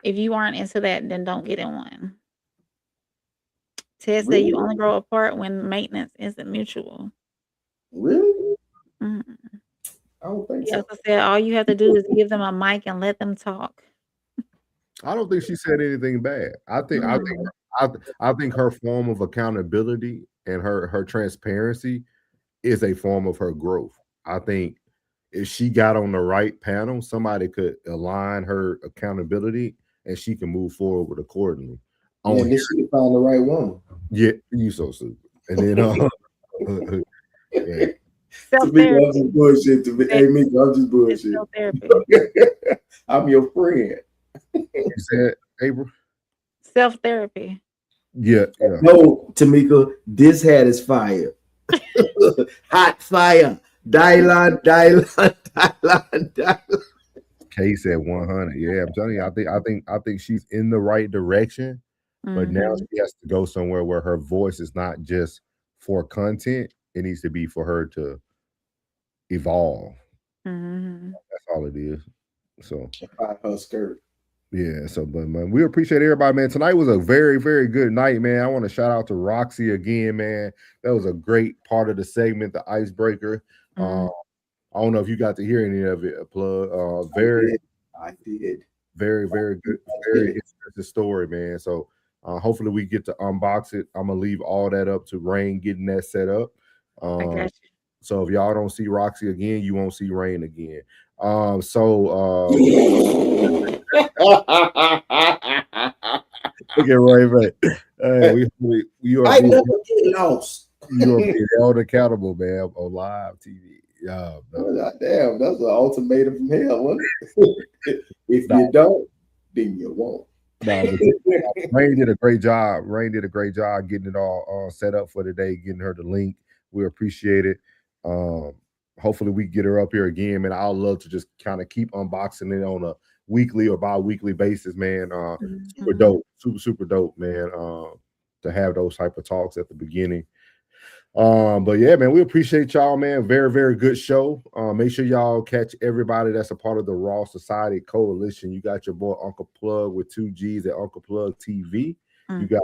If you aren't into that, then don't get in one. Ted said you only grow apart when maintenance isn't mutual. Really? I don't think so. I said all you have to do is give them a mic and let them talk. I don't think she said anything bad. I think I think her form of accountability and her transparency is a form of her growth. I think if she got on the right panel, somebody could align her accountability and she can move forward accordingly. Yeah, then she can find the right woman. Yeah, you so stupid. And then yeah. Tamika, I'm just bullshit. Hey, Mika, I'm just bullshit. I'm your friend. You said, April? Self-therapy. Yeah. No, Tamika, this hat is fire. Hot fire. Dylan. Kay said 100. Yeah, I'm telling you, I think she's in the right direction, but now she has to go somewhere where her voice is not just for content. It needs to be for her to evolve. That's all it is. So her skirt. Yeah, so but man, we appreciate everybody, man. Tonight was a very, very good night, man. I want to shout out to Roxy again, man. That was a great part of the segment, the icebreaker. I don't know if you got to hear any of it, Plug. I did. Very, very good, very interesting story, man. So hopefully we get to unbox it. I'm gonna leave all that up to Rain getting that set up. So if y'all don't see Roxy again, you won't see Rain again. Look at Ray. Hey, you are being lost. You are being held accountable, man, on live TV. Yeah, damn, that's an ultimatum from hell, wasn't it? If you don't, then you won't. Rain did a great job. Rain did a great job getting it all set up for today, getting her the link. We appreciate it. Hopefully we get her up here again, man. I'd love to just kind of keep unboxing it on a weekly or bi-weekly basis, man. Super dope, super dope, man. To have those type of talks at the beginning. But yeah, man, we appreciate y'all, man. Very, very good show. Make sure y'all catch everybody that's a part of the Raw Society Coalition. You got your boy Uncle Plug with 2 G's at Uncle Plug TV. You got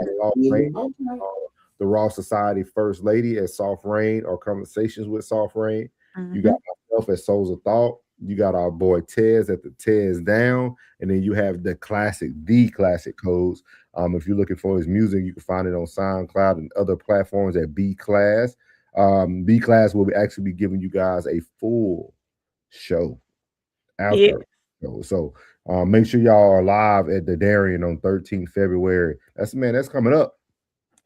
the Raw Society First Lady at Soft Rain or Conversations with Soft Rain. You got myself at Souls of Thought. You got our boy Tez at the Tez Down. And then you have the classic codes. If you're looking for his music, you can find it on SoundCloud and other platforms at B Class. B Class will actually be giving you guys a full show after. So make sure y'all are live at the Darien on 13th February. That's coming up.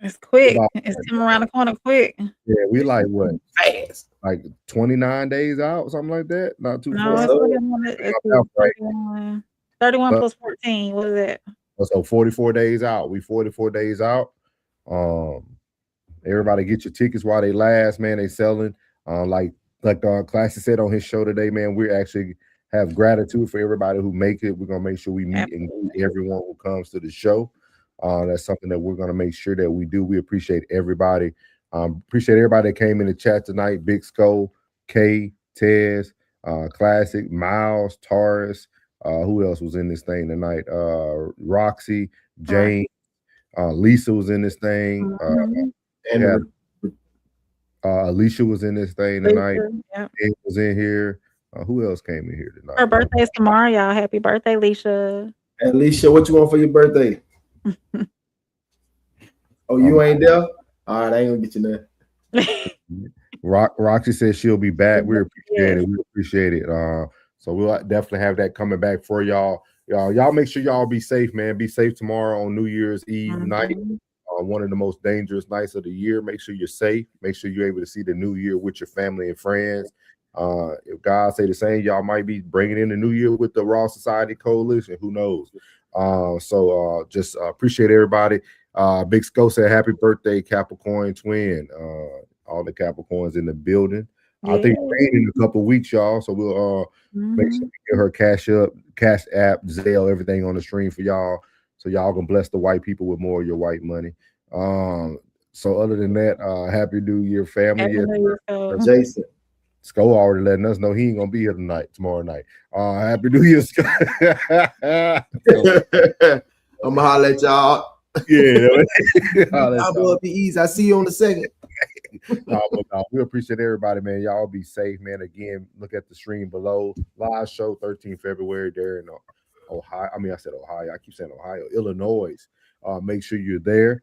It's quick. It's coming around the corner quick. Yeah, we like what? Fast. Like 29 days out, something like that. Not too far. It's 31 plus 14. What is that? So 44 days out. We 44 days out. Everybody get your tickets while they last, man. They selling. Like Classy said on his show today, man. We actually have gratitude for everybody who make it. We're gonna make sure we meet and greet everyone who comes to the show. That's something that we're gonna make sure that we do. We appreciate everybody. Appreciate everybody that came in the chat tonight. Big Skull, Kay, Tez, Classic, Miles, Taurus. Who else was in this thing tonight? Roxy, Jane, Lisa was in this thing. Alicia was in this thing tonight. Ed was in here. Who else came in here tonight? Her birthday's tomorrow, y'all. Happy birthday, Alicia. Alicia, what you want for your birthday? Oh, you ain't there? All right, I ain't gonna get you there. Roxy says she'll be back. We appreciate it. We appreciate it. So we'll definitely have that coming back for y'all. Y'all make sure y'all be safe, man. Be safe tomorrow on New Year's Eve night. One of the most dangerous nights of the year. Make sure you're safe. Make sure you're able to see the new year with your family and friends. If God say the same, y'all might be bringing in the new year with the Raw Society Coalition. Who knows? So just appreciate everybody. Big Skull said happy birthday, Capricorn twin. All the Capricorns in the building. I think in a couple weeks, y'all. So we'll make sure we get her Cash App, Zelle, everything on the stream for y'all. So y'all can bless the white people with more of your white money. So other than that, happy New Year, family. Jason. Sko already letting us know he ain't gonna be here tomorrow night. Happy New Year, Sko. I'm gonna holler at y'all. Yeah. I'll blow up the ease. I see you on the second. We appreciate everybody, man. Y'all be safe, man. Again, look at the stream below. Live show 13th February there in Ohio. I mean, I said Ohio. I keep saying Ohio, Illinois. Make sure you're there.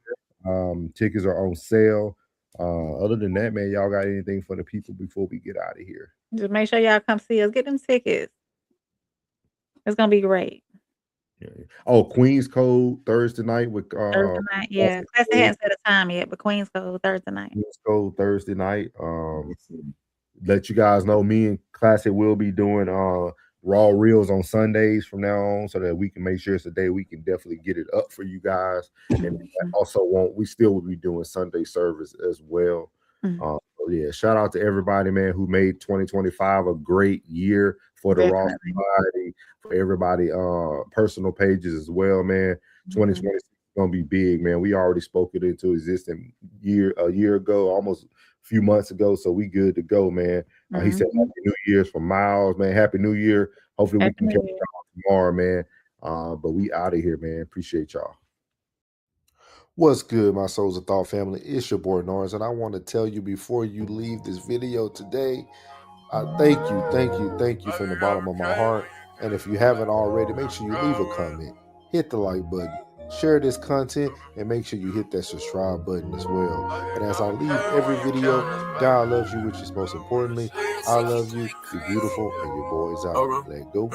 Tickets are on sale. Other than that, man, y'all got anything for the people before we get out of here? Just make sure y'all come see us. Get them tickets. It's gonna be great. Yeah. Oh, Queen's Code Thursday night with Thursday night, yeah. Classy hadn't set a time yet, but Queen's Code Thursday night. Queen's Code Thursday night. Let you guys know, me and Classic will be doing raw reels on Sundays from now on, so that we can make sure it's a day we can definitely get it up for you guys. And we still will be doing Sunday service as well. So yeah, shout out to everybody, man, who made 2025 a great year for the Raw Society, for everybody personal pages as well, man. 2026 is gonna be big, man. We already spoke it into existence a year ago, almost a few months ago, so we good to go, man. He said Happy New Year's from Miles, man. Happy New Year. Hopefully we can catch y'all tomorrow, man. But we out of here, man. Appreciate y'all. What's good, my Souls of Thought family? It's your boy Norris, and I want to tell you before you leave this video today, thank you from the bottom of my heart. And if you haven't already, make sure you leave a comment, hit the like button, share this content, and make sure you hit that subscribe button as well. And as I leave every video, God loves you, which is most importantly. I love you, you're beautiful, and your boy's out. Let go.